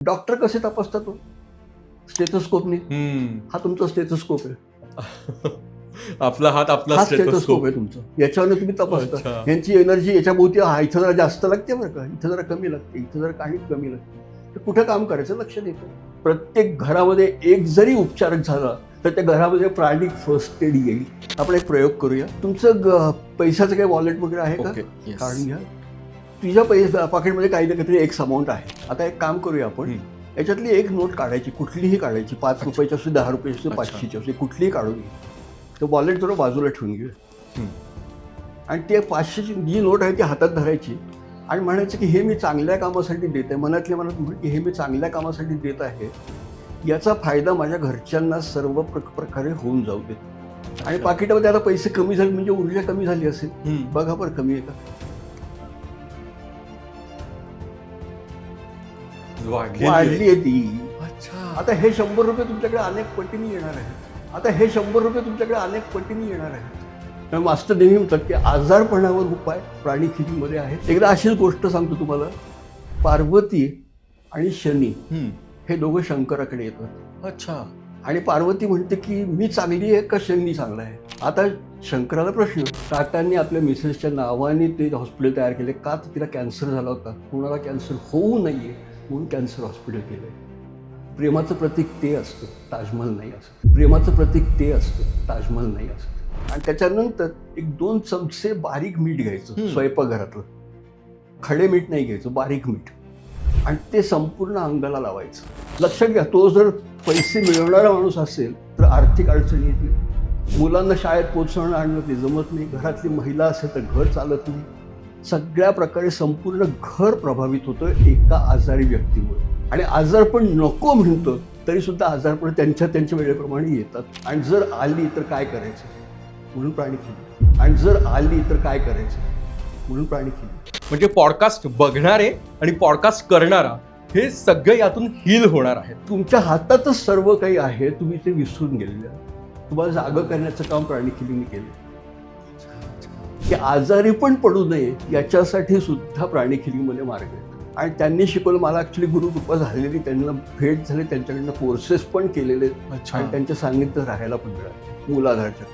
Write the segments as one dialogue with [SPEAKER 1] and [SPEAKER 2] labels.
[SPEAKER 1] Doctor कसे तपासतात तो स्टेथोस्कोपने. हा तुमचा स्टेथोस्कोप आहे.
[SPEAKER 2] आपला हात आपला
[SPEAKER 1] हा स्टेथोस्कोप आहे तुमचा. याच्यावर तुम्ही तपासता.
[SPEAKER 2] अच्छा.
[SPEAKER 1] यांची एनर्जी याच्या भोवती इथं जरा जास्त लागते बरं का, इथं जरा कमी लागते, इथं जरा काही कमी लागते. तर कुठं काम करायचं लक्षात येतं. प्रत्येक घरामध्ये एक जरी उपचार झाला तर त्या घरामध्ये प्राणी फर्स्ट एड येईल. आपण एक प्रयोग करूया. तुमचं पैशाचं काही वॉलेट वगैरे आहे का?
[SPEAKER 2] Okay, yes.
[SPEAKER 1] काढून घ्या. तुझ्या पैसा पॉकेटमध्ये काही ना काहीतरी एक्स अमाऊंट आहे. आता एक काम करूया आपण. याच्यातली एक नोट काढायची, कुठलीही काढायची. 5 रुपयाची असू, 10 रुपयाची असू, 500ची असू, कुठलीही काढून घे. तर वॉलेट जरा बाजूला ठेवून घेऊया आणि ते 500ची जी नोट आहे ती हातात धरायची आणि म्हणायचं की हे मी चांगल्या कामासाठी देत आहे. मनातल्या मनात म्हण की हे मी चांगल्या कामासाठी देत आहे, याचा फायदा माझ्या घरच्यांना सर्व प्रकारे होऊन जाऊ देत. आणि पाकिटामध्ये आता पैसे कमी झाले म्हणजे ऊर्जा कमी झाली असेल. बघा बरं कमी आहे का? वाढली आहे ती.
[SPEAKER 2] अच्छा.
[SPEAKER 1] आता हे 100 रुपये तुमच्याकडे अनेक पटीने येणार आहेत. आता हे 100 रुपये तुमच्याकडे अनेक पटीने येणार आहेत. मास्टर नेहमी म्हणतात की आजारपणावर उपाय प्राणी खिरीमध्ये आहेत. एकदा अशीच गोष्ट सांगतो तुम्हाला. पार्वती आणि शनी हे दोघं शंकराकडे येतात.
[SPEAKER 2] अच्छा.
[SPEAKER 1] आणि पार्वती म्हणते की मी चांगली आहे का शनी चांगला आहे. आता शंकराला प्रश्न. टाटांनी आपल्या मिसेसच्या नावाने ते हॉस्पिटल तयार केले का? तर तिला कॅन्सर झाला होता. कुणाला कॅन्सर होऊ नये म्हणून कॅन्सर हॉस्पिटल केलंय. प्रेमाचं प्रतीक ते असतं, ताजमहल नाही असतं. प्रेमाचं प्रतीक ते असतं, ताजमहल नाही असतं. आणि त्याच्यानंतर 1-2 चमचे बारीक मीठ घ्यायचं स्वयंपाकघरातलं. खडे मीठ नाही घ्यायचं, बारीक मीठ. आणि ते संपूर्ण अंगाला लावायचं. लक्षात घ्या, तो जर पैसे मिळवणारा माणूस असेल तर आर्थिक अडचणी येतील. मुलांना शाळेत पोहोचवणं आणणं ते जमत नाही. घरातली महिला असेल तर घर चालत नाही. सगळ्या प्रकारे संपूर्ण घर प्रभावित होतं एका आजारी व्यक्तीमुळे. आणि आजारपण नको म्हणतो तरी सुद्धा आजारपण त्यांच्या वेळेप्रमाणे येतात. आणि जर आली तर काय करायचं म्हणून प्राणी खिली. आणि जर आली तर काय करायचं म्हणून प्राणी खिली.
[SPEAKER 2] म्हणजे पॉडकास्ट बघणारे आणि पॉडकास्ट करणारा हे सगळे यातून हील होणार आहेत.
[SPEAKER 1] तुमच्या हातातच सर्व काही आहे, तुम्ही ते विसरून गेलेले. तुम्हाला जागं करण्याचं काम प्राणी खिलीने केलं. की आजारी पण पडू नये याच्यासाठी सुद्धा प्राणी खिलीमध्ये मार्ग आहेत. आणि त्यांनी शिकवलं. मला ॲक्च्युली गुरुकृपा झालेली, त्यांना भेट झाली, त्यांच्याकडनं कोर्सेस पण केलेले आणि त्यांच्या सांगितलं राहायला पण मिळालं मूलाधारच्या.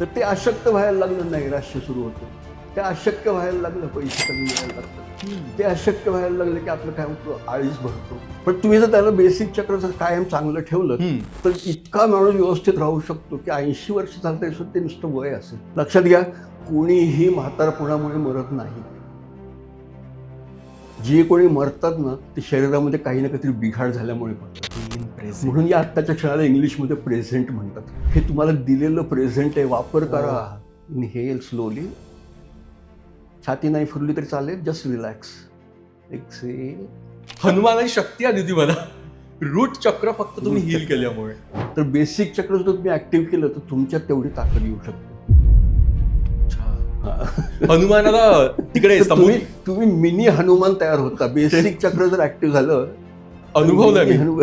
[SPEAKER 1] तर ते अशक्य व्हायला लागलं, नैराश्य सुरू होतं. ते अशक्य व्हायला लागलं, पैसे कमी मिळायला लागतात. ते अशक्य व्हायला लागलं की आपलं काय होतं, आळीच भरतो. पण तुम्ही जर त्याला बेसिक चक्र जर कायम चांगलं ठेवलं तर इतका माणूस व्यवस्थित राहू शकतो की 80 वर्ष चालतंय ते नुसतं वय असेल. लक्षात घ्या, कोणीही म्हातारपणामुळे मरत नाही. जे कोणी मरतात ना ते शरीरामध्ये काही ना काहीतरी बिघाड झाल्यामुळे मरतात. म्हणून या आत्ताच्या क्षणाला इंग्लिशमध्ये प्रेझेंट म्हणतात. हे तुम्हाला दिलेलं प्रेझेंट आहे, वापर करा. Inhale slowly. छाती नाही फुरली तरी चालेल, जस्ट रिलॅक्स. एक्सेल.
[SPEAKER 2] हनुमानाची शक्ती आली होती मला. रूट चक्र फक्त तुम्ही हील केल्यामुळे.
[SPEAKER 1] तर बेसिक चक्र सुद्धा तुम्ही ऍक्टिव्ह केलं तर तुमच्यात तेवढी ताकद येऊ शकते.
[SPEAKER 2] हनुमानाला तिकडे
[SPEAKER 1] तुम्ही मिनी हनुमान तयार होता. बेसिक चक्र जर ऍक्टिव्ह झालं.
[SPEAKER 2] अनुभवलं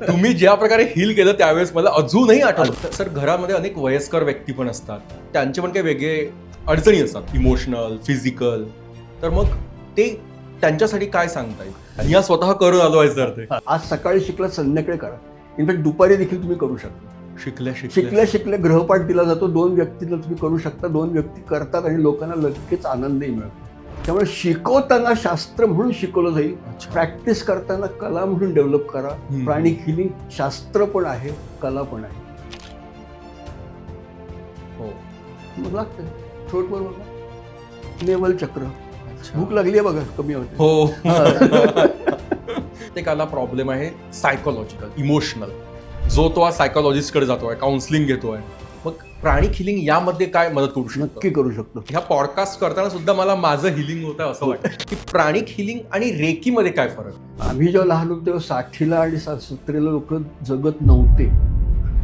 [SPEAKER 2] तुम्ही ज्या प्रकारे हील केलं त्यावेळेस मला अजूनही आठवलं. सर, घरामध्ये अनेक वयस्कर व्यक्ती पण असतात, त्यांचे पण काही वेगळे अडचणी असतात, इमोशनल, फिजिकल. तर मग ते त्यांच्यासाठी काय सांगता येईल? मी स्वतः करून आलो आहे सर. ते
[SPEAKER 1] आज सकाळी शिकला, संध्याकाळी करा. इनफॅक्ट दुपारी देखील तुम्ही करू शकता. शिकल्या गृहपाठ दिला जातो. 2 व्यक्तीला तुम्ही करू शकता. 2 व्यक्ती करतात आणि लोकांना लगेच आनंदही मिळतो. त्यामुळे शिकवताना शास्त्र म्हणून शिकवलं जाईल. प्रॅक्टिस करताना कला म्हणून डेव्हलप करा. प्राणी हिलिंग शास्त्र पण आहे, कला पण आहे.
[SPEAKER 2] हो,
[SPEAKER 1] मग लागतं थ्रोटवर बघा, नेवल चक्र. भूक लागली आहे बघा, कमी होते.
[SPEAKER 2] हो. प्रत्येकाला प्रॉब्लेम आहे सायकोलॉजिकल, इमोशनल. जो तो आज सायकोलॉजिस्टकडे जातोय, काउन्सिलिंग घेतोय. मग प्राणी हिलिंग यामध्ये काय मदत करू शकतो?
[SPEAKER 1] नक्की करू शकतो.
[SPEAKER 2] ह्या पॉडकास्ट करताना सुद्धा मला माझं हिलिंग होतं असं वाटतं की प्राणिक हिलिंग आणि रेकीमध्ये काय फरक?
[SPEAKER 1] आम्ही जेव्हा लहान होतो तेव्हा 60ला आणि 70ला लोक जगत नव्हते.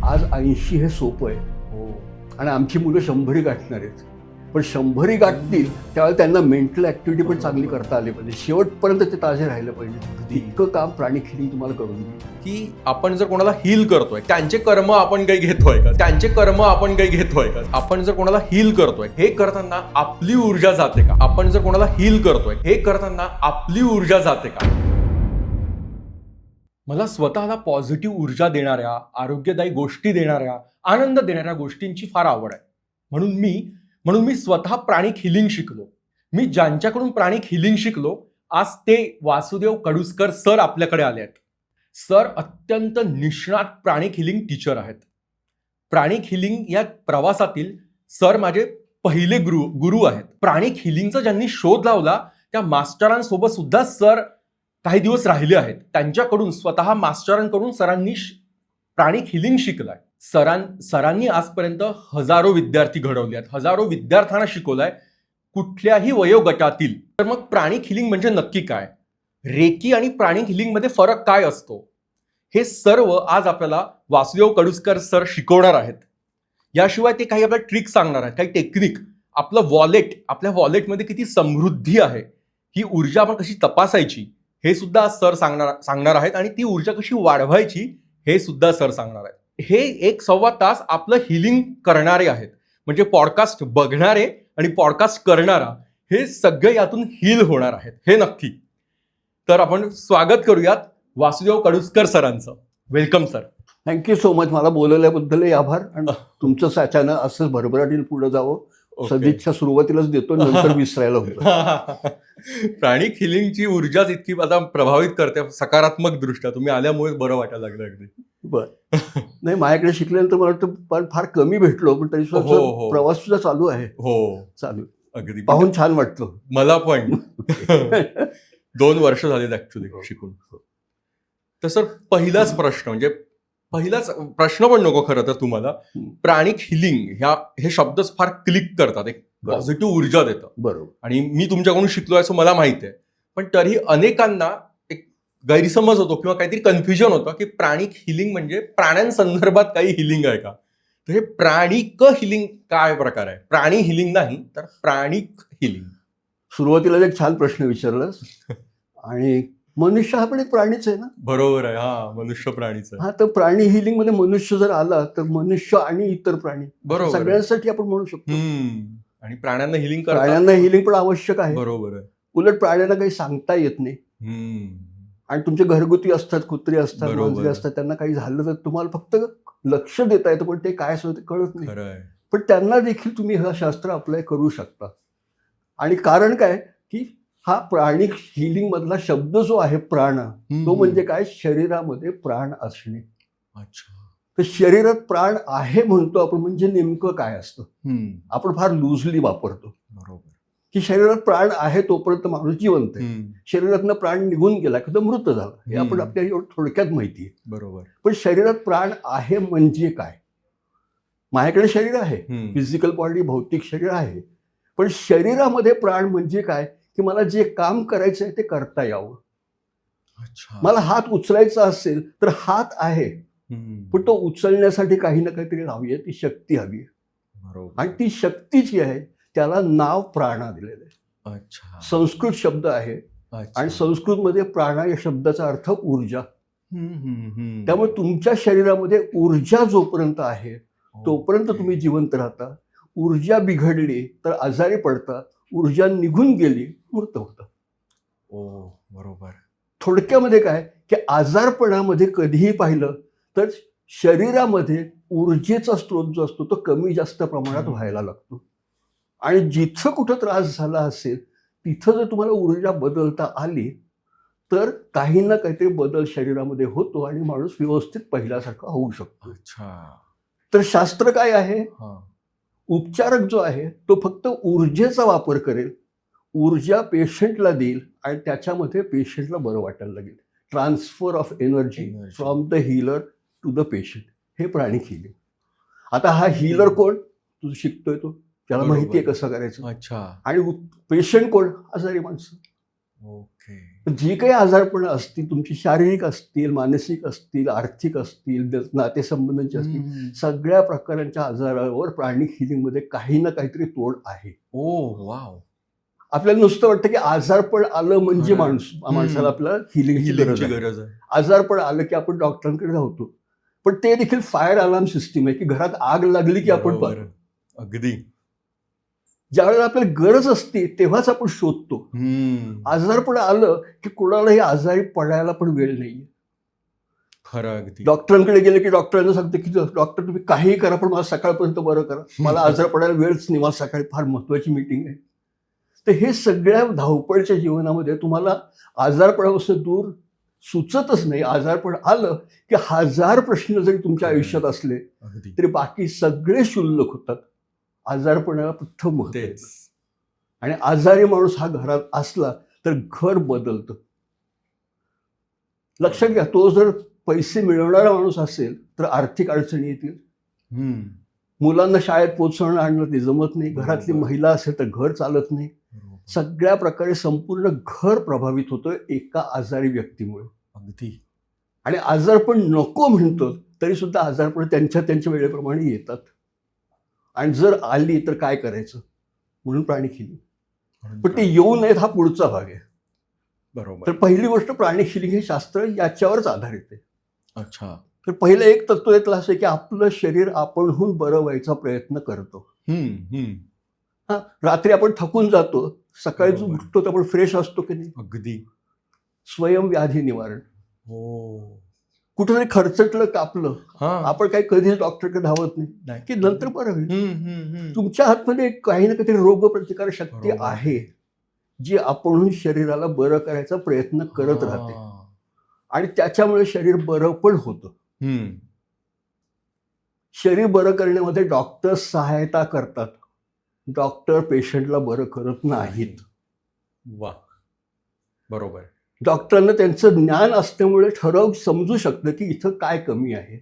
[SPEAKER 1] आज 80 हे सोपं आहे.
[SPEAKER 2] हो.
[SPEAKER 1] आणि आमची मुलं 100 गाठणार आहेत. पण 100 गाठतील त्यावेळेला त्यांना मेंटल ऍक्टिव्हिटी पण चांगली करता आली पाहिजे. शेवटपर्यंत ते ताजे राहिलं पाहिजे. इतकं काम प्राणी हिलिंग तुम्हाला करून देईल.
[SPEAKER 2] की आपण जर कोणाला हील करतोय, त्यांचे कर्म आपण काही घेतोय का? आपण जर कोणाला हील करतोय, हे करताना आपली ऊर्जा जाते का? आपण जर कोणाला हील करतोय, हे करताना आपली ऊर्जा जाते का? मला स्वतःला पॉझिटिव्ह ऊर्जा देणाऱ्या, आरोग्यदायी गोष्टी देणाऱ्या, आनंद देणाऱ्या गोष्टींची फार आवड आहे. म्हणून मी स्वतः प्राणिक हिलिंग शिकलो. मी ज्यांच्याकडून प्राणिक हिलिंग शिकलो, आज ते वासुदेव कडुसकर सर आपल्याकडे आले आहेत. सर अत्यंत निष्णात प्राणिक हिलिंग टीचर आहेत. प्राणिक हिलिंग या प्रवासातील सर माझे पहिले गुरु आहेत. प्राणिक हिलिंगचा ज्यांनी शोध लावला त्या मास्टरांसोबत सुद्धा सर काही दिवस राहिले आहेत. त्यांच्याकडून स्वतः मास्टरांकडून सरांनी प्राणिक हिलिंग शिकलाय. सरांनी आजपर्यंत हजारो विद्यार्थी घडवले आहेत, हजारो विद्यार्थ्यांना शिकवलाय कुठल्याही वयोगटातील. तर मग प्राणिक हिलिंग म्हणजे नक्की काय, रेकी आणि प्राणिक हिलिंग मध्ये फरक काय असतो, हे सर्व आज आपल्याला वासुदेव कडुसकर सर शिकवणार आहेत. याशिवाय ते काही आपल्याला ट्रिक सांगणार आहेत, काही टेक्निक. आपल्या वॉलेटमध्ये किती समृद्धी आहे, ही ऊर्जा आपण कशी तपासायची हे सुद्धा सर सांगणार आहेत. आणि ती ऊर्जा कशी वाढवायची हे सुद्धा सर सांगणार आहेत. हे 1-1.25 तास आपलं हिलिंग करणारे आहेत. म्हणजे पॉडकास्ट बघणारे आणि पॉडकास्ट करणारा हे सगळे यातून हील होणार आहेत, हे नक्की. तर आपण स्वागत करूयात वासुदेव कडुसकर सरांचं. Welcome sir.
[SPEAKER 1] Thank you so much. मला बोलवल्याबद्दलही आभार. आणि तुमचं साच्यानं असंच भरभराटील पुढे जावं. सदिच्छा सुरुवातीलाच देतो, नंतर विसरायला होतं.
[SPEAKER 2] प्राणिक हिलिंगची ऊर्जाच इतकी आता प्रभावित करते सकारात्मक दृष्ट्या. तुम्ही आल्यामुळे बरं वाटायला लागलं अगदी.
[SPEAKER 1] बरं. नाही, माझ्याकडे शिकल्यानंतर मला वाटतं पण फार कमी भेटलो, पण तरी सुद्धा प्रवास सुद्धा चालू आहे. चालू
[SPEAKER 2] अगदी
[SPEAKER 1] पाहून छान वाटतं
[SPEAKER 2] मला पण. 2 वर्ष झालेत ऍक्च्युली शिकून. तर सर पहिलाच प्रश्न पण नको खरं तर तुम्हाला. प्राणिक हिलिंग हे शब्दच फार क्लिक करतात, एक पॉझिटिव्ह ऊर्जा देतं.
[SPEAKER 1] बरोबर.
[SPEAKER 2] आणि मी तुमच्याकडून शिकलोय असं मला माहिती आहे. पण तरीही अनेकांना एक गैरसमज होतो किंवा काहीतरी कन्फ्युजन होतं की प्राणिक हिलिंग म्हणजे प्राण्यांसंदर्भात काही हिलिंग आहे का. तर हे प्राणिक हिलिंग काय प्रकार आहे. प्राणी हिलिंग नाही तर प्राणिक हिलिंग.
[SPEAKER 1] सुरुवातीला एक छान प्रश्न विचारलास. आणि मनुष्य हा पण एक प्राणीच आहे ना.
[SPEAKER 2] बरोबर आहे. हा, मनुष्य प्राणीच आहे.
[SPEAKER 1] हा, तर प्राणी हिलिंग मध्ये मनुष्य जर आला तर मनुष्य आणि इतर प्राणी
[SPEAKER 2] बरोबर
[SPEAKER 1] सगळ्यांसाठी आपण म्हणू शकतो.
[SPEAKER 2] आणि प्राण्यांना हिलिंग
[SPEAKER 1] प्राण्यांना हिलिंग पण आवश्यक आहे.
[SPEAKER 2] बरोबर आहे.
[SPEAKER 1] उलट प्राण्यांना काही सांगता येत नाही. आणि तुमचे घरगुती असतात, कुत्री असतात, मांजरे असतात, त्यांना काही झालं तर तुम्हाला फक्त लक्ष देता येतं, पण ते काय असतं ते कळत नाही. पण त्यांना देखील तुम्ही हा शास्त्र अप्लाय करू शकता. आणि कारण काय की हा प्राणिक हिलिंग मधला शब्द जो आहे प्राण, तो म्हणजे काय, शरीरामध्ये प्राण असणे.
[SPEAKER 2] अच्छा.
[SPEAKER 1] तर शरीरात प्राण आहे म्हणतो आपण, म्हणजे नेमकं काय असतं आपण फार लूजली वापरतो.
[SPEAKER 2] बरोबर.
[SPEAKER 1] की शरीरात प्राण आहे तोपर्यंत माणूस जिवंत आहे. शरीरातनं प्राण निघून गेला की तो मृत झाला, हे आपण आपल्याला थोडक्यात माहिती आहे.
[SPEAKER 2] बरोबर.
[SPEAKER 1] पण शरीरात प्राण आहे म्हणजे काय. माझ्याकडे शरीर आहे, फिजिकल बॉडी, भौतिक शरीर आहे. पण शरीरामध्ये प्राण म्हणजे काय की मला जे काम करायचं आहे ते करता यावं. मला हात उचलायचा असेल तर हात आहे, पण तो उचलण्यासाठी काही ना काहीतरी हवी आहे, ती शक्ती हवी आहे. आणि ती शक्ती जी आहे त्याला नाव प्राणा दिलेलं आहे. संस्कृत शब्द आहे. आणि संस्कृतमध्ये प्राणा या शब्दाचा अर्थ ऊर्जा. त्यामुळे तुमच्या शरीरामध्ये ऊर्जा जोपर्यंत आहे तोपर्यंत तुम्ही जिवंत राहता. ऊर्जा बिघडली तर आजारी पडता, ऊर्जा निघून गेली मृत होता.
[SPEAKER 2] बरोबर.
[SPEAKER 1] थोडक्यामध्ये काय की आजारपणामध्ये कधीही पाहिलं तर शरीरामध्ये ऊर्जेचा स्रोत जो असतो तो कमी जास्त प्रमाणात व्हायला लागतो. आणि जिथं कुठं त्रास झाला असेल तिथं जर तुम्हाला ऊर्जा बदलता आली तर काही ना काहीतरी बदल शरीरामध्ये होतो आणि माणूस व्यवस्थित पहिल्यासारखा होऊ शकतो. तर शास्त्र काय आहे, उपचारक जो आहे तो फक्त ऊर्जेचा वापर करेल, ऊर्जा पेशंटला देईल आणि त्याच्यामध्ये पेशंटला बरं वाटायला लागेल. Transfer of energy from the healer to the patient, हे प्राणिक हिलिंग. आता हा हिलर कोण, तू शिकतोय तो, त्याला माहिती आहे कसं करायचं. आणि पेशंट कोण, आजारी माणसं. जी काही आजारपण असतील तुमची, शारीरिक असतील, मानसिक असतील, आर्थिक असतील, नातेसंबंधांचे असतील, सगळ्या प्रकारच्या आजारावर प्राणिक हिलिंग मध्ये काही ना काहीतरी तोड आहे. आपल्याला नुसतं वाटतं की आजारपण आलं म्हणजे माणसाला आपल्याला हिलिंगची गरज आहे. आजारपण आलं की आपण डॉक्टरांकडे धावतो. पण ते देखील फायर अलार्म सिस्टीम आहे की घरात आग लागली की आपण
[SPEAKER 2] अगदी
[SPEAKER 1] ज्यावेळेला आपल्याला गरज असते तेव्हाच आपण शोधतो. आजारपण आलं की कोणालाही आजारी पडायला पण वेळ नाहीये.
[SPEAKER 2] खरं अगदी.
[SPEAKER 1] डॉक्टरांकडे गेले की डॉक्टरांना सांगते की डॉक्टर तुम्ही काहीही करा पण मला सकाळपर्यंत बरं करा, मला आजार पडायला वेळच नाही, मला सकाळी फार महत्वाची मीटिंग आहे. तर हे सगळ्या धावपळीच्या जीवनामध्ये तुम्हाला आजारपणापासून दूर सुचतच नाही. आजारपण आलं की 1000 प्रश्न जरी तुमच्या आयुष्यात असले
[SPEAKER 2] अगदी
[SPEAKER 1] तरी बाकी सगळे क्षुल्लक होतात. आजारपणाला प्रथम महत्त्व
[SPEAKER 2] तेच.
[SPEAKER 1] येतं. आणि आजारी माणूस हा घरात असला तर घर बदलतं. लक्षात घ्या, तो जर पैसे मिळवणारा माणूस असेल तर आर्थिक अडचणी येतील.
[SPEAKER 2] हम्म.
[SPEAKER 1] मुलांना शाळेत पोहोचवणं आणणं ते जमत नाही. घरातली
[SPEAKER 2] बरोबर.
[SPEAKER 1] महिला असेल तर घर चालत नाही.
[SPEAKER 2] बरोबर.
[SPEAKER 1] सगळ्या प्रकारे संपूर्ण घर प्रभावित होतं एका आजारी व्यक्तीमुळे.
[SPEAKER 2] अगदी
[SPEAKER 1] आणि आजारपण नको म्हणतो तरी सुद्धा आजारपण त्यांच्या त्यांच्या वेळेप्रमाणे येतात. आणि जर आली तर काय करायचं म्हणून प्राणी खिली. पण ते येऊ नयेत हा पुढचा भाग आहे.
[SPEAKER 2] बरोबर.
[SPEAKER 1] तर पहिली गोष्ट प्राणी खिलिंग हे शास्त्र याच्यावरच आधारित आहे.
[SPEAKER 2] अच्छा.
[SPEAKER 1] तर पहिलं एक तत्व यातलं असं आहे की आपलं शरीर आपणहून बरं व्हायचा प्रयत्न करतो. हा, रात्री आपण थकून जातो, सकाळी जो
[SPEAKER 2] बरोबर.
[SPEAKER 1] उठतो तर आपण फ्रेश असतो की नाही.
[SPEAKER 2] अगदी.
[SPEAKER 1] स्वयंव्याधी निवारण.
[SPEAKER 2] हो.
[SPEAKER 1] कुठेतरी खर्चटलं कापलं
[SPEAKER 2] हा.
[SPEAKER 1] आपण काही कधीच डॉक्टरकडे धावत नाही
[SPEAKER 2] नाही.
[SPEAKER 1] की नंतर बरं होईल.
[SPEAKER 2] हम्म.
[SPEAKER 1] तुमच्या हातमध्ये काही ना काहीतरी रोगप्रतिकार शक्ती
[SPEAKER 2] बरोबर.
[SPEAKER 1] आहे जी आपणहून शरीराला बरं करायचा प्रयत्न करत राहते. आणि त्याच्यामुळे शरीर बरं पण होतं.
[SPEAKER 2] हम्म.
[SPEAKER 1] शरीर बरं करण्यामध्ये डॉक्टर सहायता करतात. डॉक्टर पेशंटला बरं करत नाहीत.
[SPEAKER 2] वा. बरोबर.
[SPEAKER 1] डॉक्टरांना त्यांचं ज्ञान असल्यामुळे ठराव समजू शकतं की इथं काय कमी आहे,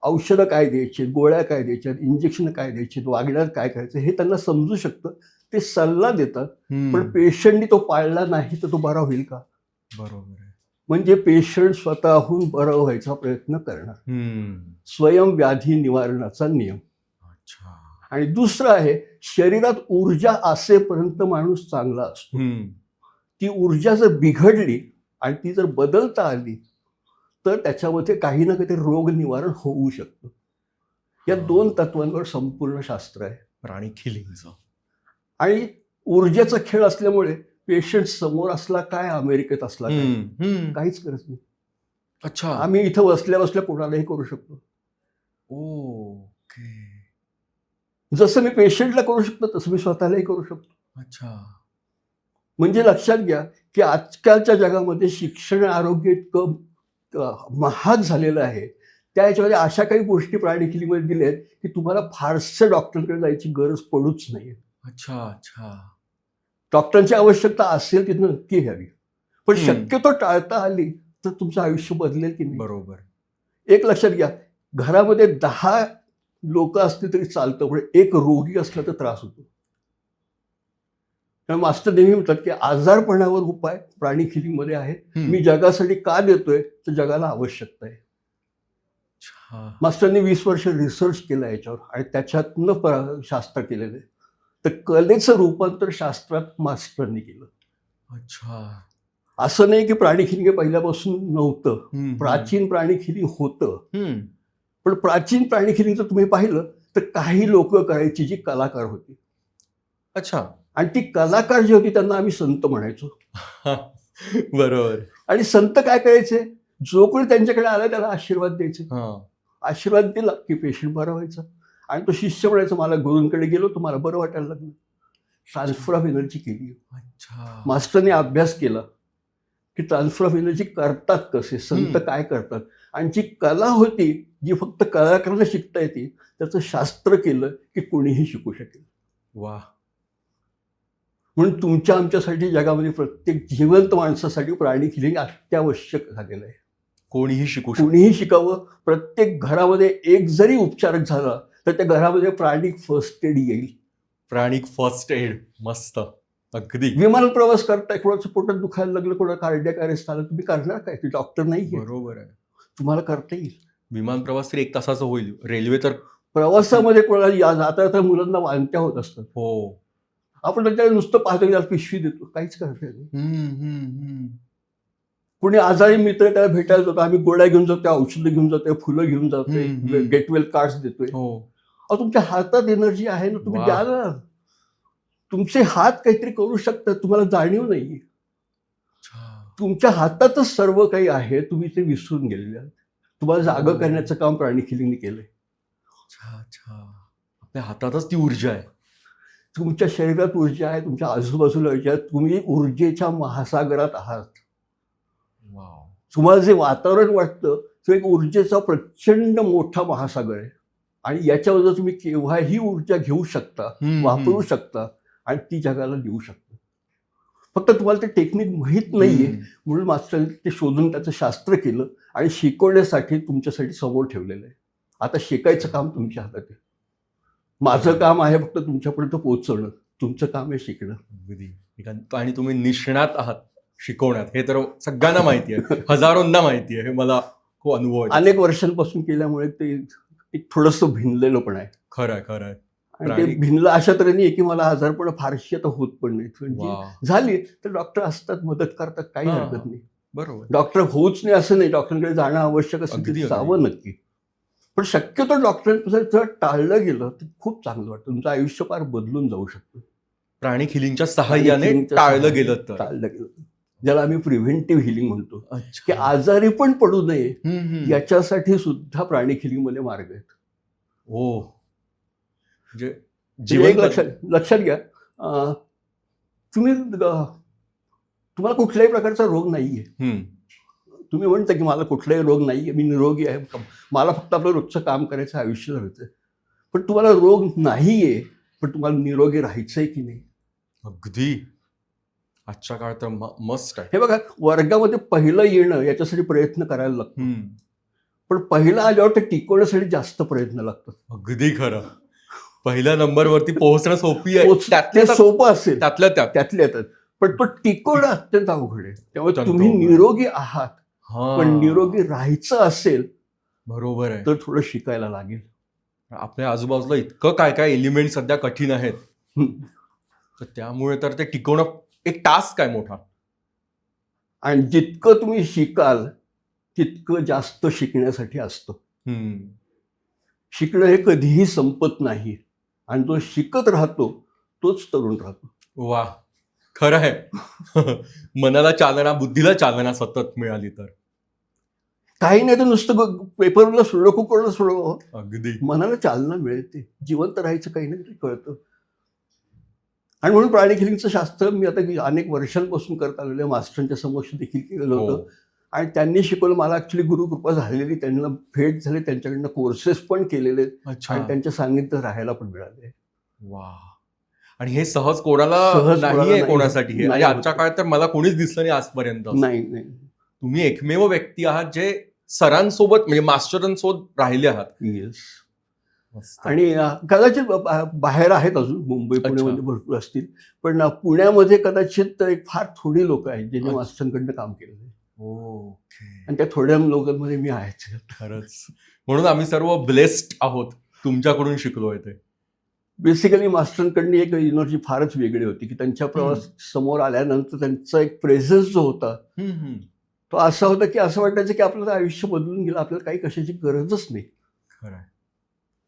[SPEAKER 1] औषधं काय द्यायची, गोळ्या काय द्यायच्यात, इंजेक्शन काय द्यायची, वागण्यात काय करायचं हे त्यांना समजू शकतं. ते सल्ला देतात. पण पेशंटनी तो पाळला नाही तर तो बरा होईल का?
[SPEAKER 2] बरोबर आहे.
[SPEAKER 1] म्हणजे पेशंट स्वतःहून बरं व्हायचा प्रयत्न करणार. स्वयंव्याधी निवारणाचा नियम.
[SPEAKER 2] अच्छा.
[SPEAKER 1] आणि दुसरं आहे शरीरात ऊर्जा असेपर्यंत माणूस चांगला असतो. ती ऊर्जा जर बिघडली आणि ती जर बदलता आली तर त्याच्यामध्ये काही ना काहीतरी रोग निवारण होऊ शकतं. या 2 तत्वांवर संपूर्ण शास्त्र आहे.
[SPEAKER 2] प्राणी खिलिंगचं.
[SPEAKER 1] आणि ऊर्जेचा खेळ असल्यामुळे पेशंट समोर असला काय, अमेरिकेत असला काय, काहीच करत नाही.
[SPEAKER 2] अच्छा.
[SPEAKER 1] आम्ही इथं बसल्या बसल्या कोणालाही करू शकतो.
[SPEAKER 2] ओके.
[SPEAKER 1] जसं मी पेशंटला करू शकतो तसं मी स्वतःलाही करू शकतो.
[SPEAKER 2] अच्छा.
[SPEAKER 1] म्हणजे लक्षात घ्या की आजकालच्या जगामध्ये शिक्षण आरोग्य इतकं महाग झालेलं आहे. त्या ह्याच्यामध्ये अशा काही गोष्टी प्राणी खिलिंगमध्ये दिल्या आहेत की तुम्हाला फारसं डॉक्टरकडे जायची गरज पडूच नाही.
[SPEAKER 2] अच्छा. अच्छा.
[SPEAKER 1] डॉक्टरांची आवश्यकता असेल तिथं नक्की घ्यावी. पण शक्यतो टाळता आली तर तुमचं आयुष्य बदलेल की नाही.
[SPEAKER 2] बरोबर.
[SPEAKER 1] एक लक्षात घ्या, घरामध्ये 10 लोक असतील तरी चालतं पण एक रोगी असला तर त्रास होतो. त्यामुळे मास्टर नेहमी म्हणतात की आजारपणावर उपाय प्राणी खिलिंगमध्ये आहे. मी जगासाठी का देतोय तर जगाला आवश्यकता आहे. मास्टरने 20 वर्ष रिसर्च केला याच्यावर आणि त्याच्यातनं शास्त्र केलेलं आहे. तर कलेचं रूपांतर शास्त्रात मास्टरने केलं.
[SPEAKER 2] अच्छा.
[SPEAKER 1] असं नाही की प्राणी खिलिंग पहिल्यापासून नव्हतं. प्राचीन प्राणी खिलिंग होतं. पण प्राचीन प्राणी खिलिंग जर तुम्ही पाहिलं तर काही लोक करायची जी कलाकार होती.
[SPEAKER 2] अच्छा.
[SPEAKER 1] आणि ती कलाकार जी होती त्यांना आम्ही संत म्हणायचो.
[SPEAKER 2] बरोबर.
[SPEAKER 1] आणि संत काय करायचे, जो कोणी त्यांच्याकडे आला त्याला आशीर्वाद द्यायचे. आशीर्वाद दिला की पेशंट बरा व्हायचा. आणि तो शिष्य म्हणायचा मला गुरूंकडे गेलो तुम्हाला बरं वाटायला लागलं. ट्रान्सफर ऑफ एनर्जी केली.
[SPEAKER 2] अच्छा.
[SPEAKER 1] मास्टरने अभ्यास केला की ट्रान्सफर ऑफ एनर्जी करतात कसे, संत काय करतात. आणि जी कला होती जी फक्त कलाकारांना शिकता येते त्याचं शास्त्र केलं की कोणीही शिकू शकेल.
[SPEAKER 2] वा.
[SPEAKER 1] म्हणून तुमच्या आमच्यासाठी जगामध्ये प्रत्येक जिवंत माणसासाठी प्राणी खिलिंग अत्यावश्यक झालेलं आहे.
[SPEAKER 2] कोणीही
[SPEAKER 1] कोणीही शिकावं. प्रत्येक घरामध्ये एक जरी उपचार झाला तर त्या घरामध्ये प्राणिक फर्स्ट एड येईल.
[SPEAKER 2] प्राणिक फर्स्ट एड. मस्त. अगदी.
[SPEAKER 1] विमान प्रवास करताय, कोणाचं पोटात दुखायला लागलं, कोणा कार्डियक अरेस्ट झालं, तुम्ही करणार काय? ते डॉक्टर नाही.
[SPEAKER 2] बरोबर आहे.
[SPEAKER 1] तुम्हाला करता येईल.
[SPEAKER 2] विमान प्रवास तर 1 तासाचा होईल. रेल्वे तर
[SPEAKER 1] प्रवासामध्ये कोणाला जाता जाता मुलांना वांत्या होत असतात.
[SPEAKER 2] हो. आपण
[SPEAKER 1] त्याच्याकडे नुसतं पाहतो की पिशवी देतो, काहीच करता येत नाही. कुणी आजारी मित्र त्याला भेटायला जातो, आम्ही गोळ्या घेऊन जातोय, औषधं घेऊन जातोय, फुलं घेऊन जातोय, गेट वेल कार्ड्स देतोय. अहो तुमच्या हातात एनर्जी आहे ना, तुम्ही द्या ना. तुमचे हात काहीतरी करू शकतात, तुम्हाला जाणीव नाही. तुमच्या हातातच सर्व काही आहे, तुम्ही ते विसरून गेलेले आहात. तुम्हाला जागं करण्याचं काम प्राणिक हिलिंगने केलंय.
[SPEAKER 2] अच्छा अच्छा. आपल्या हातातच ती ऊर्जा आहे.
[SPEAKER 1] तुमच्या शरीरात ऊर्जा आहे, तुमच्या आजूबाजूला ऊर्जा आहे. तुम्ही ऊर्जेच्या महासागरात आहात.
[SPEAKER 2] वाव.
[SPEAKER 1] तुम्हाला जे वातावरण वाटतं तो एक ऊर्जेचा प्रचंड मोठा महासागर आहे आणि याच्यावर तुम्ही केव्हाही ऊर्जा घेऊ शकता, वापरू शकता आणि ती जगाला देऊ शकता. फक्त तुम्हाला ते टेक्निक माहीत नाहीये म्हणून मास्तरांनी ते शोधून त्याचं शास्त्र केलं आणि शिकवण्यासाठी तुमच्यासाठी समोर ठेवलेलं आहे. आता शिकायचं काम तुमच्या हातात आहे. माझं काम आहे फक्त तुमच्यापर्यंत पोहोचवणं, तुमचं काम आहे शिकणं.
[SPEAKER 2] अगदी. आणि तुम्ही निष्णात आहात शिकवण्यात, हे तर सगळ्यांना माहिती आहे, हजारोंना माहिती आहे, हे मला खूप अनुभव आहे.
[SPEAKER 1] अनेक वर्षांपासून केल्यामुळे ते एक थोडंसं भिनलेलं पण आहे.
[SPEAKER 2] खरं आहे, खरं आहे.
[SPEAKER 1] आणि ते भिनलं अशा तऱ्हेने आहे की मला आजारपण फारशी आता होत पण नाही. म्हणजे झाली तर डॉक्टर असतात, मदत करतात, काही हरकत नाही.
[SPEAKER 2] बरोबर.
[SPEAKER 1] डॉक्टर होऊच नाही असं नाही, डॉक्टरांकडे जाणं आवश्यक असेल तर जावं नक्की. पण शक्यतो डॉक्टरांपासून जर टाळलं गेलं तर खूप चांगलं वाटतं. तुमचं आयुष्य फार बदलून जाऊ शकतं.
[SPEAKER 2] प्राणिक हिलिंगच्या सहाय्याने टाळलं गेलं तर.
[SPEAKER 1] ज्याला आम्ही प्रिव्हेंटिव्ह हिलिंग म्हणतो, की आजारी पण पडू नये याच्यासाठी सुद्धा प्राणिक हिलिंग मध्ये मार्ग आहेत.
[SPEAKER 2] हो.
[SPEAKER 1] एक लक्षात घ्या, तुम्हाला कुठल्याही प्रकारचा रोग नाहीये. तुम्ही म्हणता की मला कुठलाही रोग नाहीये, मी निरोगी आहे, मला फक्त आपलं रोजचं काम करायचं, आयुष्य जगायचं. पण तुम्हाला रोग नाहीये, पण तुम्हाला निरोगी राहायचंय की नाही.
[SPEAKER 2] अगदी. आजच्या काळात तर मस्ट आहे.
[SPEAKER 1] हे बघा, वर्गामध्ये पहिलं येणं याच्यासाठी प्रयत्न करायला लागतो, पण पहिलं आल्यावर ते टिकवण्यासाठी जास्त प्रयत्न लागतात.
[SPEAKER 2] अगदी खरं. पहिल्या नंबरवरती पोहोचणं सोपी आहे,
[SPEAKER 1] ते सोपं असेल
[SPEAKER 2] त्यातल्या
[SPEAKER 1] त्यात, पण तो टिकवणं अत्यंत अवघड आहे. त्यामुळे तुम्ही निरोगी आहात, पण निरोगी राहायचं असेल,
[SPEAKER 2] बरोबर आहे,
[SPEAKER 1] तर थोडं शिकायला लागेल.
[SPEAKER 2] आपल्या आजूबाजूला इतकं काय काय एलिमेंट सध्या कठीण आहेत, तर त्यामुळे तर ते टिकवणं एक टास्क आहे मोठा.
[SPEAKER 1] आणि जितकं तुम्ही शिकाल तितकं जास्त शिकण्यासाठी असतं. शिकणं हे कधीही संपत नाही आणि जो शिकत राहतो तोच तरुण राहतो.
[SPEAKER 2] वा, खरं आहे. मनाला चालना, बुद्धीला चालना सतत मिळाली तर
[SPEAKER 1] काही नाही तर नुसतं पेपरला सोडव, कुकरला सोडव,
[SPEAKER 2] अगदी
[SPEAKER 1] मनाला चालना मिळते. जिवंत राहायचं काही नाही ते कळतं. आणि म्हणून प्राणिक हिलिंगचं शास्त्र मी आता अनेक वर्षांपासून करत आलेलं आहे. मास्टरांच्या समक्ष देखील केलेलं होतं आणि त्यांनी शिकवलं. मला ऍक्च्युली गुरुकृपा झालेली, त्यांना भेट झाली, त्यांच्याकडनं कोर्सेस पण केलेले आणि त्यांच्या सान्निध्यात राहायला पण मिळाले.
[SPEAKER 2] वा. आणि हे सहज कोणाला नाहीये, कोणासाठी हे. आणि आजच्या काळात तर मला कोणीच दिसलं नाही आजपर्यंत.
[SPEAKER 1] नाही,
[SPEAKER 2] तुम्ही एकमेव व्यक्ती आहात जे सरांसोबत म्हणजे मास्टरांसोबत राहिले आहात.
[SPEAKER 1] येस. आणि कदाचित बाहेर आहेत अजून, मुंबई पुण्यामध्ये भरपूर असतील, पण पुण्यामध्ये कदाचित एक फार थोडी लोक आहेत ज्यांनी मास्टरांकडनं काम केलेलं आहे. आणि त्या थोड्या लोकांमध्ये मी आहे.
[SPEAKER 2] खरंच. म्हणून आम्ही सर्व ब्लेस्ड आहोत, तुमच्याकडून शिकलोय. ते
[SPEAKER 1] बेसिकली मास्टरांकडनी एक एनर्जी फारच वेगळी होती की त्यांच्या प्रवास समोर आल्यानंतर त्यांचा एक प्रेझेन्स जो होता तो असा होता की असं वाटायचं की आपलं आयुष्य बदलून गेलं, आपल्याला काही कशाची गरजच नाही.
[SPEAKER 2] खरं.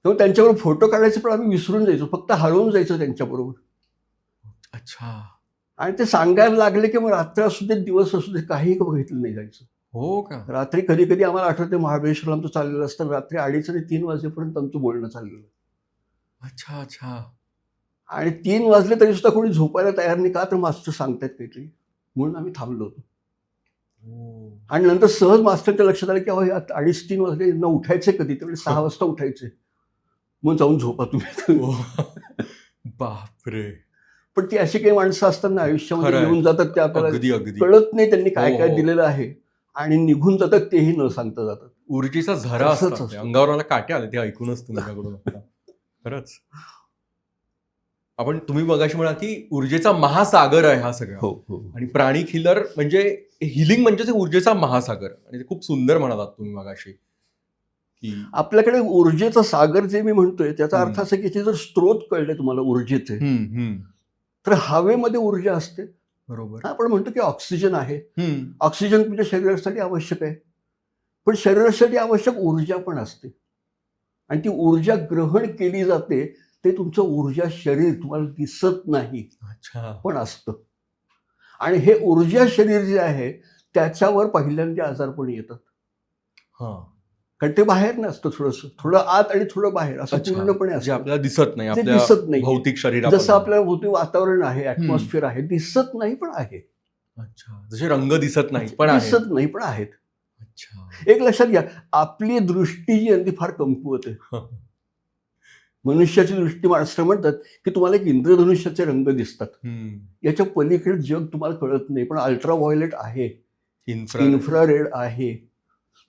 [SPEAKER 1] तेव्हा त्यांच्याबरोबर फोटो काढायचे पण आम्ही विसरून जायचो, फक्त हरवून जायचो त्यांच्याबरोबर.
[SPEAKER 2] अच्छा.
[SPEAKER 1] आणि ते सांगायला लागले की मग रात्र असू दे, दिवस असू दे, काही बघितलं नाही जायचं.
[SPEAKER 2] हो का.
[SPEAKER 1] रात्री कधी कधी आम्हाला आठवते महाबळेश्वरला आमचं चाललेलं असतं, रात्री 2:30 आणि 3 वाजेपर्यंत आमचं बोलणं चाललेलं.
[SPEAKER 2] अच्छा अच्छा.
[SPEAKER 1] आणि 3 वाजले तरी सुद्धा कोणी झोपायला तयार नाही, का तर मास्टर सांगतायत काहीतरी, म्हणून आम्ही थांबलो होतो. आणि नंतर सहज मास्टरच्या लक्षात आलं की 2:30-3 वाजले, न उठायचे कधी, त्यावेळी 6 वाजता उठायचे, मग जाऊन झोपा तुम्ही.
[SPEAKER 2] बापरे.
[SPEAKER 1] पण ती अशी काही माणसं असताना आयुष्यामध्ये येऊन जातात, ते आपल्याला
[SPEAKER 2] अगदी
[SPEAKER 1] कळत नाही त्यांनी काय काय दिलेलं आहे आणि निघून जातात, तेही न सांगता जातात.
[SPEAKER 2] ऊर्जेचा झरा असतो, अंगावर मला काटे आले ते ऐकूनच तुमच्याकडून. खरंच. तुम्ही मगाशी म्हणा की ऊर्जेचा महासागर आहे हा सगळा. आणि प्राणिक हिलर म्हणजे हिलिंग म्हणजे ऊर्जेचा महासागर. आणि ते खूप सुंदर म्हणालात तुम्ही मगाशी की
[SPEAKER 1] आपल्याकडे ऊर्जेचा सागर जे मी म्हणतोय त्याचा अर्थ असा की जर स्त्रोत कळले तुम्हाला ऊर्जेचे, तर हवेमध्ये ऊर्जा असते.
[SPEAKER 2] बरोबर.
[SPEAKER 1] आपण म्हणतो की ऑक्सिजन आहे, ऑक्सिजन तुमच्या शरीरासाठी आवश्यक आहे, पण शरीरासाठी आवश्यक ऊर्जा पण असते आणि ती ऊर्जा ग्रहण केली जाते. ते तुमचं ऊर्जा शरीर तुम्हाला दिसत नाही, पण असतं. आणि हे ऊर्जा शरीर जे आहे त्याच्यावर पहिल्यांदा आजारपण येतात. कारण ते बाहेर नसतं, थोडं आत आणि थोडं बाहेर असं
[SPEAKER 2] अच्छा.
[SPEAKER 1] पूर्णपणे
[SPEAKER 2] जे
[SPEAKER 1] असतं.
[SPEAKER 2] आपल्याला दिसत नाही,
[SPEAKER 1] ते
[SPEAKER 2] आपल्या
[SPEAKER 1] दिसत नाही.
[SPEAKER 2] भौतिक शरीरात
[SPEAKER 1] जसं आपल्या भोवती वातावरण आहे, ऍटमॉस्फिअर आहे, दिसत नाही पण आहे.
[SPEAKER 2] अच्छा, जसे रंग दिसत नाही पण आहे.
[SPEAKER 1] दिसत नाही पण आहेत.
[SPEAKER 2] अच्छा.
[SPEAKER 1] एक लक्षात घ्या, आपली दृष्टी जी आहे ती फार कमकुवत आहे. मनुष्याची दृष्टी माणसं म्हणतात की तुम्हाला एक इंद्रधनुष्याचे रंग दिसतात, याच्या पलीकडे जग तुम्हाला कळत नाही. पण अल्ट्राव्हायोलेट आहे, इन्फ्रारेड आहे,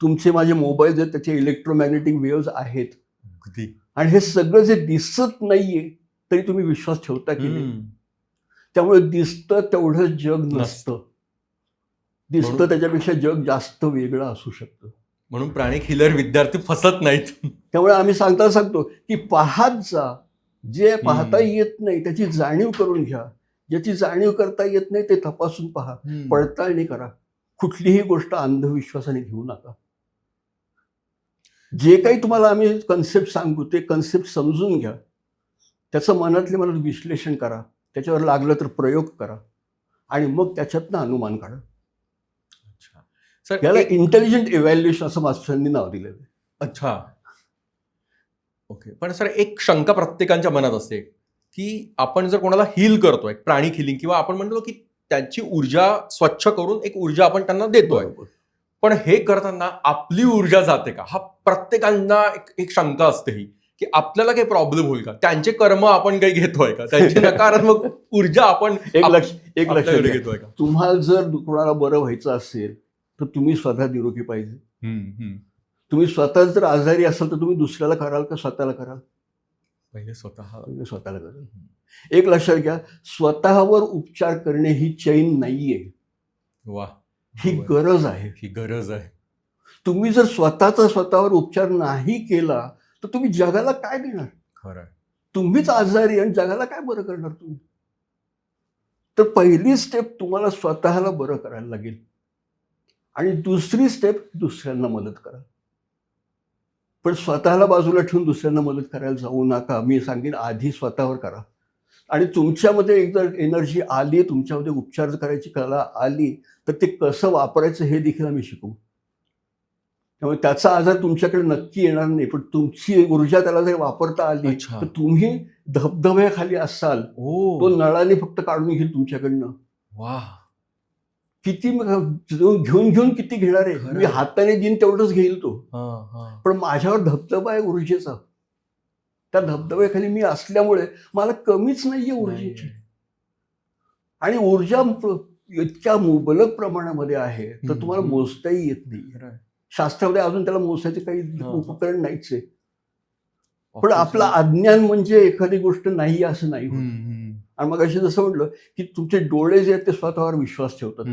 [SPEAKER 1] तुमचे माझे मोबाईल आहेत त्याचे इलेक्ट्रोमॅग्नेटिक वेव्हज आहेत,
[SPEAKER 2] अगदी.
[SPEAKER 1] आणि हे सगळं जे दिसत नाहीये तरी तुम्ही विश्वास ठेवता की नाही? त्यामुळे दिसतं तेवढं जग नसतं, दिसतं त्याच्यापेक्षा जग जास्त वेगळं असू शकतं.
[SPEAKER 2] म्हणून प्राणिक हिलर विद्यार्थी फसत नाहीत.
[SPEAKER 1] त्यामुळे आम्ही सांगतो की पाहत जा, जे पाहता येत नाही त्याची जाणीव करून घ्या, ज्याची जाणीव करता येत नाही ते तपासून पहा, पडताळणी करा. कुठलीही गोष्ट अंधविश्वासाने घेऊ नका. जे काही तुम्हाला आम्ही कन्सेप्ट सांगू ते कन्सेप्ट समजून घ्या, त्याचं मनातले मनात विश्लेषण करा, त्याच्यावर लागलं तर प्रयोग करा, आणि मग त्याच्यातनं अनुमान काढा.
[SPEAKER 2] सर,
[SPEAKER 1] याला इंटेलिजंट इव्हॅल्युएशन असं मास्टरांनी नाव दिलेलं आहे.
[SPEAKER 2] अच्छा, ओके. पण सर, एक शंका प्रत्येकाच्या मनात असते की आपण जर कोणाला हील करतोय, प्राणिक हिलिंग, किंवा आपण म्हणतो की त्यांची ऊर्जा स्वच्छ करून एक ऊर्जा आपण त्यांना देतोय, पण हे करताना आपली ऊर्जा जाते का? हा प्रत्येकांना एक शंका असते ही, की आपल्याला काही प्रॉब्लेम होईल का? त्यांचे कर्म आपण काही घेतोय का? त्यांची नकारात्मक ऊर्जा आपण
[SPEAKER 1] एक लक्षात
[SPEAKER 2] घेतोय का?
[SPEAKER 1] तुम्हाला जर कोणाला बरं व्हायचं असेल तर तुम्ही स्वतः निरोगी पाहिजे. तुम्ही स्वतः जर आजारी असाल तर तुम्ही दुसऱ्याला कराल का स्वतःला कराल?
[SPEAKER 2] पहिले
[SPEAKER 1] स्वतःला कराल. एक लक्षात घ्या, स्वतःवर उपचार करणे ही चैन नाहीये.
[SPEAKER 2] वा,
[SPEAKER 1] ही गरज आहे.
[SPEAKER 2] ही गरज आहे.
[SPEAKER 1] तुम्ही जर स्वतःचा स्वतःवर उपचार नाही केला तर तुम्ही जगाला काय देणार?
[SPEAKER 2] खरं.
[SPEAKER 1] तुम्हीच आजारी आणि जगाला काय बरं करणार तुम्ही? तर पहिली स्टेप तुम्हाला स्वतःला बरं करायला लागेल, आणि दुसरी स्टेप दुसऱ्यांना मदत करा. पण स्वतःला बाजूला ठेवून दुसऱ्यांना मदत करायला जाऊ नका. मी सांगेन आधी स्वतःवर करा, आणि तुमच्यामध्ये एक जर एनर्जी आली, तुमच्यामध्ये उपचार करायची कला आली तर ते कसं वापरायचं हे देखील आम्ही शिकवू. त्यामुळे त्याचा आजार तुमच्याकडे नक्की येणार नाही, पण तुमची ऊर्जा त्याला जर वापरता आली तर तुम्ही धबधब्याखाली असाल, तो नळाने फक्त काढून घेईल तुमच्याकडनं.
[SPEAKER 2] वा,
[SPEAKER 1] किती घेऊन किती घेणार आहे? मी हाताने देईन तेवढंच घेईल तो, पण माझ्यावर धबधबा आहे ऊर्जेचा. त्या धबधब्याखाली मी असल्यामुळे मला कमीच नाहीये ऊर्जेची, आणि ऊर्जा इतक्या मुबलक प्रमाणामध्ये आहे तर तुम्हाला मोजताही येत नाही. शास्त्रामध्ये अजून त्याला मोजायचे काही उपकरण नाहीच आहे. पण आपलं अज्ञान म्हणजे एखादी गोष्ट नाही असं नाही होत. आणि मग अशी जसं म्हटलं की तुमचे डोळे जे आहेत ते स्वतःवर विश्वास ठेवतात.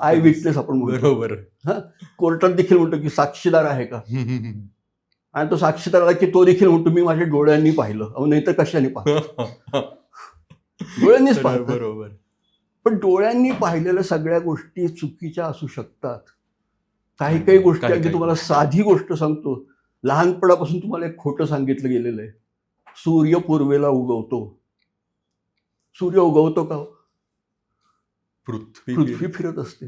[SPEAKER 1] आय विटनेस आपण म्हणतो.
[SPEAKER 2] बरोबर.
[SPEAKER 1] कोर्टात देखील म्हणतो की साक्षीदार आहे का, आणि तो साक्षीदार आला की तो देखील म्हणतो मी माझ्या डोळ्यांनी पाहिलं. नाही तर कशाने पाहतो? डोळ्यांनीच पाहतो.
[SPEAKER 2] बरोबर.
[SPEAKER 1] पण डोळ्यांनी पाहिलेल्या सगळ्या गोष्टी चुकीच्या असू शकतात. काही गोष्टी अगदी तुम्हाला साधी गोष्ट सांगतो, लहानपणापासून तुम्हाला एक खोटं सांगितलं गेलेलं आहे. सूर्य पूर्वेला उगवतो. सूर्य उगवतो का? पृथ्वी फिरत असते.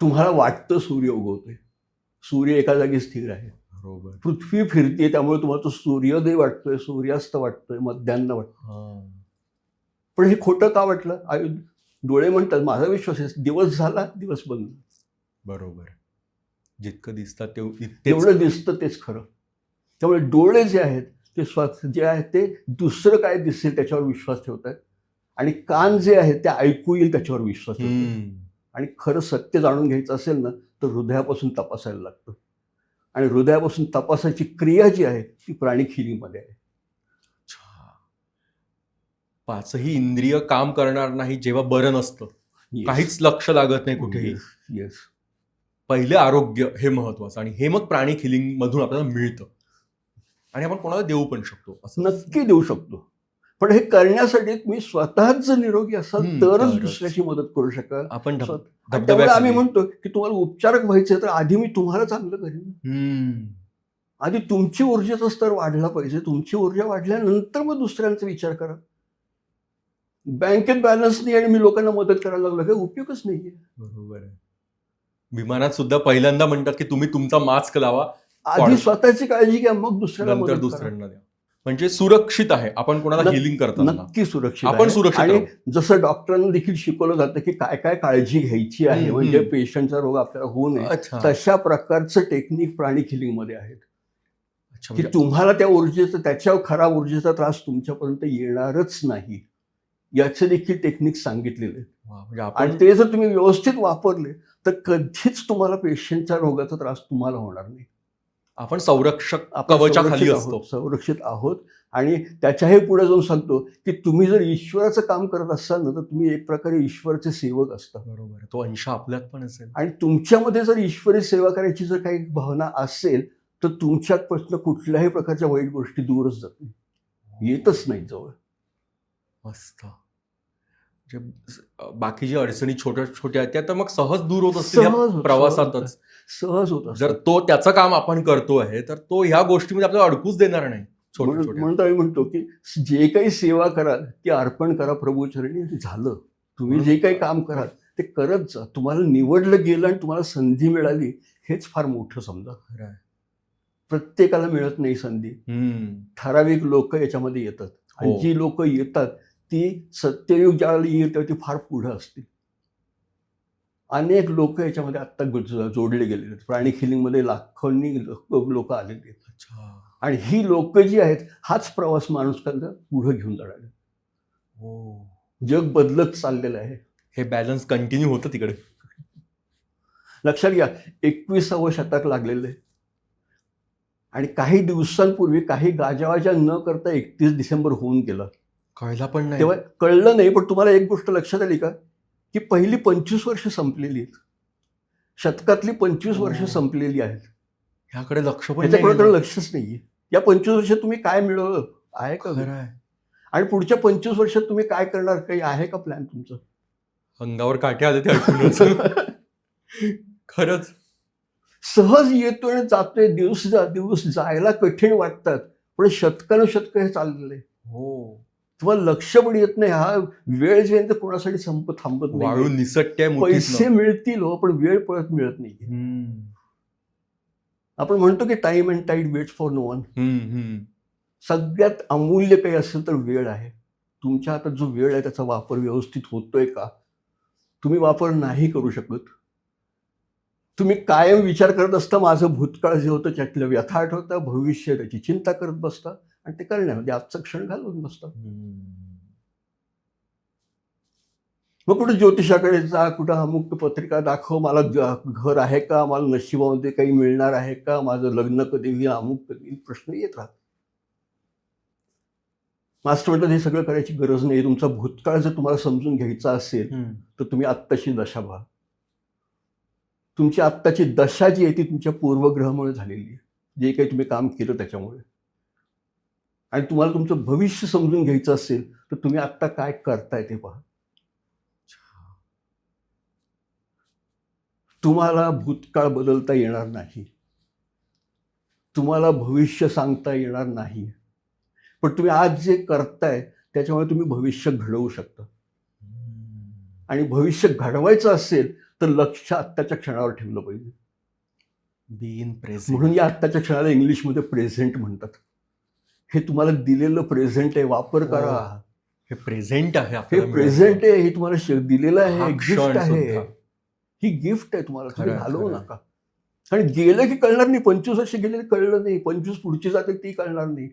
[SPEAKER 1] तुम्हाला वाटतं सूर्य उगवतोय, सूर्य एका जागी स्थिर आहे. पृथ्वी फिरते, त्यामुळे तुम्हाला तो सूर्योदय वाटतोय, सूर्यास्त वाटतोय, मध्यान्ह वाटतोय. पण हे खोटं का वाटलं? डोळे म्हणतात माझा विश्वास आहे, दिवस झाला दिवस बंद.
[SPEAKER 2] बरोबर. जितकं दिसतं
[SPEAKER 1] तेवढं दिसतं तेच खरं. त्यामुळे डोळे जे आहेत ते जे आहेत ते दुसरं काय दिसेल त्याच्यावर विश्वास ठेवतात, आणि कान जे आहेत ते ऐकू येईल त्याच्यावर विश्वास ठेवतात. आणि खरं सत्य जाणून घ्यायचं असेल ना तर हृदयापासून तपासायला लागतं, आणि हृदयापासून तपासायची क्रिया जी आहे ती प्राणिक हिलिंगमध्ये आहे.
[SPEAKER 2] पाचही इंद्रिय काम करणार नाही जेव्हा बरं नसतं, काहीच लक्ष लागत नाही कुठेही.
[SPEAKER 1] येस,
[SPEAKER 2] पहिले आरोग्य हे महत्वाचं, आणि हे मग प्राणिक हिलिंग मधून आपल्याला मिळतं, आणि आपण कोणाला देऊ पण शकतो. असं
[SPEAKER 1] नक्की देऊ शकतो. पण हे करण्यासाठी मी स्वतःच जर निरोगी असाल तरच दुसऱ्याची मदत करू शकाल.
[SPEAKER 2] आपण
[SPEAKER 1] त्यामुळे आम्ही म्हणतो की तुम्हाला उपचारक व्हायचे तर आधी मी तुम्हाला चांगलं करेन. आधी तुमची ऊर्जेचा स्तर वाढला पाहिजे. तुमची ऊर्जा वाढल्यानंतर मग दुसऱ्यांचा विचार करा. बँकेत बॅलन्स नाही आणि मी लोकांना मदत करायला लागलो, काही उपयोगच नाहीये.
[SPEAKER 2] बरोबर आहे. विमानात सुद्धा पहिल्यांदा म्हणतात की तुम्ही तुमचा मास्क लावा,
[SPEAKER 1] आधी स्वतःची काळजी घ्या, मग दुसऱ्याला
[SPEAKER 2] नंतर
[SPEAKER 1] मदत करा.
[SPEAKER 2] दुसऱ्यांना द्या. म्हणजे सुरक्षित आहे आपण कोणाला हिलिंग करताना.
[SPEAKER 1] नक्की सुरक्षित
[SPEAKER 2] आपण
[SPEAKER 1] आहे.
[SPEAKER 2] सुरक्षित
[SPEAKER 1] आणि
[SPEAKER 2] राहू.
[SPEAKER 1] जसं डॉक्टरांना देखील शिकवलं जातं की काय काय काळजी घ्यायची आहे,
[SPEAKER 2] हम्म,
[SPEAKER 1] म्हणजे
[SPEAKER 2] हम्म.
[SPEAKER 1] पेशंटचा रोग आपल्याला होऊ नये,
[SPEAKER 2] अच्छा
[SPEAKER 1] तशा प्रकारचं टेक्निक प्राणिक हिलिंग मध्ये आहेत
[SPEAKER 2] अच्छा
[SPEAKER 1] की
[SPEAKER 2] म्हणजे
[SPEAKER 1] तुम्हाला त्या ऊर्जेचा, त्याच्या खराब ऊर्जेचा त्रास तुमच्यापर्यंत येणारच नाही, याचे देखील टेक्निक सांगितलेले आहेत.
[SPEAKER 2] वा, म्हणजे
[SPEAKER 1] आणि
[SPEAKER 2] आपण
[SPEAKER 1] ते जर तुम्ही व्यवस्थित वापरले तर कधीच तुम्हाला पेशंटच्या रोगाचा त्रास तुम्हाला होणार नाही.
[SPEAKER 2] आपण संरक्षक
[SPEAKER 1] आपण
[SPEAKER 2] कवचाखाली
[SPEAKER 1] संरक्षित
[SPEAKER 2] असतो.
[SPEAKER 1] आहोत, संरक्षित आहोत. आणि त्याच्याही पुढे जाऊन सांगतो की तुम्ही जर ईश्वराचं काम करत असाल ना, तर तुम्ही एक प्रकारे ईश्वराचे सेवक असता.
[SPEAKER 2] बरोबर, तो अंश आपल्यात पण असेल.
[SPEAKER 1] आणि तुमच्यामध्ये जर ईश्वरी सेवा करायची जर काही भावना असेल तर तुमच्यापासून कुठल्याही प्रकारच्या वाईट गोष्टी दूरच जात नाही, येतच नाही जवळ.
[SPEAKER 2] मस्त. म्हणजे बाकी जी अडचणी छोट्या छोट्या आहेत त्या तर मग सहज दूर होत असतील या प्रवासातच.
[SPEAKER 1] सहज होत
[SPEAKER 2] जर तो त्याचं काम आपण करतो आहे तर तो ह्या गोष्टीमध्ये आपल्याला अडकूच देणार नाही. छोट्या छोट्या
[SPEAKER 1] म्हणून आम्ही म्हणतो की जे काही सेवा कराल ती अर्पण करा प्रभू चरणी, झालं. तुम्ही जे काही काम कराल ते करत जा. तुम्हाला निवडलं गेलं आणि तुम्हाला संधी मिळाली, हेच फार मोठं समजा.
[SPEAKER 2] खरं आहे.
[SPEAKER 1] प्रत्येकाला मिळत नाही संधी. ठराविक लोक याच्यामध्ये येतात आणि
[SPEAKER 2] हो.
[SPEAKER 1] जी लोक येतात ती सत्ययुग ज्यावेळेला येईल तेव्हा ती फार पुढे असतील. अनेक लोक याच्यामध्ये आत्ता जोडले गेलेले आहेत. प्राणिक हिलिंगमध्ये लाखोंनी लोक आलेले आहेत.
[SPEAKER 2] अच्छा.
[SPEAKER 1] आणि ही लोक जी आहेत हाच प्रवास माणुसकांचा पुढे घेऊन जाणार आहे.
[SPEAKER 2] हो.
[SPEAKER 1] जग बदलत चाललेलं आहे.
[SPEAKER 2] हे बॅलन्स कंटिन्यू होतं तिकडे.
[SPEAKER 1] लक्षात घ्या, 21व शतक लागलेलं आहे आणि काही दिवसांपूर्वी काही गाजावाजा न करता 31 डिसेंबर होऊन गेला.
[SPEAKER 2] कळला पण नाही.
[SPEAKER 1] तेव्हा कळलं नाही. पण तुम्हाला एक गोष्ट लक्षात आली का की पहिली 25 वर्ष संपलेली आहेत. शतकातली 25 वर्ष संपलेली आहेत.
[SPEAKER 2] ह्याकडे लक्ष पण
[SPEAKER 1] याच्याकडे
[SPEAKER 2] नाही.
[SPEAKER 1] लक्षच नाहीये. या 25 वर्षात तुम्ही काय मिळवलं आहे का?
[SPEAKER 2] खरं आहे.
[SPEAKER 1] आणि पुढच्या 25 वर्षात तुम्ही काय करणार, काही आहे का प्लॅन तुमचं?
[SPEAKER 2] अंगावर काटे आले ते ऐकूनच. खरंच
[SPEAKER 1] सहज येतोय आणि जातोय. दिवस जायला कठीण वाटतात, पण शतकानुशतक हे चाललेलं आहे.
[SPEAKER 2] हो.
[SPEAKER 1] तुम्हाला लक्ष पण येत नाही. हा वेळ जे आहे ते कोणासाठी थांबत
[SPEAKER 2] वाळू
[SPEAKER 1] नाही.
[SPEAKER 2] निसटते
[SPEAKER 1] पैसे मिळतील हो, पण वेळ परत मिळत नाही. आपण म्हणतो की time and tide wait for no one. सगळ्यात अमूल्य काही असेल तर वेळ आहे. तुमच्या हातात जो वेळ आहे त्याचा वापर व्यवस्थित होतोय का? तुम्ही वापर नाही करू शकत. तुम्ही कायम विचार करत असता माझं भूतकाळ जे होतं त्यातलं व्यथा आठवता, भविष्य त्याची चिंता करत बसता आणि ते करण्यामध्ये आजचा क्षण घालवून बसता. मग कुठे ज्योतिषाकडे जा, कुठं अमुक पत्रिका दाखव, मला घर आहे का, मला नशिबामध्ये काही मिळणार आहे का, माझं लग्न कधी होईल, अमुक कधी होईल, प्रश्न येत राहतात. मास्टर म्हणतात हे सगळं करायची गरज नाही. तुमचा भूतकाळ जर तुम्हाला समजून घ्यायचा असेल तर तुम्ही आत्ताची दशा पहा. तुमची आत्ताची दशा जी आहे ती तुमच्या पूर्वग्रहामुळे झालेली आहे, जे काही तुम्ही काम केलं त्याच्यामुळे. आणि तुम्हाला तुमचं भविष्य समजून घ्यायचं असेल तर तुम्ही आत्ता काय करताय ते पहा. तुम्हाला भूतकाळ बदलता येणार नाही, तुम्हाला भविष्य सांगता येणार नाही, पण तुम्ही आज जे करताय त्याच्यामुळे तुम्ही भविष्य घडवू शकता. आणि भविष्य घडवायचं असेल तर लक्ष आत्ताच्या क्षणावर ठेवलं पाहिजे.
[SPEAKER 2] Be in present.
[SPEAKER 1] म्हणून या आत्ताच्या क्षणाला इंग्लिशमध्ये प्रेझेंट म्हणतात. हे तुम्हाला दिलेलं प्रेझेंट आहे, वापर करा.
[SPEAKER 2] हे प्रेझेंट आहे,
[SPEAKER 1] हे प्रेझेंट आहे, हे तुम्हाला दिलेलं आहे, गिफ्ट आहे.
[SPEAKER 2] सुद्धा.
[SPEAKER 1] ही गिफ्ट आहे, तुम्हाला तुम्ही
[SPEAKER 2] खरं,
[SPEAKER 1] घालवू
[SPEAKER 2] खरं.
[SPEAKER 1] नका. आणि गेलं की कळणार नाही. 25 वर्ष गेले कळलं नाही, 25 पुढची जाते ती कळणार नाही.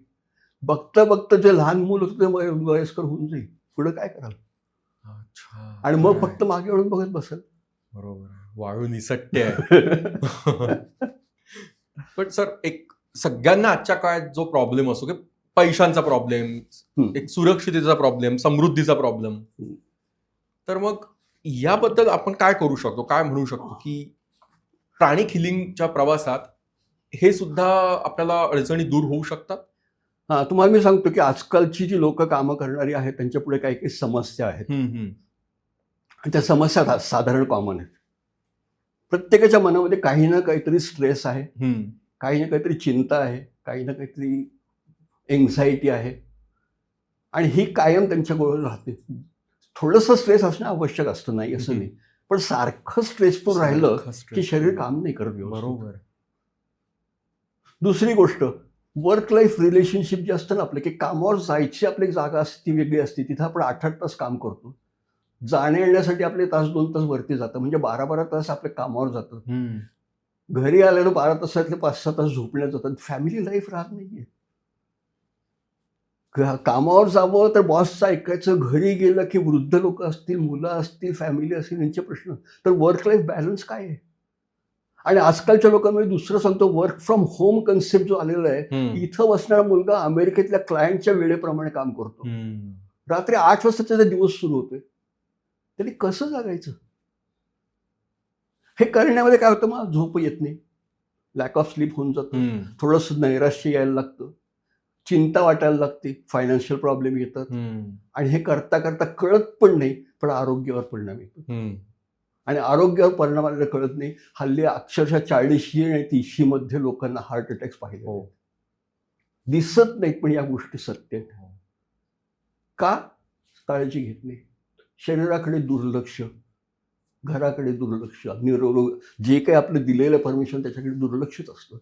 [SPEAKER 1] बघता बघता जे लहान मुलं होतं ते वयस्कर होऊन जाईल. पुढे काय कराल?
[SPEAKER 2] अच्छा.
[SPEAKER 1] आणि मग फक्त मागे वळून बघत बसाल.
[SPEAKER 2] बरोबर. वाळू निसटते आहे. पण सर, एक सगळ्यांना आजच्या काळात जो प्रॉब्लेम असतो की पैशांचा प्रॉब्लेम, एक सुरक्षितेचा प्रॉब्लेम, समृद्धीचा प्रॉब्लेम, तर मग याबद्दल आपण काय करू शकतो, काय म्हणू शकतो की प्राणिक हिलिंगच्या प्रवासात हे सुद्धा आपल्याला अडचणी दूर होऊ शकतात?
[SPEAKER 1] हां, तुम्हाला मी सांगतो की आजकालची जी लोक कामं करणारी आहेत त्यांच्या पुढे काही काही समस्या आहेत. आणि त्या समस्या साधारण कॉमन आहेत. प्रत्येकाच्या मनामध्ये काही ना काहीतरी स्ट्रेस आहे, काही ना काहीतरी चिंता आहे, काही ना काहीतरी एन्झायटी आहे आणि ही कायम त्यांच्याबरोबर राहते. थोडंसं स्ट्रेस असणं आवश्यक असतं, नाही असं नाही, पण सारखं स्ट्रेसफुल राहिलं
[SPEAKER 2] सारखं
[SPEAKER 1] की
[SPEAKER 2] stress.
[SPEAKER 1] शरीर काम नाही करत व्यवस्थित.
[SPEAKER 2] बरोबर.
[SPEAKER 1] दुसरी गोष्ट, वर्क लाईफ रिलेशनशिप जे असतं ना आपलं, की कामावर जायची आपली एक जागा असते ती वेगळी असते. तिथं आपण 8-8 तास काम करतो. जाण्या येण्यासाठी आपले तास 2 तास वरती जातं, म्हणजे 12-12 तास आपल्या कामावर जातं.
[SPEAKER 2] हम्म.
[SPEAKER 1] घरी आल्यानं 12 तासातले 5-6 तास झोपण्यात जातात. फॅमिली लाईफ राहत नाहीये. कामावर जावं तर बॉसचं ऐकायचं, घरी गेलं की वृद्ध लोक असतील, मुलं असतील, फॅमिली असतील, यांचे प्रश्न. तर वर्क लाईफ बॅलन्स काय आहे? आणि आजकालच्या लोकांमध्ये दुसरं सांगतो, वर्क फ्रॉम होम कन्सेप्ट जो आलेला आहे,
[SPEAKER 2] हम्म.
[SPEAKER 1] इथं बसणारा मुलगा अमेरिकेतल्या क्लायंटच्या वेळेप्रमाणे काम करतो.
[SPEAKER 2] हम्म.
[SPEAKER 1] रात्री 8 वाजता त्याचा दिवस सुरू होतोय. त्यांनी कसं जगायचं? हे करण्यामध्ये काय होतं, मग झोप येत नाही, लॅक ऑफ स्लीप होऊन जातं,
[SPEAKER 2] हम्म.
[SPEAKER 1] थोडंसं नैराश्य यायला लागतं, चिंता वाटायला लागते, फायनान्शियल प्रॉब्लेम येतात.
[SPEAKER 2] हम्म.
[SPEAKER 1] आणि हे करता करता कळत पण नाही, पण आरोग्यावर परिणाम येतो.
[SPEAKER 2] हम्म.
[SPEAKER 1] आणि आरोग्यावर परिणाम आलेला कळत नाही. हल्ली अक्षरशः 40 आणि 30 मध्ये लोकांना हार्ट अटॅक्स पाहिले
[SPEAKER 2] हो.
[SPEAKER 1] दिसत नाहीत, पण या गोष्टी सत्य आहेत.
[SPEAKER 2] हो.
[SPEAKER 1] का? काळजी घेत नाही, शरीराकडे दुर्लक्ष, घराकडे दुर्लक्ष, निरोग जे काही आपलं दिलेलं परमिशन त्याच्याकडे दुर्लक्षच असतं.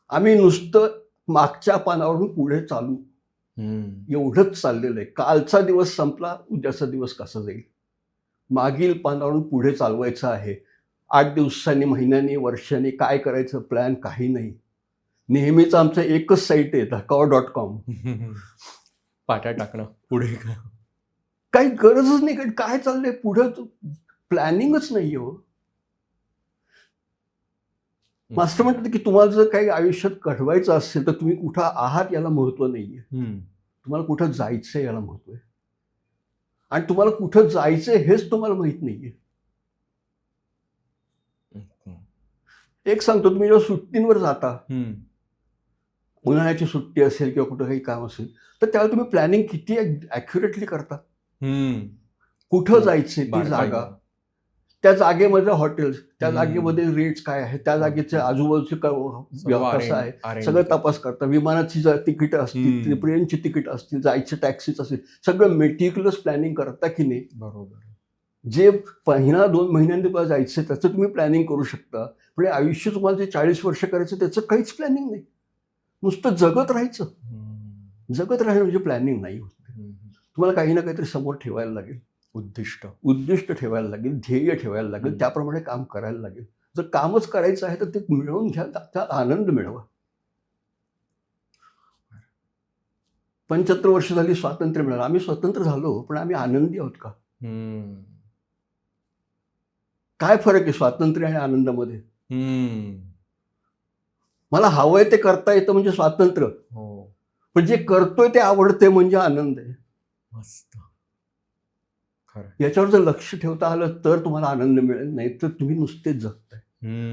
[SPEAKER 1] आम्ही नुसतं मागच्या पानावरून पुढे चालू
[SPEAKER 2] हम्म.
[SPEAKER 1] एवढंच चाललेलं आहे. कालचा दिवस संपला, उद्याचा दिवस कसा जाईल, मागील पानावरून पुढे चालवायचं आहे. 8 दिवसांनी, महिन्यांनी, वर्षांनी काय करायचं प्लॅन काही नाही. नेहमीच आमचं एकच साईट आहे dhakawa.com.
[SPEAKER 2] पाट्या टाकणं पुढे.
[SPEAKER 1] काही गरजच नाही, कारण काय चाललंय पुढं प्लॅनिंगच नाही हो. मास्टर म्हणतात की तुम्हाला जर काही आयुष्यात घडवायचं असेल तर तुम्ही कुठं आहात याला महत्व नाहीये, तुम्हाला कुठं जायचंय याला महत्व आहे. आणि तुम्हाला कुठं जायचंय हेच तुम्हाला माहित नाहीये. एक सांगतो, तुम्ही जेव्हा सुट्टींवर जाता, उन्हाळ्याची सुट्टी असेल किंवा कुठं काही काम असेल, तर त्यावेळी तुम्ही प्लॅनिंग किती ॲक्युरेटली करता. कुठं जायचंय, ती जागा, त्या जागेमध्ये हॉटेल्स, त्या जागेमध्ये रेट्स काय आहे, त्या जागेचे आजूबाजूचे कसं आहे, सगळं तपास करता. विमानाची तिकीटं असतील, ट्रेनची तिकीट असतील, जायचे टॅक्सीच असतील, सगळं मेटिक्युलस प्लॅनिंग करता की नाही.
[SPEAKER 2] बरोबर.
[SPEAKER 1] जे महिना 2 महिन्यांनी तुम्हाला जायचं त्याचं तुम्ही प्लॅनिंग करू शकता, पण आयुष्य तुम्हाला जे 40 वर्ष करायचं त्याचं काहीच प्लॅनिंग नाही. नुसतं जगत राहायचं. जगत राहायचं म्हणजे प्लॅनिंग नाही होत. तुम्हाला काही ना काहीतरी समोर ठेवायला लागेल, उद्दिष्ट ठेवायला लागेल, ध्येय ठेवायला लागेल, त्याप्रमाणे काम करायला लागेल. जर कामच करायचं आहे तर ते मिळवून घ्या, त्यात आनंद मिळवा. 75 वर्ष झाली स्वातंत्र्य मिळालं, आम्ही स्वतंत्र झालो, पण आम्ही आनंदी आहोत का? काय फरक आहे स्वातंत्र्य आणि आनंदामध्ये? मला हवंय ते करता येतं म्हणजे स्वातंत्र्य, पण जे करतोय ते आवडते म्हणजे आनंद आहे.
[SPEAKER 2] मस्त.
[SPEAKER 1] याच्यावर जर लक्ष ठेवता आलं तर तुम्हाला आनंद मिळेल, नाही तर तुम्ही नुसतेच जगताय.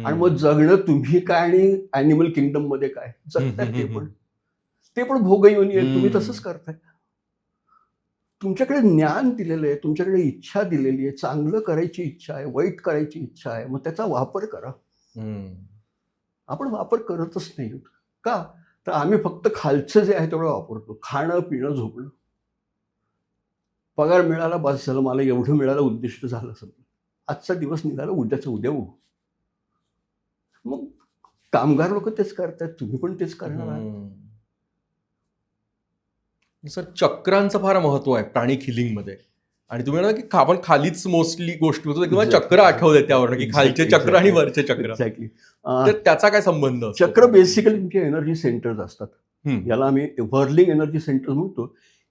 [SPEAKER 1] आणि मग जगणं तुम्ही काय आणि ॲनिमल किंगडम मध्ये काय जगताय, ते पण भोग येऊन येईल. तुम्ही तसंच करताय. तुमच्याकडे ज्ञान दिलेलं आहे, तुमच्याकडे इच्छा दिलेली आहे, चांगलं करायची इच्छा आहे, वाईट करायची इच्छा आहे, मग त्याचा वापर करा. आपण वापर करतच नाही. का? तर आम्ही फक्त खालचं जे आहे तेवढं वापरतो, खाणं, पिणं, झोपणं. पगार मिळाला बस झालं, मला एवढं मिळालं, उद्दिष्ट झालं. समजा आजचा दिवस निघाला, उद्याचं उद्या बघू. मग कामगार लोक तेच करतात, तुम्ही पण तेच करणार आहात.
[SPEAKER 2] सर, चक्रांचं फार महत्व आहे प्राणिक हिलिंगमध्ये. आणि तुम्ही म्हणा की आपण खालीच मोस्टली गोष्टी होतो किंवा चक्र आठवले त्यावर, की खालचे चक्र आणि वरचे चक्र.
[SPEAKER 1] एक्झॅक्टली.
[SPEAKER 2] तर त्याचा काय संबंध?
[SPEAKER 1] चक्र बेसिकली तुमचे एनर्जी सेंटर्स असतात. याला आम्ही व्हर्लिंग एनर्जी सेंटर्स म्हणतो.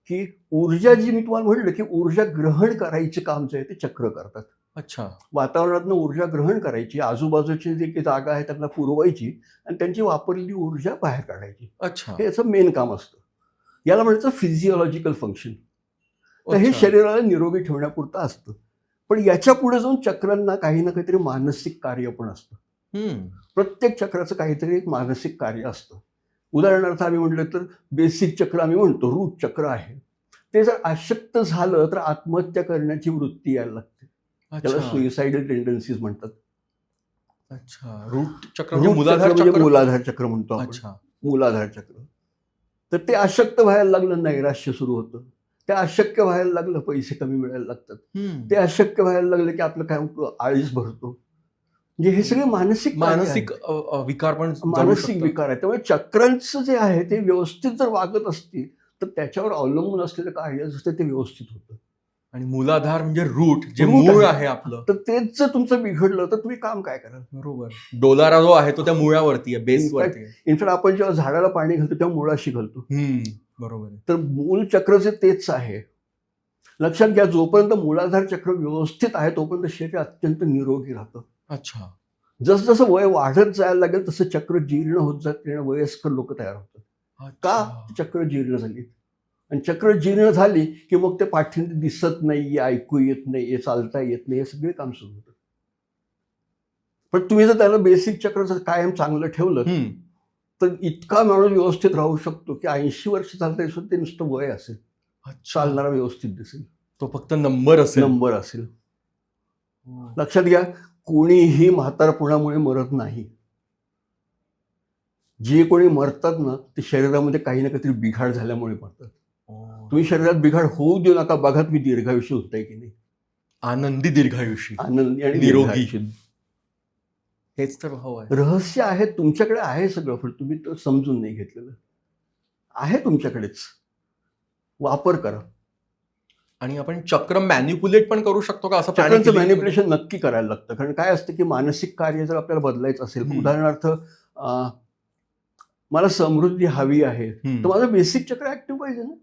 [SPEAKER 1] की ऊर्जा जी मी तुम्हाला म्हटलं की ऊर्जा ग्रहण करायचे काम जे आहे ते चक्र करतात.
[SPEAKER 2] अच्छा.
[SPEAKER 1] वातावरणातनं ऊर्जा ग्रहण करायची, आजूबाजूची जी काही जागा आहे त्यांना पुरवायची आणि त्यांची वापरलेली ऊर्जा बाहेर काढायची.
[SPEAKER 2] अच्छा.
[SPEAKER 1] हे याचं मेन काम असतं. याला म्हणायचं फिजिओलॉजिकल फंक्शन. तर हे शरीराला निरोगी ठेवण्यापुरतं असतं. पण याच्या पुढे जाऊन चक्रांना काही ना काहीतरी मानसिक कार्य पण असतं. प्रत्येक चक्राचं काहीतरी एक मानसिक कार्य असतं. उदाहरणार्थ आम्ही म्हटलं तर बेसिक चक्र आम्ही म्हणतो, रूट चक्र आहे, ते जर अशक्त झालं तर आत्महत्या करण्याची वृत्ती यायला लागते. त्याला सुइसाइडल टेंडन्सीज म्हणतात.
[SPEAKER 2] अच्छा. रूट चक्र म्हणजे
[SPEAKER 1] मूलाधार चक्र म्हणतो आपण. मूलाधार चक्र. तर ते अशक्त व्हायला लागलं, नैराश्य सुरू होतं, ते अशक्य व्हायला लागलं, पैसे कमी मिळायला लागतात.
[SPEAKER 2] हम्म.
[SPEAKER 1] ते अशक्य व्हायला लागलं की आपलं काय आळीच भरतो. म्हणजे हे सगळे मानसिक
[SPEAKER 2] मानसिक विकार पण जमू
[SPEAKER 1] मानसिक
[SPEAKER 2] शकतात.
[SPEAKER 1] विकार आहे. त्यामुळे चक्रांचं जे आहे ते व्यवस्थित जर वागत असतील तर त्याच्यावर अवलंबून असलेलं कार्य असतं ते व्यवस्थित होतं.
[SPEAKER 2] आणि मूलाधार म्हणजे रूट जे
[SPEAKER 1] Root
[SPEAKER 2] मूळ
[SPEAKER 1] आहे.
[SPEAKER 2] आहे आपलं.
[SPEAKER 1] तर तेच जर तुमचं बिघडलं तर तुम्ही काम काय कराल?
[SPEAKER 2] बरोबर. डोलारा जो आहे तो त्या मुळावरती आहे, बेसवरती आहे.
[SPEAKER 1] इनफॅक्ट आपण जेव्हा झाडाला पाणी घालतो तेव्हा मुळाशी घालतो.
[SPEAKER 2] बरोबर आहे.
[SPEAKER 1] तर मूळ चक्र जे तेच आहे. लक्षात घ्या, जोपर्यंत मूलाधार चक्र व्यवस्थित आहे तोपर्यंत शरीर अत्यंत निरोगी राहतं.
[SPEAKER 2] अच्छा.
[SPEAKER 1] जसं वय वाढत जायला लागेल तसं चक्र जीर्ण होत जाते, वयस्कर लोक तयार होतात. का?
[SPEAKER 2] अच्छा.
[SPEAKER 1] चक्र जीर्ण झाली. आणि चक्र जीर्ण झाली की मग ते पाठीने दिसत नाहीये, ऐकू येत नाहीये, चालता येत नाही, हे सगळे काम सुरू होतं. पण तुम्ही जर त्याला बेसिक चक्र जर कायम चांगलं ठेवलं तर इतका माणूस व्यवस्थित राहू शकतो की 80 वर्ष चालता सुद्धा ते नुसतं वय असेल,
[SPEAKER 2] अच्छा.
[SPEAKER 1] चालणारा व्यवस्थित दिसेल,
[SPEAKER 2] तो फक्त नंबर असेल.
[SPEAKER 1] नंबर असेल. लक्षात घ्या, कोणीही म्हातारपणामुळे मरत नाही. जे कोणी मरतात ना ते शरीरामध्ये काही ना काहीतरी बिघाड झाल्यामुळे मरतात. तुम्ही शरीरात बिघाड होऊ देऊ नका. बघा तुम्ही दीर्घायुष्य होताय की नाही.
[SPEAKER 2] आनंदी दीर्घायुषी,
[SPEAKER 1] आनंदी आणि
[SPEAKER 2] निरोगी.
[SPEAKER 1] दीर्घायुष्य.
[SPEAKER 2] हेच तर हवं आहे.
[SPEAKER 1] रहस्य आहे तुमच्याकडे, आहे सगळं, पण तुम्ही तर समजून नाही घेतलेलं आहे. तुमच्याकडेच वापर करा.
[SPEAKER 2] आणि आपण चक्र मॅन्युपुलेट पण करू शकतो का? असं
[SPEAKER 1] चक्रांचं मॅनिप्युलेशन नक्की करायला लागतं. कारण काय असतं की मानसिक कार्य जर आपल्याला बदलायचं असेल, उदाहरणार्थ मला समृद्धी हवी आहे तर माझं बेसिक चक्र ऍक्टिव्ह पाहिजे ना.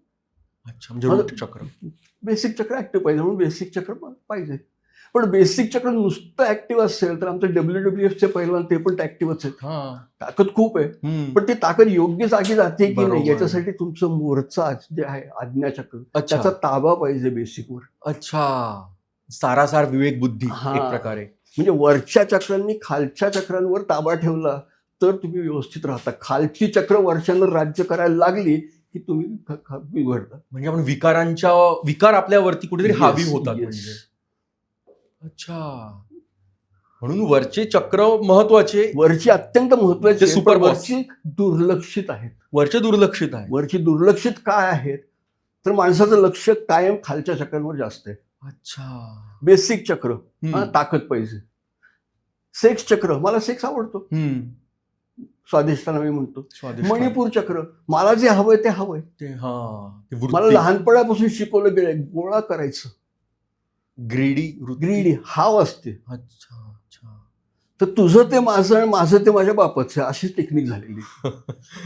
[SPEAKER 2] अच्छा, म्हणजे रूट चक्र,
[SPEAKER 1] बेसिक चक्र ऍक्टिव्ह पाहिजे, म्हणून बेसिक चक्र पाहिजे. पण बेसिक चक्र नुसतं ऍक्टिव्ह असेल तर आमचं WWFचे पहिलवान ते पण ऍक्टिव्हच आहेत. ताकद खूप आहे, पण ती ताकद योग्य जागी जाते की नाही याच्यासाठी तुमचं मोर्चा जे आहे आज्ञाचक्र, त्याचा ताबा पाहिजे बेसिकवर.
[SPEAKER 2] अच्छा, सारासार विवेक बुद्धी एक प्रकारे.
[SPEAKER 1] म्हणजे वरच्या चक्रांनी खालच्या चक्रांवर ताबा ठेवला तर तुम्ही व्यवस्थित राहता. खालची चक्र वरच्यांवर राज्य करायला लागली की तुम्ही बिघडता.
[SPEAKER 2] म्हणजे आपण विकार आपल्यावरती कुठेतरी हावी होतात. म्हणजे अच्छा, म्हणून वरचे चक्र महत्वाचे,
[SPEAKER 1] वरची अत्यंत महत्वाचे,
[SPEAKER 2] सुपर
[SPEAKER 1] वरची दुर्लक्षित आहेत.
[SPEAKER 2] वरचे दुर्लक्षित आहे.
[SPEAKER 1] वरची दुर्लक्षित काय आहेत तर माणसाचं लक्ष कायम खालच्या चक्रांवर जास्त आहे.
[SPEAKER 2] अच्छा.
[SPEAKER 1] बेसिक चक्र, ताकद पाहिजे. सेक्स चक्र, मला सेक्स आवडतो, स्वादिष्टाना मी म्हणतो. मणिपूर चक्र, मला जे हवंय ते हवंय. मला लहानपणापासून शिकवलं गेलंय गोळा करायचं. ग्रीडी हाव असते.
[SPEAKER 2] अच्छा अच्छा.
[SPEAKER 1] तर तुझं ते माझं आणि माझं ते माझ्या बापाचं, अशीच टेक्निक झालेली.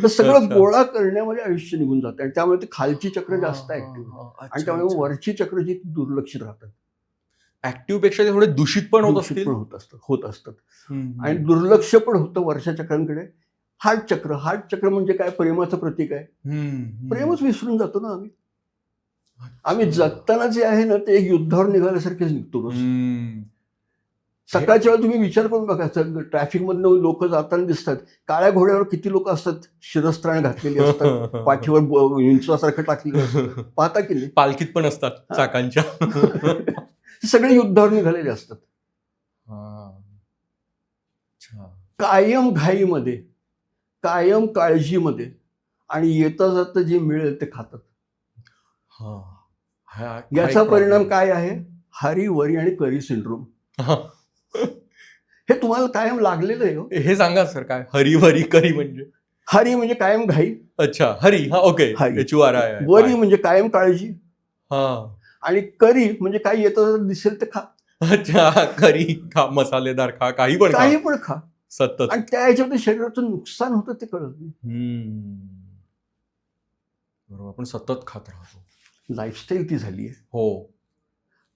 [SPEAKER 1] तर सगळं गोळा करण्यामध्ये आयुष्य निघून जातं आणि त्यामुळे ते खालची चक्र जास्त ऍक्टिव्ह आणि त्यामुळे वरची चक्र जी दुर्लक्षित राहतात.
[SPEAKER 2] ऍक्टिव्ह पेक्षा ते थोडे दूषित पण होत
[SPEAKER 1] असतात आणि दुर्लक्ष पण होतं वरच्या चक्रांकडे. हार्ट चक्र म्हणजे काय, प्रेमाचं प्रतीक आहे. प्रेमच विसरून जातो ना आम्ही जगताना जे आहे ना ते एक युद्धावर निघाल्यासारखेच निघतो रोज. सकाळच्या वेळेला तुम्ही विचार करून बघा, ट्रॅफिक मधनं लोक जाताना दिसतात, काळ्या घोड्यावर किती लोक असतात, शिरस्त्राण घातलेली असतात, पाठीवर विंचवासारखं टाकलेलं असतं, पाहता की नाही.
[SPEAKER 2] पालखीत पण असतात चाकांच्या.
[SPEAKER 1] सगळे युद्धावर निघालेले असतात. कायम घाईमध्ये, कायम काळजीमध्ये, आणि येता जाता जे मिळेल ते खातात. याचा परिणाम काय आहे? हरी वरी आणि करी सिंड्रोम. हे तुम्हाला कायम लागलेलं आहे.
[SPEAKER 2] हे सांगा सर, काय हरी वरी करी म्हणजे?
[SPEAKER 1] हरी म्हणजे कायम घाई.
[SPEAKER 2] अच्छा, हरी, ओके.
[SPEAKER 1] वरी म्हणजे कायम काळजी, आणि करी म्हणजे काही येतं दिसेल ते खा.
[SPEAKER 2] अच्छा, करी खा, मसालेदार खा, काही पण
[SPEAKER 1] खा
[SPEAKER 2] सतत.
[SPEAKER 1] आणि त्या ह्याच्यामध्ये शरीराचं नुकसान होतं ते कळत
[SPEAKER 2] नाही. बरोबर, आपण सतत खात राहतो.
[SPEAKER 1] लाईफस्टाईल ती झाली आहे.
[SPEAKER 2] हो.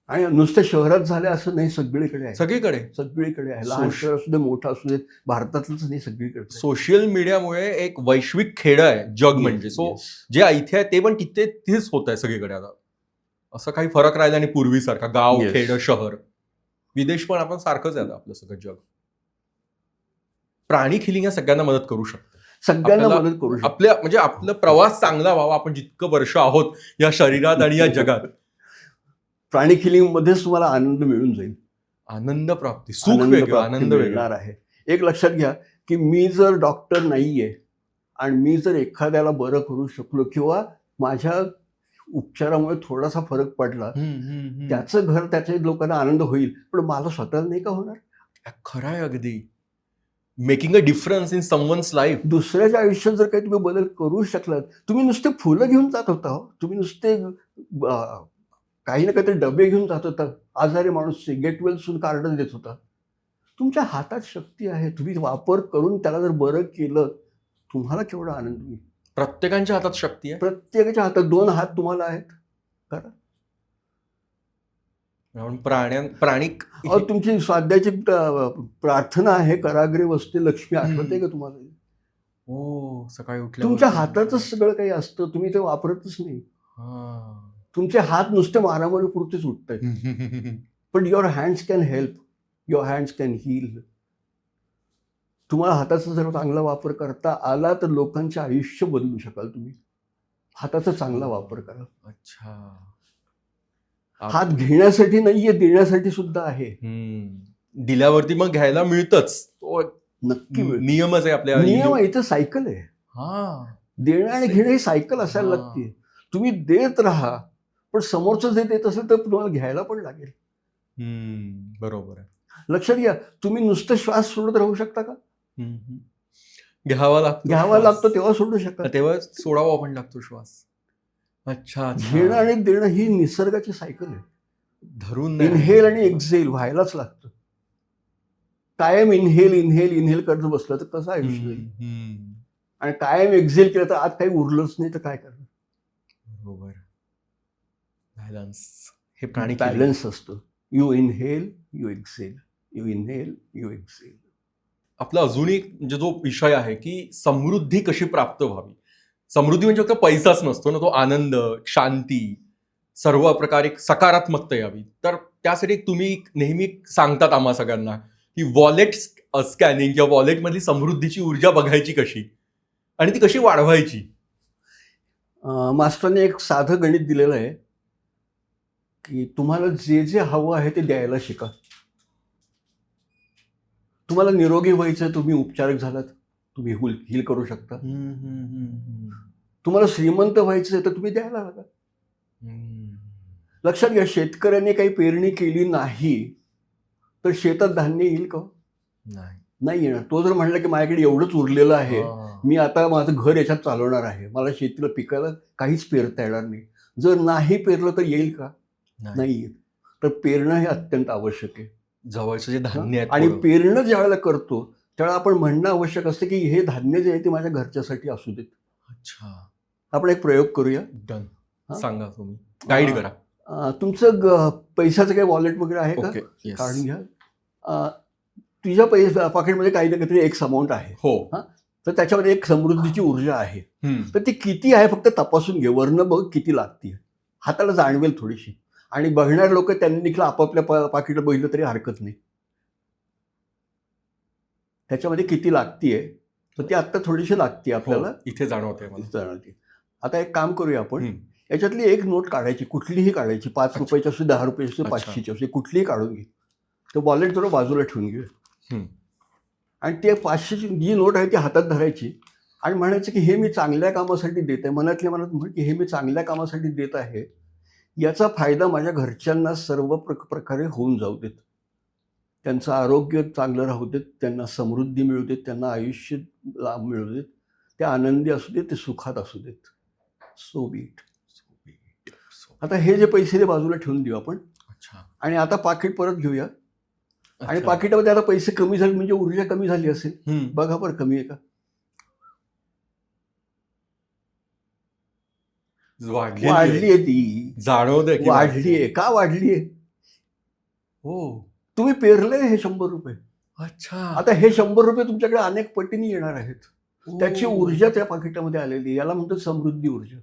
[SPEAKER 1] आणि नुसतं शहरात झालं असं नाही, सगळीकडे आहे. सगळीकडे आहे. लहान शहर असू दे, मोठा असू दे, भारतातलंच नाही, सगळीकडे.
[SPEAKER 2] सोशल मीडियामुळे एक वैश्विक खेळ आहे जग म्हणजे. सो जे इथे आहे ते पण तिथेच होत आहे सगळीकडे आता. असं काही फरक राहिला आणि पूर्वीसारखा गाव, खेड, शहर, विदेश पण आपण सारखंच आहे आपलं सगळं जग. प्राणी खिलिंग या सगळ्यांना मदत करू शकतो. म्हणजे आपला प्रवास चांगला व्हावा, आपण जितकं वर्ष आहोत या शरीरात आणि या जगात,
[SPEAKER 1] प्राणी खिलिंग मध्येच तुम्हाला आनंद मिळून जाईल.
[SPEAKER 2] आनंद प्राप्ती, सुख वेगळं, आनंद मिळणार
[SPEAKER 1] आहे. एक लक्षात घ्या की मी जर डॉक्टर नाहीये आणि मी जर एखाद्याला बरं करू शकलो किंवा माझ्या उपचारामुळे थोडासा फरक पडला,
[SPEAKER 2] त्याचं
[SPEAKER 1] त्याचं घर त्याच्या लोकांना आनंद होईल, पण मला स्वतःला नाही का होणार?
[SPEAKER 2] खरं आहे अगदी. Making a difference in someone's life.
[SPEAKER 1] दुसऱ्याच्या आयुष्यात जर काही तुम्ही बदल करू शकलात, तुम्ही नुसते फुलं घेऊन जात होता हो, तुम्ही नुसते काही ना काहीतरी डबे घेऊन जात होता, आजारी माणूस गेट वेल सुद्धा कार्ड देत होता. तुमच्या हातात शक्ती आहे, तुम्ही वापर करून त्याला जर बरं केलं, तुम्हाला केवढा आनंद होईल.
[SPEAKER 2] प्रत्येकाच्या हातात शक्ती आहे.
[SPEAKER 1] प्रत्येकाच्या हातात 2 हात तुम्हाला आहेत. करा.
[SPEAKER 2] म्हणून प्राणिक
[SPEAKER 1] अहो, तुमची स्वाध्याची प्रार्थना आहे, कराग्रे वसते लक्ष्मी, आठवते का तुम्हाला?
[SPEAKER 2] हो, सकाळी उठल्या
[SPEAKER 1] तुमच्या हातातच सगळं काही असतं, तुम्ही ते वापरतच नाही. तुमचे हात नुसते मारामारी पुरतेच उठत आहेत. पण your hands can help, your hands can heal. तुम्हाला हाताचा जर चांगला वापर करता आला तर लोकांचे आयुष्य बदलू शकाल तुम्ही. हाताचा चांगला वापर करा.
[SPEAKER 2] अच्छा.
[SPEAKER 1] हात घेण्यासाठी नाहीये, देण्यासाठी सुद्धा आहे.
[SPEAKER 2] दिल्यावरती मग घ्यायला मिळतच. तो
[SPEAKER 1] नक्की मिळतं.
[SPEAKER 2] नियमच आहे आपल्या.
[SPEAKER 1] नियम आहे, इथं सायकल आहे. देणं आणि घेणं ही सायकल असायला लागते. तुम्ही देत राहा, पण समोरचं जे देत असेल तर तुम्हाला घ्यायला पण लागेल.
[SPEAKER 2] बरोबर आहे.
[SPEAKER 1] लक्षात घ्या, तुम्ही नुसतं श्वास सोडत राहू शकता का?
[SPEAKER 2] घ्यावा
[SPEAKER 1] लागतो तेव्हा सोडू शकता,
[SPEAKER 2] तेव्हा सोडावा पण लागतो श्वास. अच्छा.
[SPEAKER 1] घेणं आणि देणं ही निसर्गाची सायकल आहे.
[SPEAKER 2] धरून
[SPEAKER 1] इनहेल आणि एक्झेल व्हायलाच लागतं. कायम इनहेल करत बसलं तर कसं आयुष्य जाईल? आणि कायम एक्झेल केलं तर आज काही उरलंच नाही तर काय करणार?
[SPEAKER 2] बरोबर. बॅलन्स हे प्राणी
[SPEAKER 1] बॅलन्स असतं. You inhale, you exhale, you inhale, you exhale.
[SPEAKER 2] आपला अजून एक म्हणजे जो विषय आहे की समृद्धी कशी प्राप्त व्हावी. समृद्धी म्हणजे फक्त पैसाच नसतो ना, तो आनंद, शांती, सर्व प्रकारे सकारात्मकता यावी. तर त्यासाठी तुम्ही नेहमी सांगतात आम्हा सगळ्यांना की वॉलेट स्कॅनिंग किंवा वॉलेटमधली समृद्धीची ऊर्जा बघायची कशी आणि ती कशी वाढवायची.
[SPEAKER 1] मास्टरने एक साधं गणित दिलेलं आहे की तुम्हाला जे जे हवं आहे ते द्यायला शिका. तुम्हाला निरोगी व्हायचं, तुम्ही उपचारक झालात, तुम्ही हील करू शकता. तुम्हाला श्रीमंत व्हायचं तर तुम्ही द्यायला लागा. लक्षात घ्या, शेतकऱ्याने काही पेरणी केली नाही तर शेतात धान्य येईल का? नाही येणार. तो जर म्हणला की माझ्याकडे एवढंच उरलेलं आहे, मी आता माझं घर याच्यात चालवणार आहे, मला शेतीला पिकायला काहीच पेरता येणार नाही, जर नाही पेरलं तर येईल का? नाही येत. तर पेरणं हे अत्यंत आवश्यक आहे.
[SPEAKER 2] जवळचं जे धान्य आहे
[SPEAKER 1] आणि पेरणं ज्या वेळेला करतो त्यावेळेला आपण म्हणणं आवश्यक असतं की हे धान्य जे आहे ते माझ्या घरच्यासाठी असू देत.
[SPEAKER 2] अच्छा.
[SPEAKER 1] आपण एक प्रयोग करूया.
[SPEAKER 2] डन. सांगा, तुम्ही गाईड करा.
[SPEAKER 1] तुमचं पैशाचं काही वॉलेट वगैरे आहे का? काढून घ्या. तुझ्या पॉकेटमध्ये काही ना काहीतरी एक अमाऊंट आहे.
[SPEAKER 2] हो.
[SPEAKER 1] तर त्याच्यामध्ये एक समृद्धीची ऊर्जा आहे. तर ती किती आहे फक्त तपासून घे, वरनं बघ किती लागते, हाताला जाणवेल थोडीशी. आणि बघणारे लोक त्यांनी देखील आपापल्या पाकिटला बघितलं तरी हरकत नाही. त्याच्यामध्ये किती लागतीये, तर ती आत्ता थोडीशी लागते आपल्याला.
[SPEAKER 2] इथे जाणवते.
[SPEAKER 1] आता एक काम करूया आपण, याच्यातली एक नोट काढायची, कुठलीही काढायची, 5 रुपयाची असू, 10 रुपयाची असू, 500ची असू, कुठलीही काढून घे. तर वॉलेट जरा बाजूला ठेवून घेऊया आणि ते 500ची जी नोट आहे ती हातात धरायची आणि म्हणायचं की हे मी चांगल्या कामासाठी देत आहे. मनातल्या मनात म्हण की हे मी चांगल्या कामासाठी देत आहे, याचा फायदा माझ्या घरच्यांना सर्व प्रकारे होऊन जाऊ देत. त्यांचं आरोग्य चांगलं राहू देत, त्यांना समृद्धी मिळू देत, त्यांना आयुष्य लाभ मिळू देत, ते आनंदी असू देत, ते सुखात असू देत. So B it. आता हे जे पैसे ते बाजूला ठेवून देऊ आपण. आणि आता पाकिट परत घेऊया. आणि पाकिटामध्ये आता पैसे कमी झाले म्हणजे ऊर्जा कमी झाली असेल. बघा बरं, कमी आहे का? वाढली आहे ती.
[SPEAKER 2] जाणवते
[SPEAKER 1] वाढली आहे. का वाढली आहे?
[SPEAKER 2] हो,
[SPEAKER 1] तुम्ही पेरले हे 100 रुपये.
[SPEAKER 2] अच्छा.
[SPEAKER 1] आता हे 100 रुपये तुमच्याकडे अनेक पटीने येणार आहेत. त्याची ऊर्जा त्या पाकिटामध्ये आलेली, याला म्हणतात समृद्धी ऊर्जा.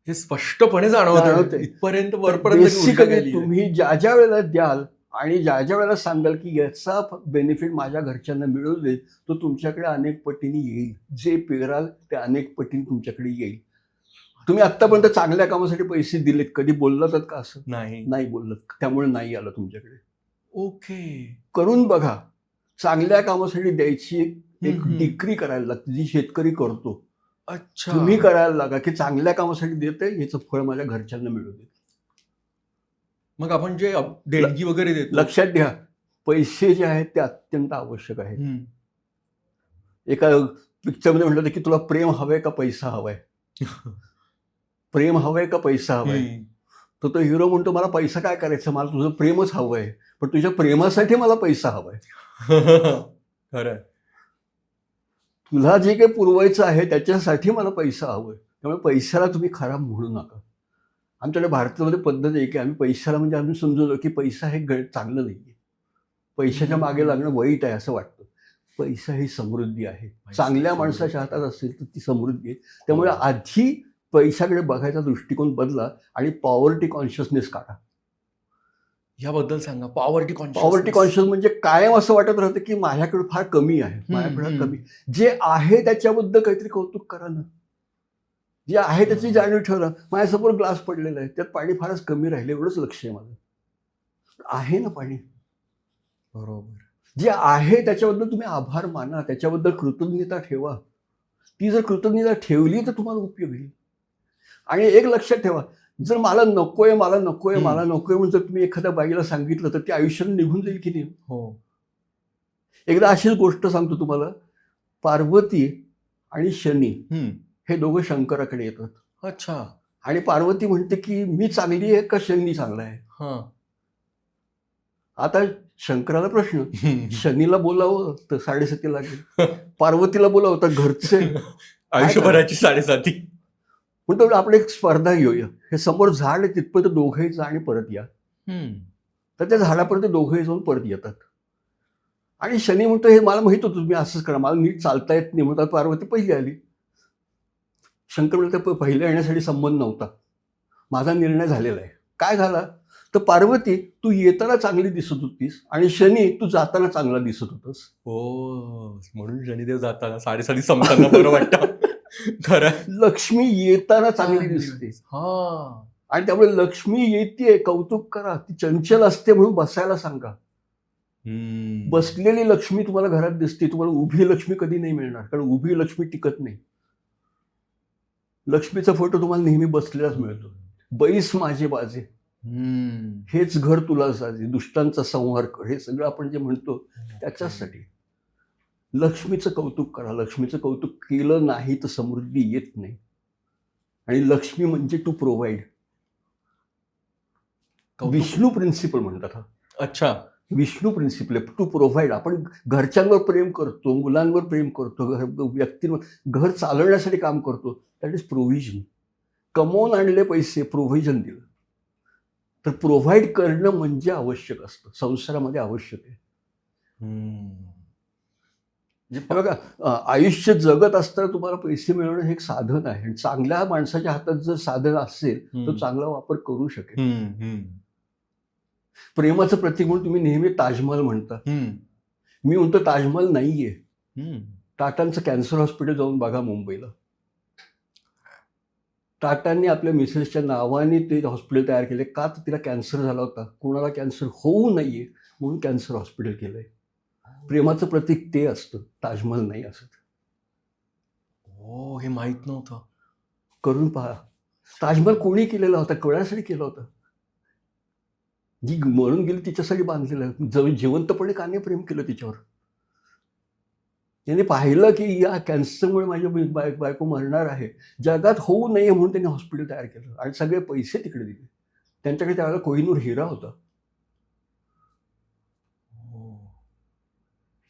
[SPEAKER 2] हे स्पष्टपणे जाणवतं. इथपर्यंत वरपर्यंत
[SPEAKER 1] बेसिकली तुम्ही ज्या ज्या वेळेला द्याल आणि ज्या ज्या वेळेला सांगाल की याचा बेनिफिट माझ्या घरच्यांना मिळू देत, तो तुमच्याकडे अनेक पटीने येईल. जे पेराल ते अनेक पटीने तुमच्याकडे येईल. तुम्ही आतापर्यंत चांगल्या कामासाठी पैसे दिलेत, कधी बोललात का असं? नाही बोललात, त्यामुळे नाही आलं तुमच्याकडे.
[SPEAKER 2] ओके.
[SPEAKER 1] करून बघा. चांगल्या कामासाठी द्यायची एक डिक्री करायला लागते, जी शेतकरी करतो.
[SPEAKER 2] अच्छा.
[SPEAKER 1] तुम्ही करायला लागा की चांगल्या कामासाठी देते याचं फळ माझ्या घरच्यांना मिळू दे.
[SPEAKER 2] मग आपण जे देणगी वगैरे देतो.
[SPEAKER 1] लक्षात घ्या, पैसे जे आहेत ते अत्यंत आवश्यक आहेत.
[SPEAKER 2] हम्म.
[SPEAKER 1] एका पिक्चरमध्ये म्हटलं होतं की तुला प्रेम हवंय का पैसा हवाय? प्रेम हवंय का पैसा हवाय?
[SPEAKER 2] हम्म.
[SPEAKER 1] तर तो हिरो म्हणतो मला पैसा काय करायचा, मला तुझं प्रेमच हवंय, पण तुझ्या प्रेमासाठी मला पैसा हवाय.
[SPEAKER 2] खरंय.
[SPEAKER 1] तुला जे काही पुरवायचं आहे त्याच्यासाठी मला पैसा हवंय. त्यामुळे पैशाला तुम्ही खराब म्हणू नका. आमच्याकडे भारतामध्ये पद्धत आहे की आम्ही पैशाला म्हणजे आम्ही समजतो की पैसा हे चांगलं नाहीये. पैशाच्या मागे लागणं वाईट आहे असं वाटतं. पैसा ही समृद्धी आहे. चांगल्या माणसाच्या हातात असेल तर ती समृद्धी आहे. त्यामुळे आधी पैशाकडे बघायचा दृष्टिकोन बदला आणि पॉवर्टी कॉन्शियसनेस काढा.
[SPEAKER 2] याबद्दल सांगा. पॉवर्टी
[SPEAKER 1] पॉवर्टी कॉन्शियस म्हणजे कायम असं वाटत राहतं की माझ्याकडे फार कमी आहे, माझ्याकडे कमी. जे आहे त्याच्याबद्दल काहीतरी कौतुक करा ना. जे आहे त्याची जाणीव ठेवा. माझ्यासमोर ग्लास पडलेला आहे, त्यात पाणी फारच कमी राहिलं, एवढंच लक्ष आहे माझं. आहे ना पाणी.
[SPEAKER 2] बरोबर.
[SPEAKER 1] जे आहे त्याच्याबद्दल तुम्ही आभार माना, त्याच्याबद्दल कृतज्ञता ठेवा. ती जर कृतज्ञता ठेवली तर तुम्हाला उपयोग होईल. आणि एक लक्षात ठेवा, जर मला नकोय मला नकोय मला नकोय म्हणून जर तुम्ही एखाद्या बाईला सांगितलं तर ती आयुष्याने निघून जाईल की नाही?
[SPEAKER 2] हो.
[SPEAKER 1] एकदा अशीच गोष्ट सांगतो तुम्हाला. पार्वती आणि शनी हे दोघं शंकराकडे येतात.
[SPEAKER 2] अच्छा.
[SPEAKER 1] आणि पार्वती म्हणते की मी चांगली आहे का शनी चांगला आहे? आता शंकराला प्रश्न, शनीला बोलावं तर 7.5 लागेल, पार्वतीला बोलावं तर घरचे
[SPEAKER 2] आयुष्यभराची 7.5.
[SPEAKER 1] म्हणतो आपण एक स्पर्धा घेऊया. हे समोर झाड आहे तिथपर्यंत दोघंही जा आणि परत या. तर त्या झाडापर्यंत दोघंही जाऊन परत येतात. आणि शनी म्हणतो हे मला माहित होतं तुम्ही असंच करा, मला नीट चालता येत नाही म्हणतात. पार्वती पहिली आली. शंकर म्हणतो पहिल्या येण्यासाठी संबंध नव्हता, माझा निर्णय झालेला आहे. काय झाला तर पार्वती तू येताना चांगली दिसत होतीस आणि शनी तू जाताना चांगला दिसत होतास.
[SPEAKER 2] हो, म्हणून शनिदेव जाताना 7.5 संपताना बरं वाटतं. खरं.
[SPEAKER 1] लक्ष्मी येताना चांगली दिसते. आणि त्यामुळे लक्ष्मी येते कौतुक करा. ती चंचल असते म्हणून बसायला सांगा. बसलेली लक्ष्मी तुम्हाला घरात दिसते. तुम्हाला उभी लक्ष्मी कधी नाही मिळणार, कारण उभी लक्ष्मी टिकत नाही. लक्ष्मीचा फोटो तुम्हाला नेहमी बसलेलाच मिळतो. बैस माझे बाजे, हेच घर तुला साजे, दुष्टांचा संहार कर, हे सगळं आपण जे म्हणतो त्याच्यासाठी. लक्ष्मीचं कौतुक करा. लक्ष्मीचं कौतुक केलं नाही तर समृद्धी येत नाही. आणि लक्ष्मी म्हणजे टू प्रोव्हाइड. विष्णू प्रिन्सिपल म्हणतात.
[SPEAKER 2] अच्छा.
[SPEAKER 1] Vishnu principle to provide. आपण घरच्यांवर प्रेम करतो, मुलांवर प्रेम करतो, व्यक्तींवर, घर चालवण्यासाठी काम करतो. That is provision. कमवून आणले पैसे, प्रोव्हिजन दिलं. तर प्रोव्हाइड करणं म्हणजे आवश्यक असतं, संसारामध्ये आवश्यक आहे. बघा, आयुष्य जगत असताना तुम्हाला पैसे मिळवणं हे एक साधन आहे. आणि चांगल्या माणसाच्या हातात जर साधन असेल तर चांगला वापर करू शकेल. प्रेमाचं प्रतीक म्हणून तुम्ही नेहमी ताजमहल म्हणता. मी म्हणतो ताजमहल नाहीये. टाटांचं कॅन्सर हॉस्पिटल जाऊन बघा मुंबईला. टाटांनी आपल्या मिसेसच्या नावाने ते हॉस्पिटल तयार केले. का तर तिला कॅन्सर झाला होता. कोणाला कॅन्सर होऊ नये म्हणून कॅन्सर हॉस्पिटल केलंय. प्रेमाचं प्रतीक ते असतं, ताजमहल नाही असत.
[SPEAKER 2] हो, हे माहित नव्हतं.
[SPEAKER 1] करून पहा. ताजमहल कोणी केलेला होता, कोणासाठी केला होता? जी मरून गेली तिच्यासाठी बांधलेलं. जिवंतपणे का नाही प्रेम केलं तिच्यावर? त्यांनी पाहिलं की या कॅन्सरमुळे माझी बायको मरणार आहे, जगात होऊ नये म्हणून त्यांनी हॉस्पिटल तयार केलं आणि सगळे पैसे तिकडे दिले. त्यांच्याकडे त्यावेळेला कोहिनूर हिरा होता.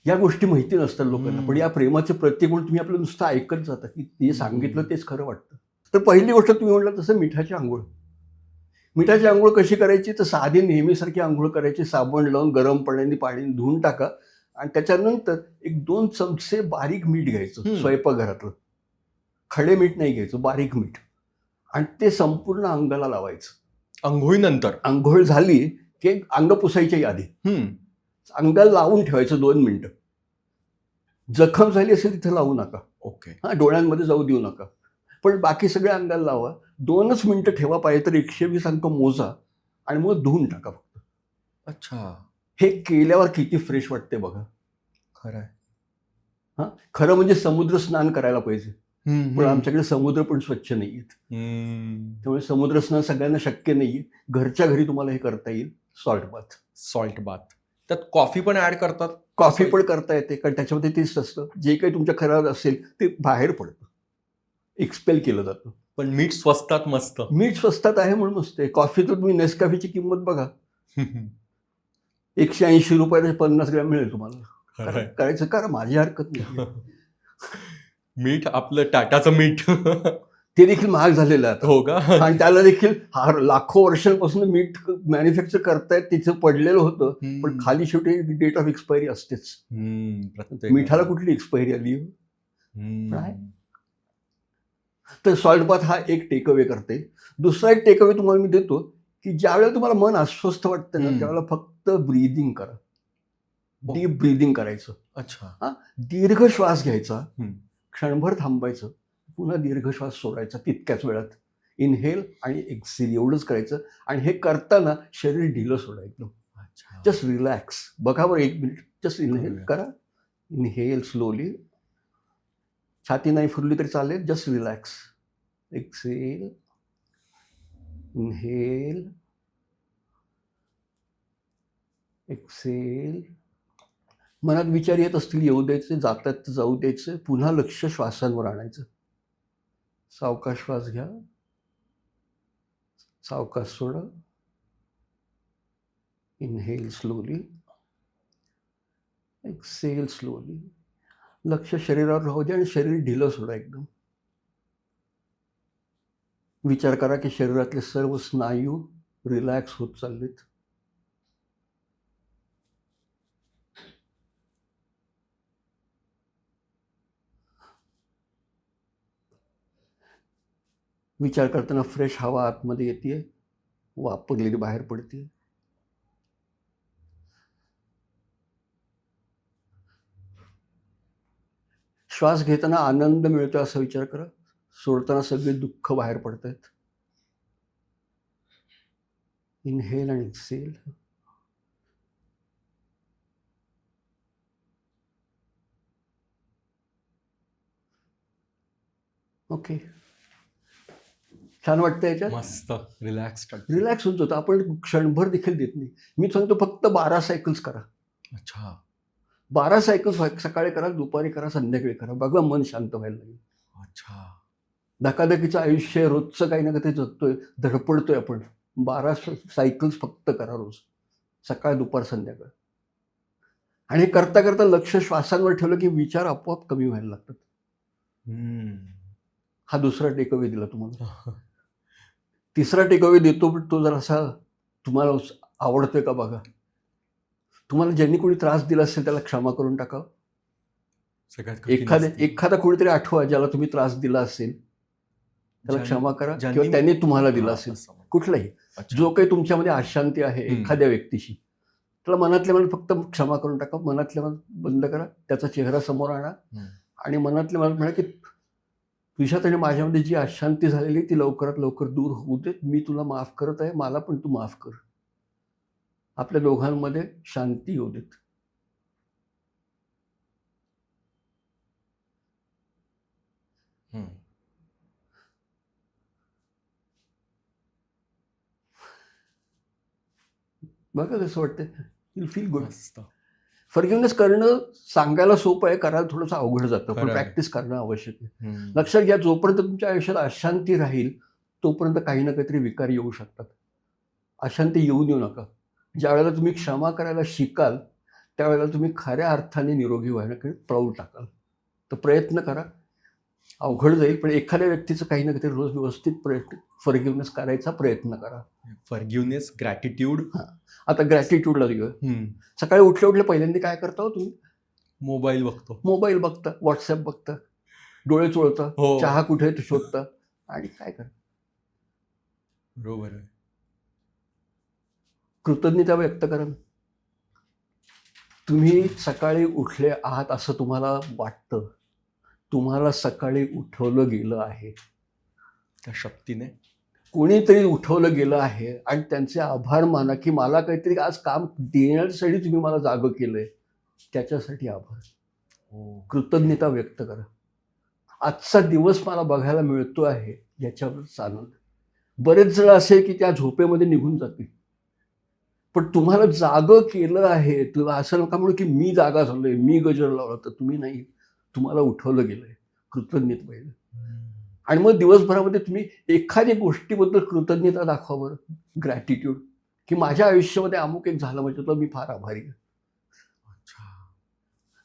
[SPEAKER 1] या गोष्टी माहिती नसतात लोकांना, पण या प्रेमाचे प्रतीक म्हणून तुम्ही आपलं नुसतं ऐकत जाता की ते सांगितलं तेच खरं वाटतं. तर पहिली गोष्ट तुम्ही म्हटलं तसं मिठाची आंघोळ. मिठाची आंघोळ कशी करायची तर साधी नेहमीसारखी आंघोळ करायची. साबण लावून गरम पाण्याने धुवून टाका आणि त्याच्यानंतर 1-2 चमचे बारीक मीठ घ्यायचं, स्वयंपाकघरातलं. खडे मीठ नाही घ्यायचं, बारीक मीठ. आणि ते संपूर्ण अंगाला लावायचं.
[SPEAKER 2] आंघोळीनंतर?
[SPEAKER 1] आंघोळ झाली की अंग पुसायच्या आधी अंगाला लावून ठेवायचं 2 मिनिटं. जखम झाली असेल तिथे लावू नका.
[SPEAKER 2] ओके.
[SPEAKER 1] डोळ्यांमध्ये जाऊ देऊ नका. पण बाकी सगळ्या अंगाला लावा. 2च मिनिटं ठेवा, पाहिजे तर 120 अंक मोजा आणि मग धुवून टाका फक्त.
[SPEAKER 2] अच्छा.
[SPEAKER 1] हे केल्यावर किती फ्रेश वाटते बघा.
[SPEAKER 2] खरं आहे.
[SPEAKER 1] खरं म्हणजे समुद्र स्नान करायला पाहिजे. पण आमच्याकडे समुद्र पण स्वच्छ नाही आहेत. त्यामुळे समुद्र स्नान सगळ्यांना शक्य नाहीये. घरच्या घरी तुम्हाला हे करता येईल, सॉल्ट बाथ.
[SPEAKER 2] Salt bath. त्यात कॉफी पण ऍड करतात.
[SPEAKER 1] कॉफी पण करता येते, कारण त्याच्यामध्ये तेच असतं, जे काही तुमच्या खराब असेल ते बाहेर पडतं, एक्सपेल केलं जातं.
[SPEAKER 2] पण मीठ स्वस्तात मस्त.
[SPEAKER 1] मीठ स्वस्तात आहे म्हणून मस्त आहे. कॉफी तर तुम्ही नेसकॉफीची किंमत बघा, 180 रुपयाला 50 ग्रॅम मिळेल तुम्हाला. करायचं करा, माझी हरकत नाही.
[SPEAKER 2] मीठ आपलं टाटाचं मीठ
[SPEAKER 1] ते देखील महाग झालेलं आहे आता.
[SPEAKER 2] हो का?
[SPEAKER 1] आणि त्याला देखील लाखो वर्षांपासून मीठ मॅन्युफॅक्चर करतायत, तिचं पडलेलं होतं, पण खाली शेवटी डेट ऑफ एक्सपायरी असतेच. मिठाला कुठली एक्सपायरी आली? तर सॉल्ट बाथ हा एक टेकअवे करते. दुसरा एक टेकअवे तुम्हाला मी देतो, की ज्या वेळेला तुम्हाला मन अस्वस्थ वाटतं ना, त्यावेळेला फक्त ब्रीदिंग करा. डीप ब्रीदिंग करायचं.
[SPEAKER 2] अच्छा.
[SPEAKER 1] दीर्घ श्वास घ्यायचा, क्षणभर थांबायचं, पुन्हा दीर्घ श्वास सोडायचा तितक्याच वेळात. इनहेल आणि एक्सेल एवढंच करायचं. आणि हे करताना शरीर ढिलं सोडा एकदम. Just relax. बघा बरं 1 मिनिट. जस्ट इनहेल करा, इनहेल स्लोली. छाती नाही फुरली तरी चालेल, just relax. Exhale, inhale, exhale. मनात विचार येत असतील येऊ द्यायचे, जातात जाऊ द्यायचे, पुन्हा लक्ष श्वासांवर आणायचं. सावकाश श्वास घ्या, सावकाश सोडा. Inhale slowly, exhale slowly. लक्ष शरीरावर राहू द्या आणि शरीर ढिलं सोडा एकदम. विचार करा की शरीरातले सर्व स्नायू रिलॅक्स होत चाललेत. विचार करताना फ्रेश हवा आतमध्ये येते, वापरलेली बाहेर पडते. श्वास घेताना आनंद मिळतो असा विचार करा, सोडताना सगळे दुःख बाहेर पडत आहेत. इनहेल आणि एक्सेल. ओके, छान वाटतं याच्यात.
[SPEAKER 2] मस्त रिलॅक्स
[SPEAKER 1] रिलॅक्स होत होतं. आपण क्षणभर देखील देत नाही. मी सांगतो फक्त 12 सायकल्स करा.
[SPEAKER 2] अच्छा.
[SPEAKER 1] 12 सायकल्स सकाळी करा, दुपारी करा, संध्याकाळी करा. बघा मन शांत व्हायला लागेल.
[SPEAKER 2] अच्छा.
[SPEAKER 1] धकाधकीचं आयुष्य, रोजचं काही ना काही जगतोय, धडपडतोय आपण. 12 सायकल्स फक्त करा रोज, सकाळ दुपार संध्याकाळ. आणि हे करता करता लक्ष श्वासांवर ठेवलं की विचार आपोआप कमी व्हायला लागतात. हा दुसरा टेकअवे दिला तुम्हाला. तिसरा टेकअवे देतो, पण तो जरासा तुम्हाला आवडतोय का बघा. तुम्हाला ज्यांनी कोणी त्रास दिला असेल त्याला क्षमा करून टाका. एखादा कोणीतरी आठवा ज्याला तुम्ही त्रास दिला असेल, त्याला क्षमा करा, किंवा त्यांनी तुम्हाला दिला असेल. कुठलाही जो काही तुमच्यामध्ये अशांती आहे एखाद्या व्यक्तीशी, त्याला मनातल्या मनात फक्त क्षमा करून टाका. मनातल्या मनात बंद करा, त्याचा चेहरा समोर आणा आणि मनातल्या मनात म्हणा की तुझ्यात आणि माझ्यामध्ये जी अशांती झालेली ती लवकरात लवकर दूर होऊ देत. मी तुला माफ करत आहे, मला पण तू माफ कर. आपल्या दोघांमध्ये शांती येऊ देत. बघा कसं वाटतं. You feel good. फॉरगिव्हनेस करणं सांगायला सोपं आहे, करायला थोडंसं अवघड जातं, पण प्रॅक्टिस करणं आवश्यक आहे. लक्षात घ्या, जोपर्यंत तुमच्या आयुष्यात अशांती राहील तोपर्यंत काही ना काहीतरी विकार येऊ शकतात. अशांती येऊ देऊ नका. ज्या वेळेला तुम्ही क्षमा करायला शिकाल त्यावेळेला तुम्ही खऱ्या अर्थाने निरोगी व्हायला पाऊल टाकाल. तर प्रयत्न करा. अवघड जाईल, पण एखाद्या व्यक्तीचं काही ना काहीतरी रोज व्यवस्थित फॉरगिव्हनेस करायचा प्रयत्न करा.
[SPEAKER 2] फॉरगिव्हनेस, ग्रॅटिट्यूड.
[SPEAKER 1] आता ग्रॅटिट्यूडला गेलं. सकाळी उठल्या उठल्या पहिल्यांदा काय करता हो तुम्ही?
[SPEAKER 2] मोबाईल
[SPEAKER 1] बघता, व्हॉट्सअप बघता, डोळे चोळता, चहा कुठे शोधता आणि काय करता.
[SPEAKER 2] बरोबर आहे.
[SPEAKER 1] कृतज्ञता व्यक्त करा. तुम्ही सकाळी उठले आहात असं तुम्हाला वाटतं. तुम्हाला सकाळी उठवलं गेलं आहे
[SPEAKER 2] त्या शक्तीने.
[SPEAKER 1] कोणीतरी उठवलं गेलं आहे आणि त्यांचे आभार माना की मला काहीतरी आज काम देण्यासाठी तुम्ही मला जागं केलंय, त्याच्यासाठी आभार. कृतज्ञता व्यक्त करा. आजचा दिवस मला बघायला मिळतो आहे याच्यावरच आनंद. बरेच जण असे की त्या झोपेमध्ये निघून जातील, पण तुम्हाला जागं केलं आहे. तुला असं नका म्हणू की मी जागा झालोय, मी गजर लावला, तर तुम्ही नाही, तुम्हाला उठवलं गेलंय. कृतज्ञत पाहिजे. आणि मग दिवसभरामध्ये तुम्ही एखाद्या गोष्टीबद्दल कृतज्ञता दाखवा बरं, ग्रॅटिट्यूड, की माझ्या आयुष्यामध्ये अमुक एक झालं म्हणजे तर मी फार आभारी आहे.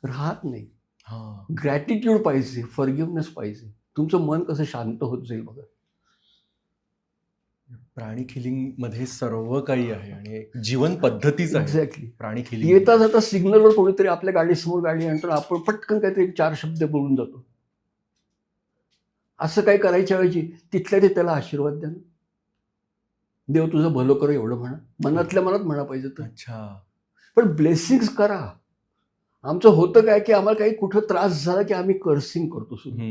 [SPEAKER 1] राहत नाही. ग्रॅटिट्यूड पाहिजे, फॉरगिव्हनेस पाहिजे. तुमचं मन कसं शांत होत जाईल बघा.
[SPEAKER 2] प्राणिक हिलिंग मध्ये सर्व काही आहे आणि एक जीवन पद्धतीच आहे
[SPEAKER 1] एक्झॅक्टली.
[SPEAKER 2] प्राणिक हिलिंग.
[SPEAKER 1] येता जाता सिग्नलवर कोणीतरी आपल्या गाडीसमोर गाडी आणतो, आपण पटकन काहीतरी 4 शब्द बोलून जातो. असं काही करायच्या ऐवजी तिथल्या ते त्याला आशीर्वाद द्या ना. देव तुझं भलं करो एवढं म्हणा, मनातल्या मनात म्हणा पाहिजे तर.
[SPEAKER 2] अच्छा.
[SPEAKER 1] पण ब्लेसिंग्स करा. आमचं होतं काय की आम्हाला काही कुठं त्रास झाला की आम्ही कर्सिंग करतो सुद्धा.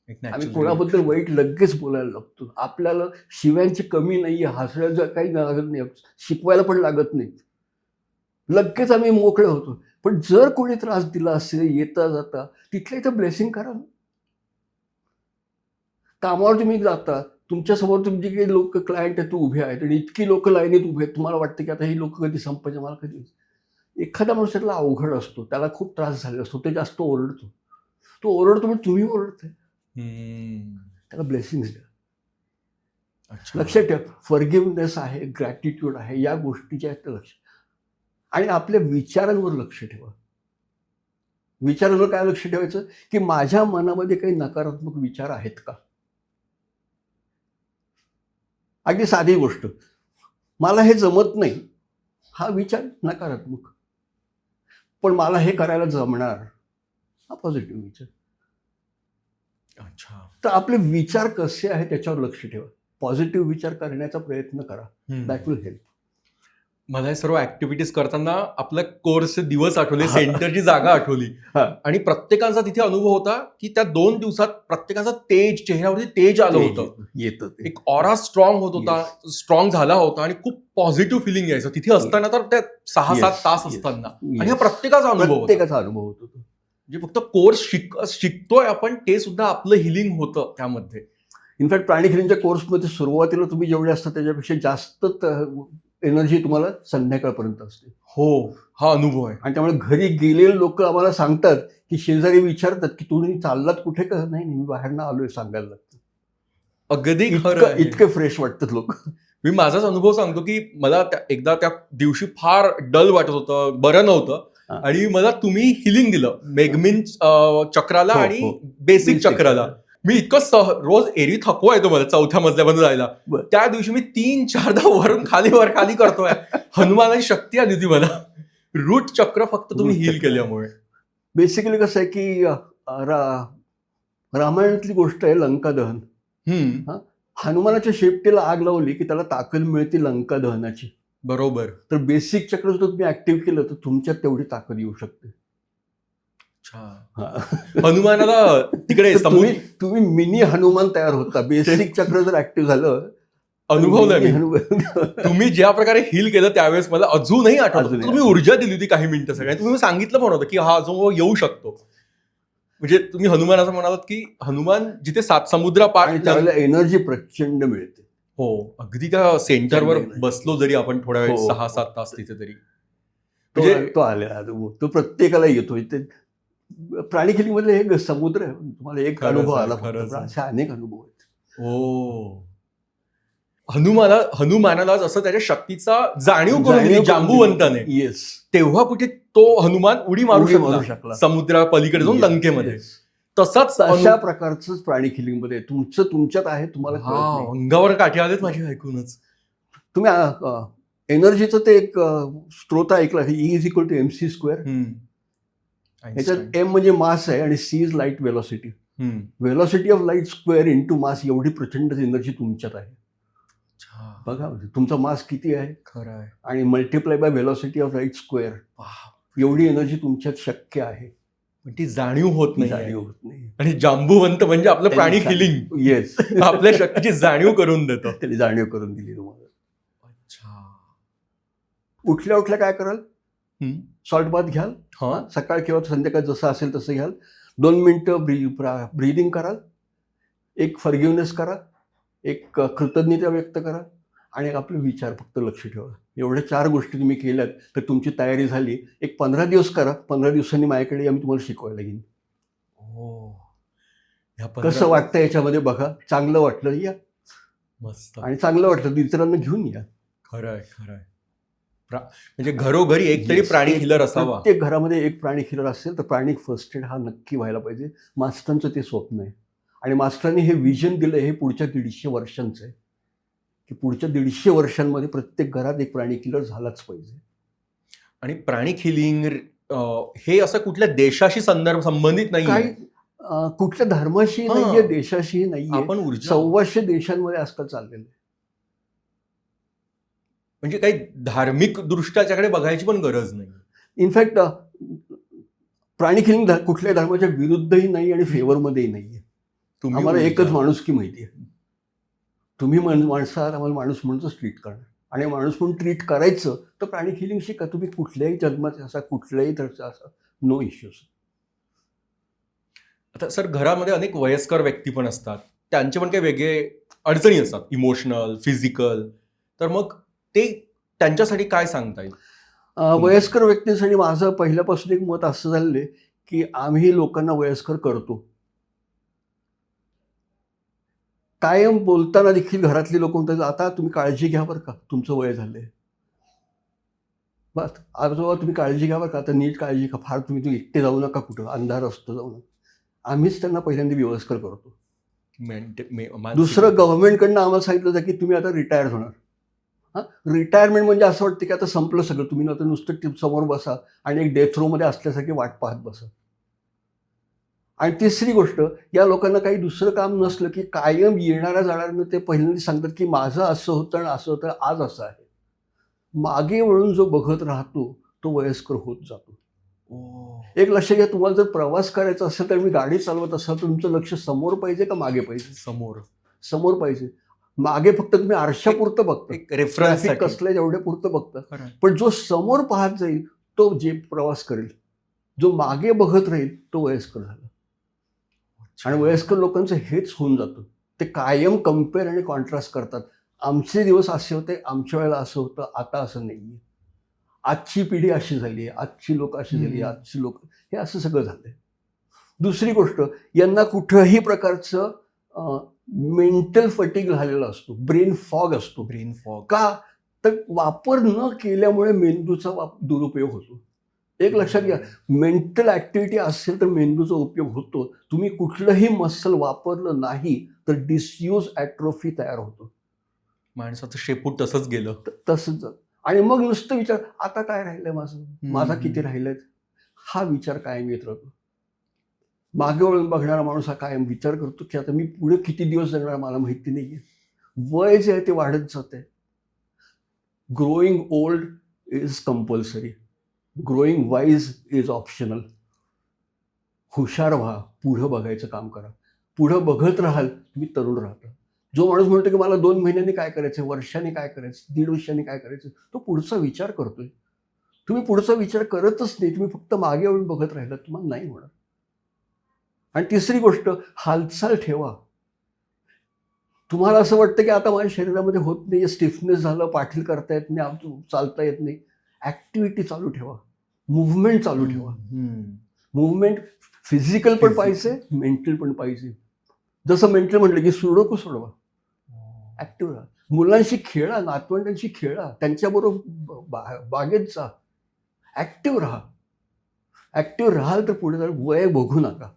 [SPEAKER 2] एक
[SPEAKER 1] आम्ही
[SPEAKER 2] natural
[SPEAKER 1] कोणाबद्दल वाईट लगेच बोलायला लागतो. आपल्याला शिव्यांची कमी नाहीये, हसण्याचं काही लागत नाही, शिकवायला पण लागत नाही, लगेच आम्ही मोकळे होतो. पण जर कोणी त्रास दिला असेल येता जाता, तिथल्या इथं ब्लेसिंग करा ना. कामावर तुम्ही जाता, तुमच्यासमोर तुमची काही लोक क्लायंट आहेत, उभे आहेत आणि इतकी लोक लाईनीत उभे आहेत, तुम्हाला वाटतं की आता ही लोक कधी संपायचे, मला कधी. एखाद्या माणसाला अवघड असतो, त्याला खूप त्रास झालेला असतो, ते जास्त ओरडतो. तो ओरडतो पण तुम्ही ओरडताय, त्याला ब्लेसिंग्स द्या.
[SPEAKER 2] अच्छा.
[SPEAKER 1] लक्षात ठेवा, फॉरगिव्हनेस आहे, ग्रॅटिट्यूड आहे, या गोष्टीच्या आहेत लक्ष. आणि आपल्या विचारांवर लक्ष ठेवा. विचारांवर काय लक्ष ठेवायचं की माझ्या मनामध्ये काही नकारात्मक विचार आहेत का. अगदी साधी गोष्ट, मला हे जमत नाही, हा विचार नकारात्मक. पण मला हे करायला जमणार, हा पॉझिटिव्ह विचार.
[SPEAKER 2] अच्छा.
[SPEAKER 1] तर आपले विचार कसे आहेत त्याच्यावर लक्ष ठेवा. पॉझिटिव्ह विचार करण्याचा प्रयत्न करा, दॅट विल हेल्प.
[SPEAKER 2] मला हे सर्व ऍक्टिव्हिटीज करताना आपल्या कोर्सचे दिवस आठवले, सेंटरची जागा आठवली आणि प्रत्येकाचा तिथे अनुभव होता की त्या 2 दिवसात प्रत्येकाचा तेज, चेहऱ्यावरती तेज आलं होतं,
[SPEAKER 1] येतं,
[SPEAKER 2] एक ऑरा स्ट्रॉंग होत होता, स्ट्रॉंग झाला होता आणि खूप पॉझिटिव्ह फिलिंग यायचं तिथे असताना. तर त्या 6-7 तास असताना आणि हा प्रत्येकाचा अनुभव
[SPEAKER 1] होतो.
[SPEAKER 2] जे फक्त कोर्स शिकतोय आपण, ते सुद्धा आपलं हिलिंग होतं त्यामध्ये.
[SPEAKER 1] इनफॅक्ट प्राणिक हिलिंगच्या कोर्समध्ये सुरुवातीला तुम्ही जेवढे असता त्याच्यापेक्षा जास्त एनर्जी तुम्हाला संध्याकाळपर्यंत असते.
[SPEAKER 2] हो, हा अनुभव आहे.
[SPEAKER 1] आणि त्यामुळे घरी गेलेले लोक आम्हाला सांगतात की शेजारी विचारतात की तुम्ही चाललात कुठे का. नाही, मी बाहेरनं आलोय सांगायला लागतं.
[SPEAKER 2] अगदी खरं,
[SPEAKER 1] इतके फ्रेश वाटतात लोक.
[SPEAKER 2] मी माझाच अनुभव सांगतो की मला एकदा त्या दिवशी फार डल वाटत होतं, बरं नव्हतं आणि मला तुम्ही हिलिंग दिलं, मेगमिन चक्राला आणि बेसिक चक्राला. मी इतकं रोज एरवी थकवा येतो मला 4थ्या मजल्यामध्ये जायला. त्या दिवशी मी 3-4दा वरून खाली करतोय. हनुमानाची शक्ती आली होती मला. रूट चक्र फक्त तुम्ही हील केल्यामुळे.
[SPEAKER 1] बेसिकली कसं आहे की रामायणातली गोष्ट आहे लंका दहन. हनुमानाच्या शेपटीला आग लावली की त्याला ताकद मिळते लंका दहनाची.
[SPEAKER 2] बरोबर.
[SPEAKER 1] तर बेसिक चक्र जर तुम्ही ऍक्टिव्ह केलं तर तुमच्यात तेवढी ताकद येऊ शकते.
[SPEAKER 2] हनुमानाला तिकडे
[SPEAKER 1] तुम्ही मिनी हनुमान तयार होता. बेसिक चक्र जर ऍक्टिव्ह झालं.
[SPEAKER 2] अनुभवलंय मी. तुम्ही ज्या प्रकारे हील केलं त्यावेळेस मला अजूनही आठवतं. तुम्ही ऊर्जा दिली होती काही मिनिटं सगळ्या. तुम्ही सांगितलं पण होतं की हा अनुभव येऊ शकतो. म्हणजे तुम्ही हनुमान असं म्हणालात की हनुमान जिथे 7 समुद्र पार,
[SPEAKER 1] त्यावेळेला एनर्जी प्रचंड मिळते.
[SPEAKER 2] हो, अगदी त्या सेंटरवर बसलो जरी आपण थोड्या वेळ 6-7 तास तिथे तरी
[SPEAKER 1] तो आलेला अनुभव तो प्रत्येकाला येतो. प्राणिक हिलिंग मधले हे समुद्र आहे. तुम्हाला एक अनुभव आला, असे अनेक अनुभव आहेत.
[SPEAKER 2] हो, हनुमानाला जसं त्याच्या शक्तीचा जाणीव करून दिली जांबुवंताने,
[SPEAKER 1] येस,
[SPEAKER 2] तेव्हा कुठे तो हनुमान उडी मारू शकला समुद्रा पलीकडे जाऊन लंकेमध्ये. तसाच
[SPEAKER 1] अशा प्रकारच प्राणिक हिलिंग मध्ये तुमच्यात आहे, तुम्हाला
[SPEAKER 2] अंगावर काठी आलेत माझे ऐकूनच.
[SPEAKER 1] तुम्ही एनर्जीचं ते एक स्त्रोत ऐकला, E=mc². याच्यात एम म्हणजे मास आहे आणि C is light velocity. Velocity of light square into mass, एवढी प्रचंड एनर्जी तुमच्यात आहे. बघा तुमचा मास किती आहे,
[SPEAKER 2] खरं आहे,
[SPEAKER 1] आणि multiply by velocity of light square, एवढी एनर्जी तुमच्यात शक्य आहे.
[SPEAKER 2] ती जाणीव होत नाही. आणि जांबुवंत म्हणजे आपलं प्राणिक हिलिंग.
[SPEAKER 1] येस,
[SPEAKER 2] आपल्या शक्तीची जाणीव करून देतो.
[SPEAKER 1] त्याने जाणीव करून दिली तुम्हाला.
[SPEAKER 2] अच्छा.
[SPEAKER 1] उठल्या काय कराल, सॉल्ट बाथ घ्याल. सकाळ किंवा संध्याकाळ जसं असेल तसं घ्याल. 2 मिनिटं ब्रीदिंग करा, एक फॉरगिव्हनेस करा, एक कृतज्ञता व्यक्त करा आणि आपले विचार फक्त लक्ष ठेवा. एवढ्या 4 गोष्टी तुम्ही केल्यात तर तुमची तयारी झाली. एक 15 दिवस करा. 15 दिवसांनी माझ्याकडे या, मी तुम्हाला शिकवायला येईन.
[SPEAKER 2] हो. ह्या
[SPEAKER 1] कसं
[SPEAKER 2] 15
[SPEAKER 1] वाटतं याच्यामध्ये बघा. चांगलं वाटलं या,
[SPEAKER 2] मस्त.
[SPEAKER 1] आणि चांगलं वाटलं तर इतरांना घेऊन या.
[SPEAKER 2] खरंय खरंय. म्हणजे घरोघरी एक तरी
[SPEAKER 1] Yes,
[SPEAKER 2] प्राणी
[SPEAKER 1] एक
[SPEAKER 2] हिलर असावा.
[SPEAKER 1] प्रत्येक घरामध्ये एक प्राणी किलर असेल तर प्राणी फर्स्ट एड हा नक्की व्हायला पाहिजे. मास्टरांचं ते स्वप्न आहे आणि मास्टरांनी हे विजन दिलं. हे पुढच्या 150 वर्षांचं आहे की पुढच्या 150 वर्षांमध्ये प्रत्येक घरात एक प्राणी किलर झालाच पाहिजे.
[SPEAKER 2] आणि प्राणी किलिंग हे असं कुठल्या देशाशी संबंधित
[SPEAKER 1] काही
[SPEAKER 2] नाही.
[SPEAKER 1] कुठल्या धर्माशी
[SPEAKER 2] हां.
[SPEAKER 1] नाहीये, देशाशी नाहीये.
[SPEAKER 2] आपण ऊर्जा
[SPEAKER 1] 1400 देशांमध्ये आजकाल चाललेलं आहे.
[SPEAKER 2] म्हणजे काही धार्मिक दृष्ट्या त्याच्याकडे बघायची पण गरज नाही.
[SPEAKER 1] इनफॅक्ट प्राणी किलिंग कुठल्याही धर्माच्या विरुद्धही नाही आणि फेवरमध्येही नाहीये.
[SPEAKER 2] तुम्ही
[SPEAKER 1] आम्हाला
[SPEAKER 2] ऊर्जा.
[SPEAKER 1] एकच माणुसकी माहिती आहे. तुम्ही माणसं आहात, आम्हाला माणूस म्हणूनच ट्रीट करणार आणि माणूस म्हणून ट्रीट करायचं तर प्राणी किलिंग शिका. तुम्ही कुठल्याही जन्माचे असा, कुठल्याही थरचा असा, नो इश्यूज.
[SPEAKER 2] आता सर घरामध्ये अनेक वयस्कर व्यक्ती पण असतात, त्यांचे पण काही वेगळे अडचणी असतात, इमोशनल, फिजिकल. तर मग ते त्यांच्यासाठी काय सांगता येईल?
[SPEAKER 1] वयस्कर व्यक्तींसाठी माझं पहिल्यापासून एक मत असं झालेलं आहे की आम्ही लोकांना वयस्कर करतो. कायम बोलताना देखील घरातली लोक म्हणतात, आता तुम्ही काळजी घ्या बरं का, तुमचं वय झालंय. बस आजोबा तुम्ही काळजी घ्या बरं का, आता नीट काळजी घ्या, फार तुम्ही एकटे जाऊ नका, कुठं अंधार असतो जाऊ नका. आम्हीच त्यांना पहिल्यांदा वयस्कर करतो. दुसरं, गव्हर्नमेंटकडनं आम्हाला सांगितलं जातं की तुम्ही आता रिटायर होणार. हां, रिटायरमेंट म्हणजे असं वाटतं की आता संपलं सगळं, तुम्ही आता नुसतं समोर बसा आणि एक डेथ रोमध्ये असल्यासारखी वाट पाहत बसा. आणि तिसरी गोष्ट, या लोकांना काही दुसरं काम नसलं की कायम येणाऱ्या जाणाऱ्यांना ते पहिल्यांदा सांगतात की माझं असं होतं आणि असं होतं, आज असं आहे. मागे वळून जो बघत राहतो तो वयस्कर होत जातो. एक लक्षात घ्या, तुम्हाला जर प्रवास करायचा असेल तर मी गाडी चालवत असाल तर तुमचं लक्ष समोर पाहिजे का मागे पाहिजे?
[SPEAKER 2] समोर.
[SPEAKER 1] समोर पाहिजे. मागे फक्त तुम्ही आरशापुरतं बघता,
[SPEAKER 2] एक रेफरन्स
[SPEAKER 1] ट्रॅफिक कसलं एवढ्या पुरतं बघता. पण जो समोर पाहत जाईल तो जे प्रवास करेल, जो मागे बघत राहील तो वयस्कर झाला. आणि वयस्कर लोकांचं हेच होऊन जातं. ते कायम कम्पेअर आणि कॉन्ट्रास्ट करतात. आमचे दिवस असे होते, आमच्या वेळेला असं होतं, आता असं नाहीये. आजची पिढी अशी झाली आहे, आजची लोक अशी झाली, आजची लोक, हे असं सगळं झालंय. दुसरी गोष्ट, यांना कुठल्याही प्रकारचं मेंटल फटिग झालेला असतो, ब्रेन फॉग असतो.
[SPEAKER 2] ब्रेन फॉग
[SPEAKER 1] का? तर वापर न केल्यामुळे मेंदूचा दुरुपयोग होतो. एक लक्षात घ्या, मेंटल ऍक्टिव्हिटी असेल तर मेंदूचा उपयोग होतो. तुम्ही कुठलंही मसल वापरलं नाही तर डिसयूज ॲट्रोफी तयार होतो.
[SPEAKER 2] माणसाचं शेपूट तसंच गेलं.
[SPEAKER 1] तसंच. आणि मग नुसतं विचार, आता काय राहिलंय माझं, माझा किती राहिलंय, हा विचार कायम येत राहतो. मागे वळून बघणारा माणूस हा कायम विचार करतो की आता मी पुढे किती दिवस जगणार मला माहिती नाहीये. वय जे आहे ते वाढत जाते. Growing old is compulsory, growing wise is optional. हुशार व्हा, पुढं बघायचं काम करा. पुढं बघत राहाल तुम्ही तरुण राहता. जो माणूस म्हणतो की मला 2 महिन्यांनी काय करायचं, वर्षांनी काय करायचं, 1.5 वर्षांनी काय करायचं, तो पुढचा विचार करतोय. तुम्ही पुढचा विचार करतच नाही, तुम्ही फक्त मागे वळून बघत राहिलात, तुम्हाला नाही होणार. आणि तिसरी गोष्ट, हालचाल ठेवा. तुम्हाला असं वाटतं की आता माझ्या शरीरामध्ये होत नाही, स्टिफनेस झालं, पाठील करता येत नाही, चालता येत नाही. ॲक्टिव्हिटी चालू ठेवा, मुव्हमेंट चालू ठेवा. मुव्हमेंट फिजिकल पण पाहिजे, मेंटल पण पाहिजे. जसं मेंटल म्हटलं की सुडोकू सोडवा, ॲक्टिव्ह राहा. मुलांशी खेळा, नातवंडांशी खेळा, त्यांच्याबरोबर बागेत जा, ॲक्टिव्ह राहा. ॲक्टिव्ह राहाल तर पुढे जाऊन वय बघू नका.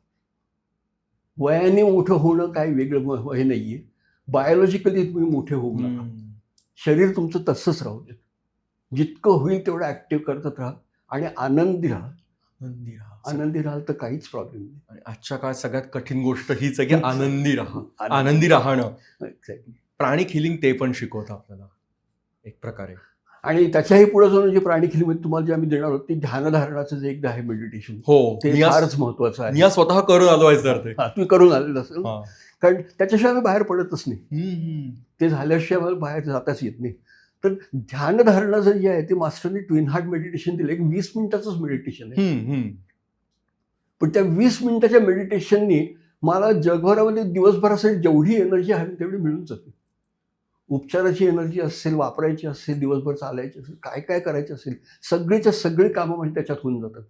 [SPEAKER 1] वयाने मोठं होणं काय वेगळं हे नाहीये. बायोलॉजिकली तुम्ही मोठे होऊ नका. शरीर तुमचं तसंच राहू दे. जितकं होईल तेवढं ॲक्टिव्ह करत राहा आणि आनंदी राहा. आनंदी राहाल तर काहीच प्रॉब्लेम नाही.
[SPEAKER 2] आणि आजच्या काळात सगळ्यात कठीण गोष्ट हीच आहे की आनंदी राहा. आनंदी राहणं. प्राणी किलिंग ते पण शिकवतं आपल्याला एक प्रकारे.
[SPEAKER 1] आणि त्याच्याही पुढे जाऊन जे प्राणी किलिंग तुम्हाला जे आम्ही देणार आहोत ते ध्यानधारणाचं जे एकदा आहे मेडिटेशन,
[SPEAKER 2] हो,
[SPEAKER 1] ते फारच महत्वाचं आहे.
[SPEAKER 2] मी स्वतः करून आलो आहे सर ते.
[SPEAKER 1] तुम्ही करून आलेलं असेल, कारण त्याच्याशिवाय आम्ही बाहेर पडतच नाही. ते झाल्याशिवाय मला बाहेर जाताच येत नाही. तर ध्यानधारणा जे आहे ते मास्टरनी ट्विन हार्ट मेडिटेशन दिलं. एक 20 मिनिटाचंच मेडिटेशन आहे. पण त्या 20 मिनिटाच्या मेडिटेशननी मला जगभरामध्ये दिवसभरासाठी जेवढी एनर्जी हवी तेवढी मिळून जाते. उपचाराची एनर्जी असेल, वापरायची असेल, दिवसभर चालायची असेल, काय काय करायचं असेल, सगळीच्या सगळी कामं म्हणजे त्याच्यात होऊन जातात.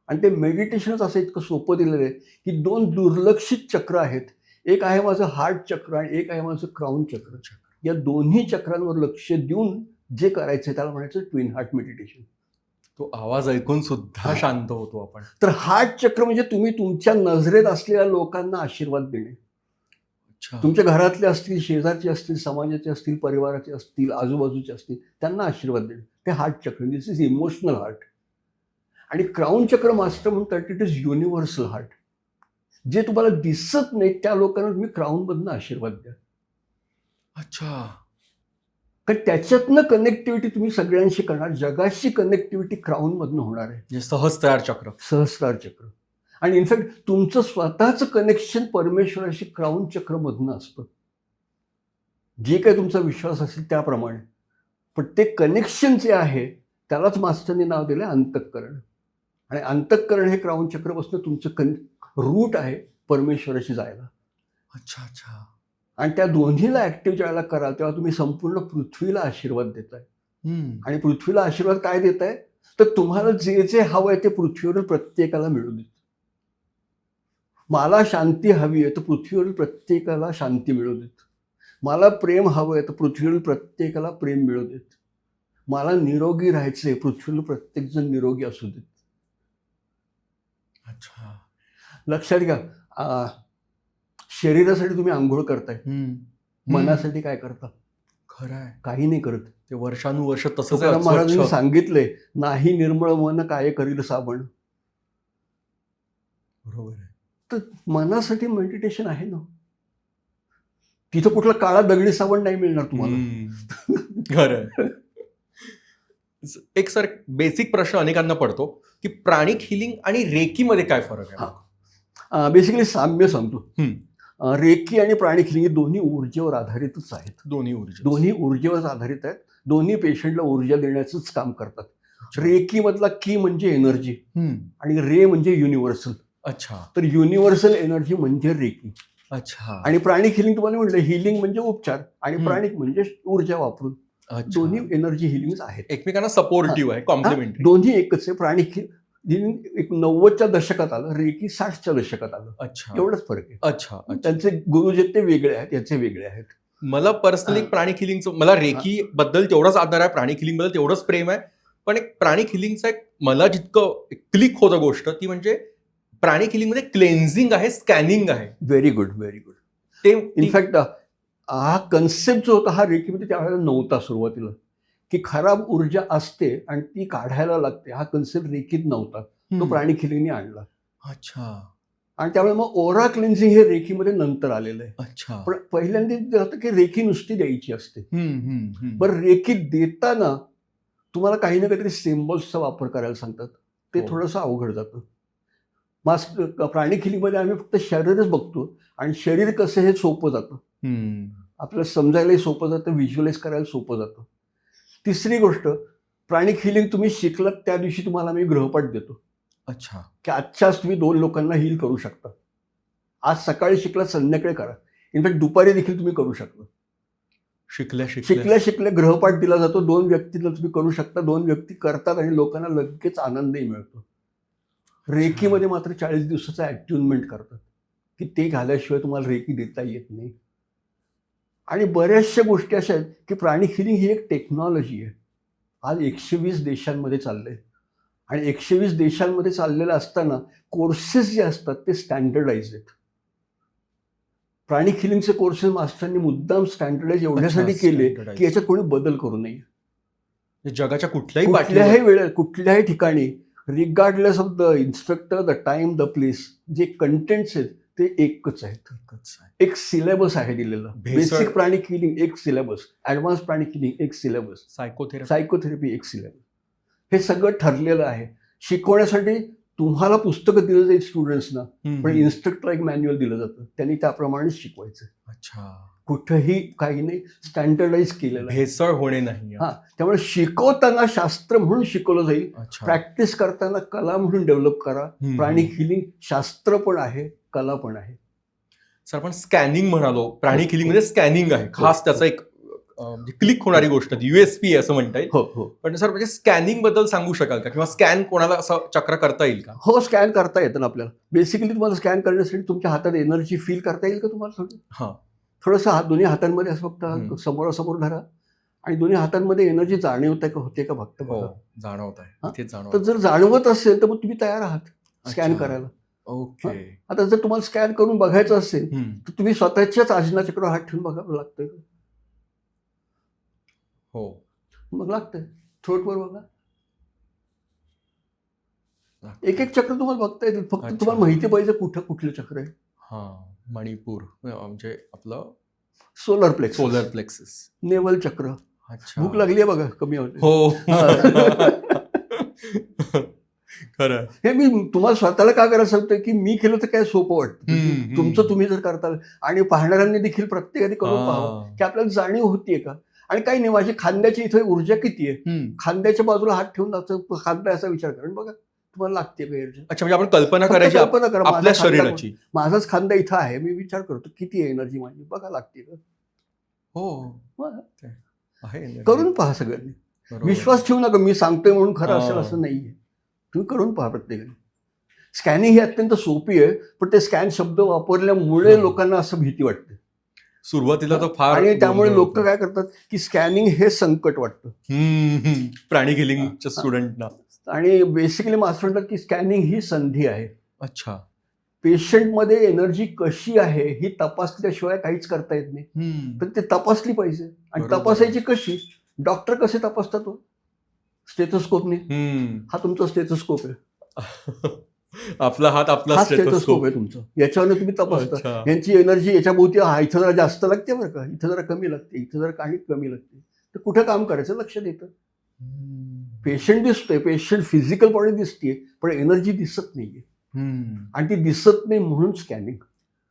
[SPEAKER 1] आणि ते मेडिटेशनच असं इतकं सोपं दिलेलं आहे की 2 दुर्लक्षित चक्र आहेत. एक आहे माझं हार्ट चक्र आणि एक आहे माझं क्राऊन चक्र. या दोन्ही चक्रांवर लक्ष देऊन जे करायचं त्याला म्हणायचं ट्विन हार्ट मेडिटेशन.
[SPEAKER 2] तो आवाज ऐकून सुद्धा शांत होतो आपण.
[SPEAKER 1] तर हार्ट चक्र म्हणजे तुम्ही तुमच्या नजरेत असलेल्या लोकांना आशीर्वाद देणे.
[SPEAKER 2] अच्छा.
[SPEAKER 1] तुमच्या घरातले असतील, शेजारचे असतील, समाजाचे असतील, परिवाराचे असतील, आजूबाजूचे असतील, त्यांना आशीर्वाद देणे. ते हार्ट चक्र. दिस इज इमोशनल हार्ट. आणि क्राऊन चक्र मास्टर म्हणतात इट इज युनिव्हर्सल हार्ट. जे तुम्हाला दिसत नाही त्या लोकांना तुम्ही क्राऊनमधनं आशीर्वाद द्या.
[SPEAKER 2] अच्छा.
[SPEAKER 1] कारण त्याच्यातनं कनेक्टिव्हिटी तुम्ही सगळ्यांशी करणार. जगाशी कनेक्टिव्हिटी क्राऊनमधनं होणार आहे.
[SPEAKER 2] जे सहस्त्रार चक्र.
[SPEAKER 1] सहस्रार चक्र. आणि इनफॅक्ट तुमचं स्वतःचं कनेक्शन परमेश्वराशी क्राऊन चक्रमधनं असतं. जे काही तुमचा विश्वास असेल त्याप्रमाणे. पण ते कनेक्शन जे आहे त्यालाच मास्टरने नाव दिलं अंतःकरण. आणि अंतःकरण हे क्राऊन चक्रपासून तुमचं रूट आहे परमेश्वराशी जायला.
[SPEAKER 2] अच्छा अच्छा.
[SPEAKER 1] आणि त्या दोन्हीला ऍक्टिव्ह ज्यावेळेला कराल तेव्हा तुम्ही संपूर्ण पृथ्वीला आशीर्वाद देताय. आणि पृथ्वीला आशीर्वाद काय देताय तर तुम्हाला जे जे हवं आहे ते पृथ्वीवर प्रत्येकाला मिळू देत. मला शांती हवी आहे तर पृथ्वीवर प्रत्येकाला शांती मिळू देत. मला प्रेम हवं आहे तर पृथ्वीवर प्रत्येकाला प्रेम मिळू देत. मला निरोगी राहायचंय पृथ्वीवर प्रत्येकजण निरोगी असू देत.
[SPEAKER 2] अच्छा.
[SPEAKER 1] लक्षात घ्या, शरीरासाठी तुम्ही आंघोळ करताय, मनासाठी काय करता?
[SPEAKER 2] खरं आहे.
[SPEAKER 1] काही नाही करत.
[SPEAKER 2] ते वर्षानुवर्ष तसंच
[SPEAKER 1] तुकाराम महाराजांनी सांगितलंय, नाही निर्मळ मन काय करील साबण.
[SPEAKER 2] बरोबर आहे.
[SPEAKER 1] तर मनासाठी मेडिटेशन आहे ना. तिथं कुठला काळा दगडी साबण नाही मिळणार तुम्हाला.
[SPEAKER 2] खरं. एक सर बेसिक प्रश्न अनेकांना पडतो की प्राणिक हिलिंग आणि रेकीमध्ये काय फरक आहे?
[SPEAKER 1] बेसिकली साम्य सांगतो. रेकी आणि प्राणिक हिलिंग दोन्ही ऊर्जेवर आधारितच आहेत. दोन्ही ऊर्जेवर आधारित आहेत. दोन्ही पेशंटला ऊर्जा देण्याचंच काम करतात. रेकी मधला की म्हणजे एनर्जी आणि रे म्हणजे युनिव्हर्सल.
[SPEAKER 2] अच्छा.
[SPEAKER 1] तर युनिव्हर्सल एनर्जी म्हणजे रेकी.
[SPEAKER 2] अच्छा.
[SPEAKER 1] आणि प्राणिक हिलिंग तुम्हाला म्हटलं, हिलिंग म्हणजे उपचार आणि प्राणिक म्हणजे ऊर्जा वापरून. दोन्ही एनर्जी हिलिंग आहेत.
[SPEAKER 2] एकमेकांना सपोर्टिव्ह आहे, कॉम्प्लिमेंटरी.
[SPEAKER 1] दोन्ही एकच आहे. प्राणिक हिलिंग 90च्या दशकात आलं, रेकी 60च्या दशकात आलं.
[SPEAKER 2] अच्छा.
[SPEAKER 1] एवढंच फरक आहे.
[SPEAKER 2] अच्छा.
[SPEAKER 1] त्यांचे गुरु जे ते वेगळे आहेत, याचे वेगळे आहेत.
[SPEAKER 2] मला पर्सनली प्राणिक हिलिंगचं, मला रेकी बद्दल तेवढाच आदर आहे, प्राणिक हिलिंग बद्दल तेवढंच प्रेम आहे. पण एक प्राणिक हिलिंगचा एक मला जितकं क्लिक होतं गोष्ट ती म्हणजे प्राणिक हिलिंगमध्ये क्लेन्झिंग आहे, स्कॅनिंग आहे.
[SPEAKER 1] Very good, very good.
[SPEAKER 2] ते
[SPEAKER 1] इनफॅक्ट हा कन्सेप्ट जो होता हा रेकीमध्ये त्यावेळेला नव्हता सुरुवातीला, की खराब ऊर्जा असते आणि ती काढायला लागते. हा कन्सेप्ट रेकीत नव्हता, तो प्राणिक हिलिंगने आणला.
[SPEAKER 2] अच्छा.
[SPEAKER 1] आणि त्यामुळे मग ओरा क्लिन्झिंग हे रेकीमध्ये नंतर आलेलं आहे.
[SPEAKER 2] अच्छा.
[SPEAKER 1] पण पहिल्यांदा होतं की रेकी नुसती द्यायची असते. बरं, रेकी देताना तुम्हाला काही ना काहीतरी सिम्बॉल्सचा वापर करायला सांगतात. ते थोडंसं अवघड जातं. प्राणिक हिलिंगमध्ये आम्ही फक्त शरीरच बघतो आणि शरीर कसं हे सोपं जातं. आपल्याला समजायलाही सोपं जातं, व्हिज्युअलाइज करायला सोपं जातं. तिसरी गोष्ट, प्राणिक हिलिंग तुम्ही शिकलात त्या दिवशी तुम्हाला आम्ही गृहपाठ देतो.
[SPEAKER 2] अच्छा.
[SPEAKER 1] की आजच्याच तुम्ही 2 लोकांना हील करू शकता. आज सकाळी शिकलात, संध्याकाळी करा. इनफॅक्ट दुपारी देखील तुम्ही करू शकता. शिकल्या गृहपाठ दिला जातो. 2 व्यक्तीला तुम्ही करू शकता. 2 व्यक्ती करतात आणि लोकांना लगेच आनंदही मिळतो. रेकीमध्ये मात्र 40 दिवसाचं अॅट्युनमेंट करतात की ते घाल्याशिवाय तुम्हाला रेकी देता येत नाही. आणि बऱ्याचशा गोष्टी अशा आहेत की प्राणिक हिलिंग ही एक टेक्नॉलॉजी आहे. आज 120 देशांमध्ये चाललंय आणि 120 देशांमध्ये चाललेलं असताना कोर्सेस जे असतात ते स्टँडर्डाइज आहेत. प्राणिक हिलिंगचे कोर्सेस मास्टरनी मुद्दाम स्टँडर्डाइज एवढ्यासाठी केले की याच्यात कोणी बदल करू नये.
[SPEAKER 2] जगाच्या कुठल्याही
[SPEAKER 1] वेळेत कुठल्याही ठिकाणी regardless of the inspector, the time, the place, जे कंटेंट्स आहेत ते एकच आहेत. एक सिलेबस आहे दिलेला. बेसिक प्राणिक हिलिंग एक सिलेबस, ऍडव्हान्स प्राणिक हिलिंग एक सिलेबस, सायकोथेरपी एक सिलेबस. हे सगळं ठरलेलं आहे. शिकवण्यासाठी तुम्हाला पुस्तकं दिलं जाईल स्टुडंट्सना,
[SPEAKER 2] हम्म,
[SPEAKER 1] पण
[SPEAKER 2] हम्म.
[SPEAKER 1] इन्स्ट्रक्टर एक मॅन्युअल दिलं जातं, त्यांनी त्याप्रमाणेच शिकवायचं.
[SPEAKER 2] अच्छा.
[SPEAKER 1] कुठंही काही नाही स्टँडर्डाईज केलेलं आहे.
[SPEAKER 2] भेसळ होणे नाही.
[SPEAKER 1] हां, त्यामुळे शिकवताना शास्त्र म्हणून शिकवलं जाईल,
[SPEAKER 2] अच्छा.
[SPEAKER 1] प्रॅक्टिस करताना कला म्हणून डेव्हलप करा.
[SPEAKER 2] हम्म,
[SPEAKER 1] प्राणी
[SPEAKER 2] हम्म.
[SPEAKER 1] हिलिंग शास्त्र पण आहे, कला पण आहे.
[SPEAKER 2] सर आपण स्कॅनिंग म्हणालो, प्राणी
[SPEAKER 1] हो.
[SPEAKER 2] किलिंग म्हणजे स्कॅनिंग आहे, खास त्याचा एक क्लिक होणारी गोष्ट, USP असं म्हणता येईल.
[SPEAKER 1] हो हो
[SPEAKER 2] पण सर म्हणजे स्कॅनिंग बद्दल सांगू शकाल का, किंवा स्कॅन कोणाला असं चक्र करता येईल का?
[SPEAKER 1] हो, स्कॅन करता येतं ना आपल्याला. बेसिकली तुम्हाला स्कॅन करण्यासाठी तुमच्या हातात एनर्जी फील करता येईल का तुम्हाला?
[SPEAKER 2] हा.
[SPEAKER 1] थोडंसं हात दोन्ही हातांमध्ये असं फक्त
[SPEAKER 2] हम्म.
[SPEAKER 1] समोरासमोर धरा आणि दोन्ही हातांमध्ये एनर्जी जाणवते का होते का फक्त
[SPEAKER 2] हो,
[SPEAKER 1] बघा.
[SPEAKER 2] जाणवत आहे,
[SPEAKER 1] हा?
[SPEAKER 2] इथेच
[SPEAKER 1] तर
[SPEAKER 2] जाणवत.
[SPEAKER 1] जर जाणवत असेल तर मग तुम्ही तयार आहात स्कॅन
[SPEAKER 2] अच्छा.
[SPEAKER 1] करायला.
[SPEAKER 2] ओके.
[SPEAKER 1] आता जर तुम्हाला स्कॅन करून बघायचं असेल
[SPEAKER 2] हम्म.
[SPEAKER 1] तर तुम्ही स्वतःच्याच आजनाचक्रावर हात ठेवून बघावं लागतं.
[SPEAKER 2] हो.
[SPEAKER 1] मग लागतंय. थ्रोटवर बघा. एक एक चक्र तुम्हाला बघता येतील, फक्त
[SPEAKER 2] अच्छा.
[SPEAKER 1] तुम्हाला माहिती पाहिजे कुठं कुठलं चक्र आहे.
[SPEAKER 2] हा, मणिपूर म्हणजे आपलं
[SPEAKER 1] solar plexus,
[SPEAKER 2] solar plexus.
[SPEAKER 1] Navel chakra.
[SPEAKER 2] अच्छा.
[SPEAKER 1] भूक लागली आहे बघा, कमी होते.
[SPEAKER 2] हो.
[SPEAKER 1] हा.
[SPEAKER 2] खरं.
[SPEAKER 1] हे मी तुम्हाला स्वतःला का करायला सांगतोय की मी केलं तर काय सोपं वाटतं.
[SPEAKER 2] हम्म.
[SPEAKER 1] तुमचं तुम्ही जर करताल आणि पाहणाऱ्यांनी देखील प्रत्येकाने करून पाहावं की आपल्याला जाणीव होतीये का. आणि काही नाही, माझी खांद्याची इथे ऊर्जा किती आहे,
[SPEAKER 2] हम्म.
[SPEAKER 1] खांद्याच्या बाजूला हात ठेवून खांदा असा विचार करा आणि बघा तुम्हाला लागते का एनर्जी.
[SPEAKER 2] अच्छा, म्हणजे आपण कल्पना
[SPEAKER 1] फक्त
[SPEAKER 2] करायची
[SPEAKER 1] कल्पना करा,
[SPEAKER 2] आपल्या
[SPEAKER 1] माझा खांदा
[SPEAKER 2] शरीराची.
[SPEAKER 1] माझाच खांदा इथं आहे, मी विचार करतो किती आहे एनर्जी माझी, बघा लागते का.
[SPEAKER 2] हो,
[SPEAKER 1] बघा.
[SPEAKER 2] आहे energy.
[SPEAKER 1] करून पहा सगळ्यांनी.
[SPEAKER 2] बरोबर.
[SPEAKER 1] विश्वास ठेवू नका मी सांगतोय म्हणून खरं
[SPEAKER 2] हा.
[SPEAKER 1] असेल असं नाहीये. तुम्ही करून पहा प्रत्येकाने. स्कॅनिंग ही अत्यंत सोपी आहे, पण ते स्कॅन शब्द वापरल्यामुळे
[SPEAKER 2] हा.
[SPEAKER 1] लोकांना असं भीती वाटते.
[SPEAKER 2] सुरुवातीला तर फार
[SPEAKER 1] आणि त्यामुळे
[SPEAKER 2] गोंधळ
[SPEAKER 1] लोक
[SPEAKER 2] होतो.
[SPEAKER 1] काय करतात की स्कॅनिंग हे संकट वाटतं.
[SPEAKER 2] प्राणी किलिंगच्या स्टुडंटना.
[SPEAKER 1] आणि बेसिकली मला असं म्हणतात की स्कॅनिंग ही संधी आहे.
[SPEAKER 2] अच्छा.
[SPEAKER 1] पेशंटमध्ये एनर्जी कशी आहे ही तपासल्याशिवाय काहीच करता येत नाही. पण ते तपासली पाहिजे. आणि
[SPEAKER 2] बरोबर.
[SPEAKER 1] तपासायची कशी? डॉक्टर कसे तपासतात हो? स्टेथोस्कोपने. हा तुमचा स्टेथोस्कोप आहे.
[SPEAKER 2] आपला हात आपला
[SPEAKER 1] हा स्टेथोस्कोप
[SPEAKER 2] स्टेथोस्कोप.
[SPEAKER 1] आहे तुमचं. याच्यावर तुम्ही तपासता.
[SPEAKER 2] अच्छा.
[SPEAKER 1] यांची एनर्जी याच्या भोवती इथं जरा जास्त लागते बरं का, इथं जरा कमी लागते, इथं जरा काही कमी लागते. तर कुठं काम करायचं लक्ष देतं. पेशंट दिसतोय, पेशंट फिजिकल बॉडी दिसते, पण एनर्जी दिसत नाहीये. आणि ती दिसत नाही म्हणून स्कॅनिंग.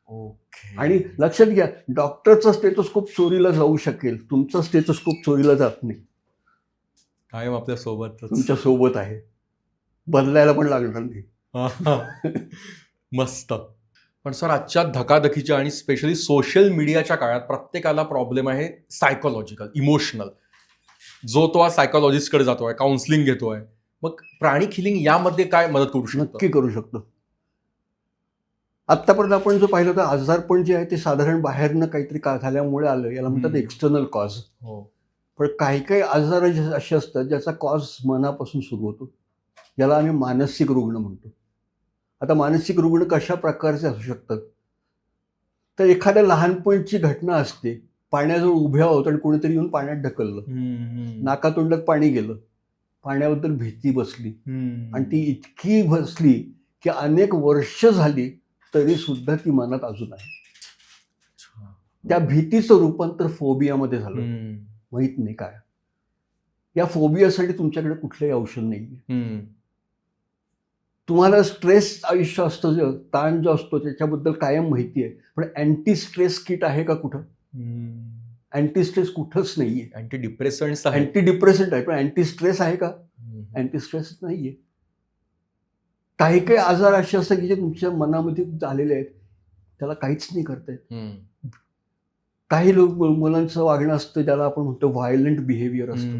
[SPEAKER 2] ओके.
[SPEAKER 1] आणि लक्षात घ्या, डॉक्टरचा स्टेथोस्कोप चोरीला जाऊ शकेल, तुमचा स्टेथोस्कोप चोरीला जात नाही.
[SPEAKER 2] कायम आपल्या सोबत.
[SPEAKER 1] तुमच्या सोबत आहे, बदलायला पण लागणार नाही.
[SPEAKER 2] मस्त. पण सर आजच्या धकाधकीच्या आणि स्पेशली सोशल मीडियाच्या काळात प्रत्येकाला प्रॉब्लेम आहे सायकोलॉजिकल, इमोशनल. जो तो सायकोलॉजिस्टकडे जातोय, काउन्सिलिंग घेतोय. मग प्राणी किलिंग यामध्ये काय मदत करू शकतो?
[SPEAKER 1] नक्की करू शकतो. आत्तापर्यंत आपण जो पाहिलं होतं आजारपण जे आहे ते साधारण बाहेरनं काहीतरी झाल्यामुळे आलं, याला म्हणतात एक्सटर्नल कॉज.
[SPEAKER 2] हो.
[SPEAKER 1] पण काही काही आजार असे असतात ज्याचा कॉज मनापासून सुरू होतो, याला आम्ही मानसिक रुग्ण म्हणतो. आता मानसिक रुग्ण कशा प्रकारचे असू शकतात? तर एखाद्या लहानपणची घटना असते, पाण्याजवळ उभ्या होत आणि कोणीतरी येऊन पाण्यात ढकललं, नाकातोंडात पाणी गेलं, पाण्याबद्दल भीती बसली आणि ती इतकी बसली की अनेक वर्ष झाली तरी सुद्धा ती मनात अजून आहे. त्या भीतीचं रूपांतर फोबियामध्ये झालं. माहित नाही काय. या फोबियासाठी तुमच्याकडे कुठलंही औषध नाहीये. तुम्हाला स्ट्रेस आयुष्य असतं, जे ताण जो असतो त्याच्याबद्दल कायम माहिती आहे, पण अँटी स्ट्रेस किट आहे का कुठं? अँटी स्ट्रेस कुठंच नाहीये.
[SPEAKER 2] अँटी डिप्रेसंट्स आहे,
[SPEAKER 1] अँटी डिप्रेसंट आहे, पण अँटी स्ट्रेस आहे का? अँटी स्ट्रेस नाहीये. काही काही आजार असे असतात की जे तुमच्या मनामध्ये झालेले आहेत, त्याला काहीच नाही करता येत. काही मुलांचं वागणं असतं ज्याला आपण म्हणतो व्हायलंट बिहेवियर असतं.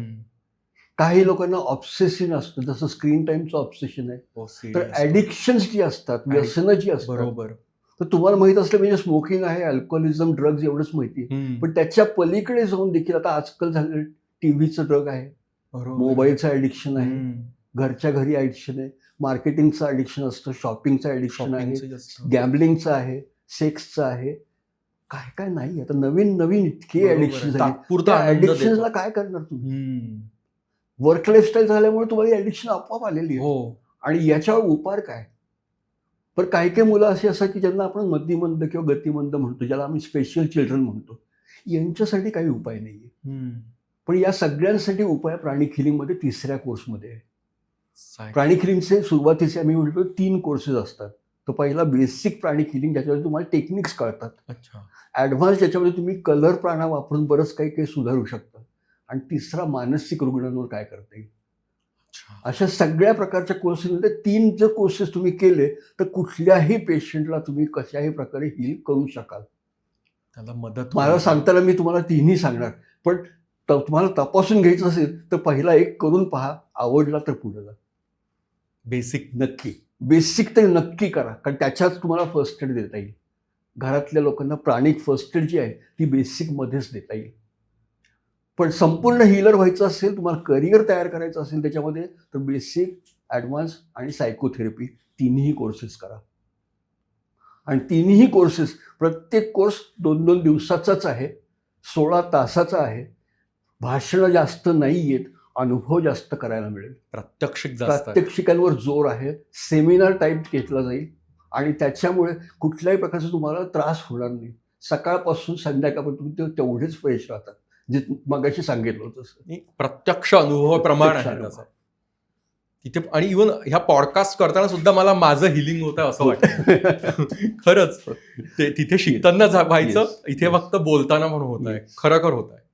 [SPEAKER 1] काही लोकांना ऑब्सेशन असतं, जसं स्क्रीन टाइमचं ऑब्सेशन आहे. तर ॲडिक्शन्स जी असतात, व्यसनं जी असतात,
[SPEAKER 2] बरोबर.
[SPEAKER 1] तर तुम्हाला माहित असलं म्हणजे स्मोकिंग आहे, अल्कोहोलिझम, ड्रग्ज एवढंच माहिती आहे. पण त्याच्या पलीकडे जाऊन देखील आता आजकाल झालेलं टीव्हीचं ड्रग आहे, मोबाईलचं ॲडिक्शन आहे, घरच्या घरी ॲडिक्शन आहे, मार्केटिंगचं ॲडिक्शन असतं, शॉपिंगचं ॲडिक्शन आहे, गॅम्बलिंगचं आहे, सेक्सचं आहे, काय काय नाही. आता नवीन नवीन इतके ॲडिक्शन झाले. ॲडिक्शनला काय करणार तुम्ही? वर्क लाईफस्टाईल झाल्यामुळे तुम्हाला ॲडिक्शन आपोआप आलेली आहे. आणि याच्यावर उपाय काय? पण काही काही मुलं अशी असतात की ज्यांना आपण मतिमंद किंवा गतिमंद म्हणतो, ज्याला आम्ही स्पेशल चिल्ड्रन म्हणतो. यांच्यासाठी काही उपाय नाहीये. पण या सगळ्यांसाठी उपाय प्राणी किलिंगमध्ये 3ऱ्या कोर्समध्ये आहे. प्राणिक हिलिंगचे सुरुवातीचे आम्ही म्हणतो 3 कोर्सेस असतात. तो पहिला बेसिक प्राणिक हिलिंग, ज्याच्यामध्ये तुम्हाला टेक्निक्स कळतात.
[SPEAKER 2] अच्छा.
[SPEAKER 1] ॲडव्हान्स ज्याच्यामध्ये तुम्ही कलर प्राणा वापरून बरंच काही काही सुधारू शकता. आणि तिसरा मानसिक रुग्णांवर काय करता येईल.
[SPEAKER 2] अच्छा.
[SPEAKER 1] अशा सगळ्या प्रकारच्या कोर्सेसमध्ये 3 जर कोर्सेस तुम्ही केले तर कुठल्याही पेशंटला तुम्ही कशाही प्रकारे हील करू शकाल.
[SPEAKER 2] त्याला मदत
[SPEAKER 1] मला
[SPEAKER 2] होईल.
[SPEAKER 1] सांगताना मी तुम्हाला 3ही सांगणार, पण तुम्हाला तपासून घ्यायचं असेल तर पहिला एक करून पहा, आवडला तर पुढे जा.
[SPEAKER 2] बेसिक.
[SPEAKER 1] नक्की बेसिक तर नक्की करा, कारण त्याच्यात तुम्हाला फर्स्ट एड देता येईल. घरातल्या लोकांना प्राणिक फर्स्ट एड जी आहे ती बेसिकमध्येच देता येईल. पण संपूर्ण हीलर व्हायचं असेल, तुम्हाला करिअर तयार करायचं असेल त्याच्यामध्ये, तर बेसिक, ॲडव्हान्स आणि सायकोथेरपी 3ही कोर्सेस करा. आणि 3ही कोर्सेस, प्रत्येक कोर्स 2-2 दिवसाचाच आहे, 16 तासाचा आहे. भाषणं जास्त नाही आहेत, अनुभव जास्त करायला मिळेल.
[SPEAKER 2] प्रात्यक्षिक जास्त आहे.
[SPEAKER 1] प्रात्यक्षिकांवर जोर आहे. सेमिनार टाईप घेतला जाईल आणि त्याच्यामुळे कुठल्याही प्रकारचा तुम्हाला त्रास होणार नाही. सकाळपासून संध्याकाळपर्यंत तुम्ही तेवढेच फ्रेश राहतात, जे मगाशी सांगितलं होतं तसं.
[SPEAKER 2] एक प्रत्यक्ष अनुभवाप्रमाणे आहे
[SPEAKER 1] प्रत्यक्ष
[SPEAKER 2] त्याचा. तिथे आणि इव्हन ह्या पॉडकास्ट करताना सुद्धा मला माझं हिलिंग होतं असं वाटतं. खरंच ते तिथे शिकताना व्हायचं,
[SPEAKER 1] Yes.
[SPEAKER 2] इथे फक्त बोलताना म्हणून होत आहे,
[SPEAKER 1] Yes.
[SPEAKER 2] खरोखर होत आहे.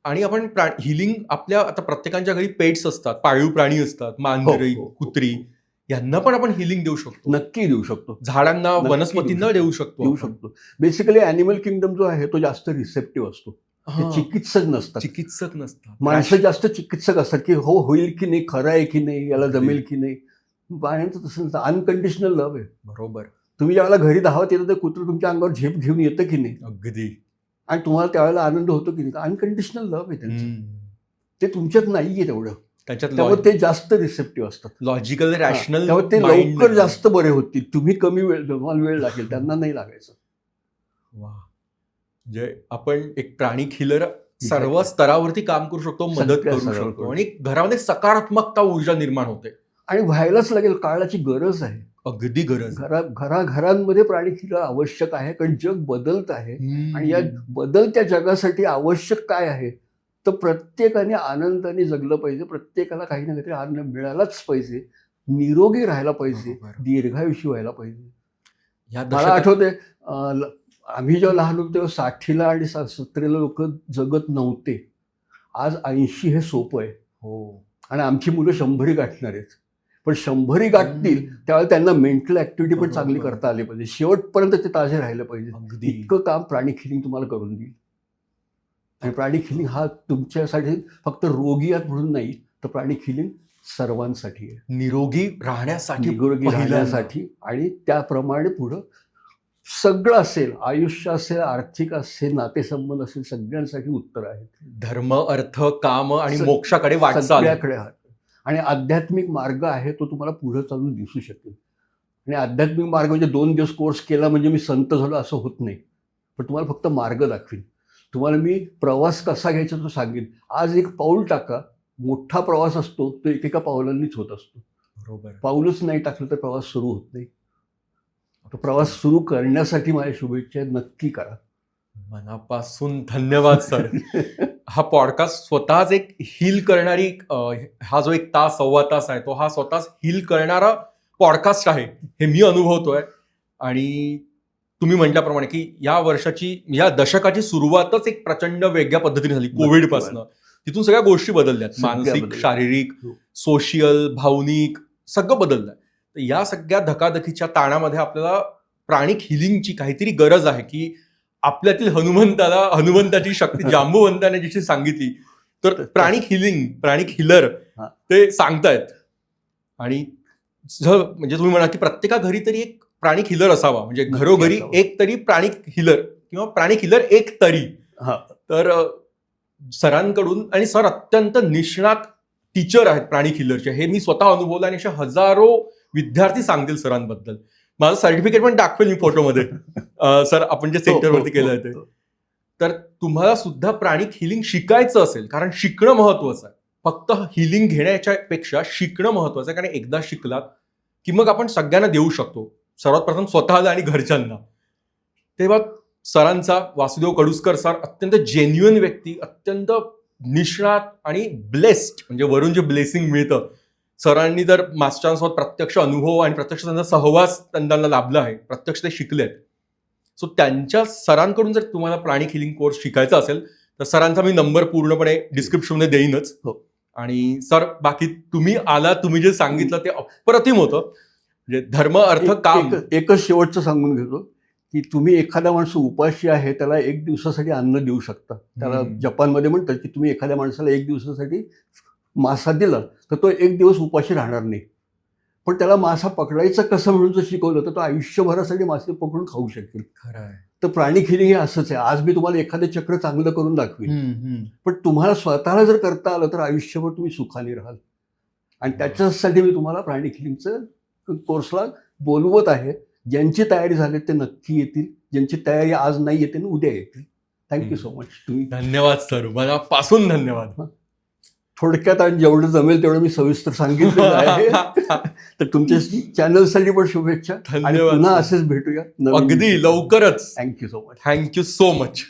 [SPEAKER 2] आणि आपण हिलिंग आपल्या आता प्रत्येकाच्या घरी पेट्स असतात, पाळीव प्राणी असतात, मांजरी,
[SPEAKER 1] हो.
[SPEAKER 2] कुत्री, यांना पण आपण हिलिंग देऊ शकतो.
[SPEAKER 1] नक्की देऊ शकतो.
[SPEAKER 2] झाडांना,
[SPEAKER 1] नक्की
[SPEAKER 2] वनस्पतींना देऊ शकतो.
[SPEAKER 1] देऊ शकतो. बेसिकली ॲनिमल किंगडम जो आहे तो जास्त रिसेप्टिव्ह असतो. ते
[SPEAKER 2] हां.
[SPEAKER 1] चिकित्सक नसतात.
[SPEAKER 2] चिकित्सक नसतात.
[SPEAKER 1] माणसं जास्त चिकित्सक असतात की हो होईल की नाही, खरं आहे की नाही, याला जमेल की नाही. प्राण्यांचं तसं नसतं. अनकंडिशनल लव्ह आहे.
[SPEAKER 2] बरोबर.
[SPEAKER 1] तुम्ही ज्यावेळेला घरी धावत येतं तर कुत्रं तुमच्या अंगावर झेप घेऊन येतं की नाही,
[SPEAKER 2] अगदी.
[SPEAKER 1] आणि तुम्हाला त्यावेळेला आनंद होतो की नाही. अनकंडिशनल लव्ह आहे त्यांचं. ते तुमच्यात नाहीये तेवढं.
[SPEAKER 2] त्याच्यात
[SPEAKER 1] त्यामुळे ते जास्त रिसेप्टिव्ह असतात.
[SPEAKER 2] लॉजिकल, रॅशनल,
[SPEAKER 1] त्यामुळे ते लवकर जास्त बरे होतील. तुम्ही कमी वेळ, तुम्हाला वेळ लागेल, त्यांना नाही लागायचं.
[SPEAKER 2] वा. म्हणजे आपण एक प्राणिक हिलर सर्व स्तरावरती काम करू शकतो, मदत
[SPEAKER 1] सगळ्या
[SPEAKER 2] करू
[SPEAKER 1] स्तरावर
[SPEAKER 2] शकतो
[SPEAKER 1] करू
[SPEAKER 2] आणि घरामध्ये सकारात्मकता, ऊर्जा निर्माण होते.
[SPEAKER 1] आणि व्हायलाच लागेल, काळाची गरज आहे.
[SPEAKER 2] अगदी गरज.
[SPEAKER 1] घराघरांमध्ये प्राणिक हिलर आवश्यक आहे, कारण जग बदलत आहे. आणि या बदलत्या जगासाठी आवश्यक काय आहे, तर प्रत्येकाने आनंदाने जगलं पाहिजे. प्रत्येकाला काही ना काहीतरी आनंद मिळालाच पाहिजे, निरोगी राहायला पाहिजे,
[SPEAKER 2] बरोबर.
[SPEAKER 1] दीर्घायुषी व्हायला पाहिजे.
[SPEAKER 2] या
[SPEAKER 1] मला
[SPEAKER 2] दशकात
[SPEAKER 1] आठवते आम्ही जेव्हा लहान होतो तेव्हा 60ला आणि 70ला लोक जगत नव्हते. आज 80 हे सोपं आहे.
[SPEAKER 2] हो.
[SPEAKER 1] आणि आमची मुलं 100 गाठणार आहेत. पण 100 गाठतील त्यावेळेला त्यांना मेंटल ऍक्टिव्हिटी पण चांगली
[SPEAKER 2] बरोबर.
[SPEAKER 1] करता आली पाहिजे. शेवटपर्यंत ते ताजे राहिले पाहिजे.
[SPEAKER 2] अगदी.
[SPEAKER 1] इतकं काम प्राणिक हिलिंग तुम्हाला करून देईल. आणि प्राणिक हिलिंग हा तुमच्यासाठी फक्त रोगी आहात म्हणून नाही, तर प्राणिक हिलिंग सर्वांसाठी आहे.
[SPEAKER 2] निरोगी राहण्यासाठी,
[SPEAKER 1] निरोगी
[SPEAKER 2] पहिल्यांदा.
[SPEAKER 1] राहण्यासाठी आणि त्याप्रमाणे पुढं सगळं असेल, आयुष्य असेल, आर्थिक असेल, नातेसंबंध असेल, सगळ्यांसाठी उत्तर आहेत.
[SPEAKER 2] धर्म, अर्थ, काम आणि
[SPEAKER 1] सग-
[SPEAKER 2] मोक्षाकडे वाटचाल.
[SPEAKER 1] सगळ्याकडे आहात. आणि आध्यात्मिक मार्ग आहे तो तुम्हाला पुढे चालून दिसू शकेल. आणि आध्यात्मिक मार्ग म्हणजे 2 दिवस कोर्स केला म्हणजे मी संत झालो असं होत नाही. पण तुम्हाला फक्त मार्ग दाखवीन. तुम्हाला मी प्रवास कसा घ्यायचा तो सांगेन. आज एक पाऊल टाका. मोठा प्रवास असतो तो एकेका पावलांनीच होत असतो.
[SPEAKER 2] बरोबर.
[SPEAKER 1] पाऊलच नाही टाकलं तर प्रवास सुरू होत नाही. तो प्रवास सुरू करण्यासाठी माझ्या शुभेच्छा आहेत. नक्की करा.
[SPEAKER 2] मनापासून धन्यवाद सर. हा पॉडकास्ट स्वतःच एक हील करणारी, हा जो 1 तास, सव्वा तास आहे तो हा स्वतःच हील करणारा पॉडकास्ट आहे, हे मी अनुभवतोय. आणि तुम्ही म्हटल्याप्रमाणे की या दशकाची सुरुवातच एक प्रचंड वेगळ्या पद्धतीने झाली कोविड पासनं. तिथून सगळ्या गोष्टी बदलल्यात,
[SPEAKER 1] सगळ्या
[SPEAKER 2] मानसिक,
[SPEAKER 1] बदलल्या.
[SPEAKER 2] शारीरिक,
[SPEAKER 1] हो.
[SPEAKER 2] सोशियल, भावनिक, सगळं बदललंय. तर या सगळ्या धकाधकीच्या ताणामध्ये आपल्याला प्राणिक हिलिंगची काहीतरी गरज आहे की आपल्यातील हनुमंताची शक्ती जांबुवंताने जिशी सांगितली, तर प्राणिक हिलर
[SPEAKER 1] हा.
[SPEAKER 2] ते सांगतायत. आणि म्हणजे तुम्ही म्हणा की प्रत्येका घरी तरी एक प्राणिक हिलर असावा, म्हणजे
[SPEAKER 1] नक्की
[SPEAKER 2] घरोघरी
[SPEAKER 1] असावा.
[SPEAKER 2] एक तरी प्राणिक हिलर किंवा प्राणिक हिलर एक तरी.
[SPEAKER 1] हा.
[SPEAKER 2] तर सरांकडून, आणि सर अत्यंत निष्णात टीचर आहेत प्राणिक हिलरचे, हे मी स्वतः अनुभवलं आणि अशा हजारो विद्यार्थी सांगतील सरांबद्दल. माझं सर्टिफिकेट पण दाखवेल मी फोटोमध्ये. सर आपण जे सेंटरवरती केलं आहे ते. तर तुम्हाला सुद्धा प्राणिक हिलिंग शिकायचं असेल, कारण शिकणं महत्वाचं आहे. फक्त हिलिंग घेण्याच्या पेक्षा शिकणं महत्वाचं आहे, कारण एकदा शिकलात की मग आपण सगळ्यांना देऊ शकतो. सर्वात प्रथम स्वतःला आणि घरच्यांना. तेव्हा सरांचा, वासुदेव कडुसकर सर अत्यंत जेन्युइन व्यक्ती, अत्यंत निष्णात आणि ब्लेस्ड, म्हणजे वरून जे ब्लेसिंग मिळतं, सरांनी तर मास्टरांसोबत प्रत्यक्ष अनुभव आणि प्रत्यक्ष त्यांचा सहवास त्यांना लाभला आहे, प्रत्यक्ष ते शिकलेत. सो त्यांच्या सरांकडून जर तुम्हाला प्राणिक हिलिंग कोर्स शिकायचा असेल तर सरांचा मी नंबर पूर्णपणे डिस्क्रिप्शनमध्ये देईनच.
[SPEAKER 1] हो.
[SPEAKER 2] आणि सर बाकी तुम्ही आला, तुम्ही जे सांगितलं ते अप्रतिम होतं. म्हणजे धर्म अर्थ काम.
[SPEAKER 1] एकच शेवटचं सांगून घेतो की तुम्ही एखादा माणूस उपाशी आहे त्याला एक दिवसासाठी अन्न देऊ शकता. त्याला जपानमध्ये म्हणतात की तुम्ही एखाद्या माणसाला एक दिवसासाठी मासा दिला तर तो एक दिवस उपाशी राहणार नाही. पण त्याला मासा पकडायचं कसं म्हणून जर शिकवलं तर तो आयुष्यभरासाठी मासे पकडून खाऊ शकेल.
[SPEAKER 2] खरं आहे.
[SPEAKER 1] तर प्राणिक हिलिंग हे असंच आहे. आज मी तुम्हाला एखादं चक्र चांगलं करून दाखवीन, पण तुम्हाला स्वतःला जर करता आलं तर आयुष्यभर तुम्ही सुखाने राहाल. आणि त्याच्यासाठी मी तुम्हाला प्राणिक हिलिंगचं कोर्सला बोलवत आहे. ज्यांची तयारी झाली ते नक्की येतील, ज्यांची तयारी आज नाही येते ना उद्या येतील. Thank you so much. तुम्ही
[SPEAKER 2] धन्यवाद सर, मनापासून धन्यवाद.
[SPEAKER 1] थोडक्यात आणि जेवढं जमेल तेवढं मी सविस्तर सांगितलं आहे. तर तुमच्या चॅनलसाठी पण शुभेच्छा आणि
[SPEAKER 2] धन्यवाद.
[SPEAKER 1] पुन्हा असेच भेटूया
[SPEAKER 2] अगदी लवकरच.
[SPEAKER 1] Thank you so much.
[SPEAKER 2] Thank you so much.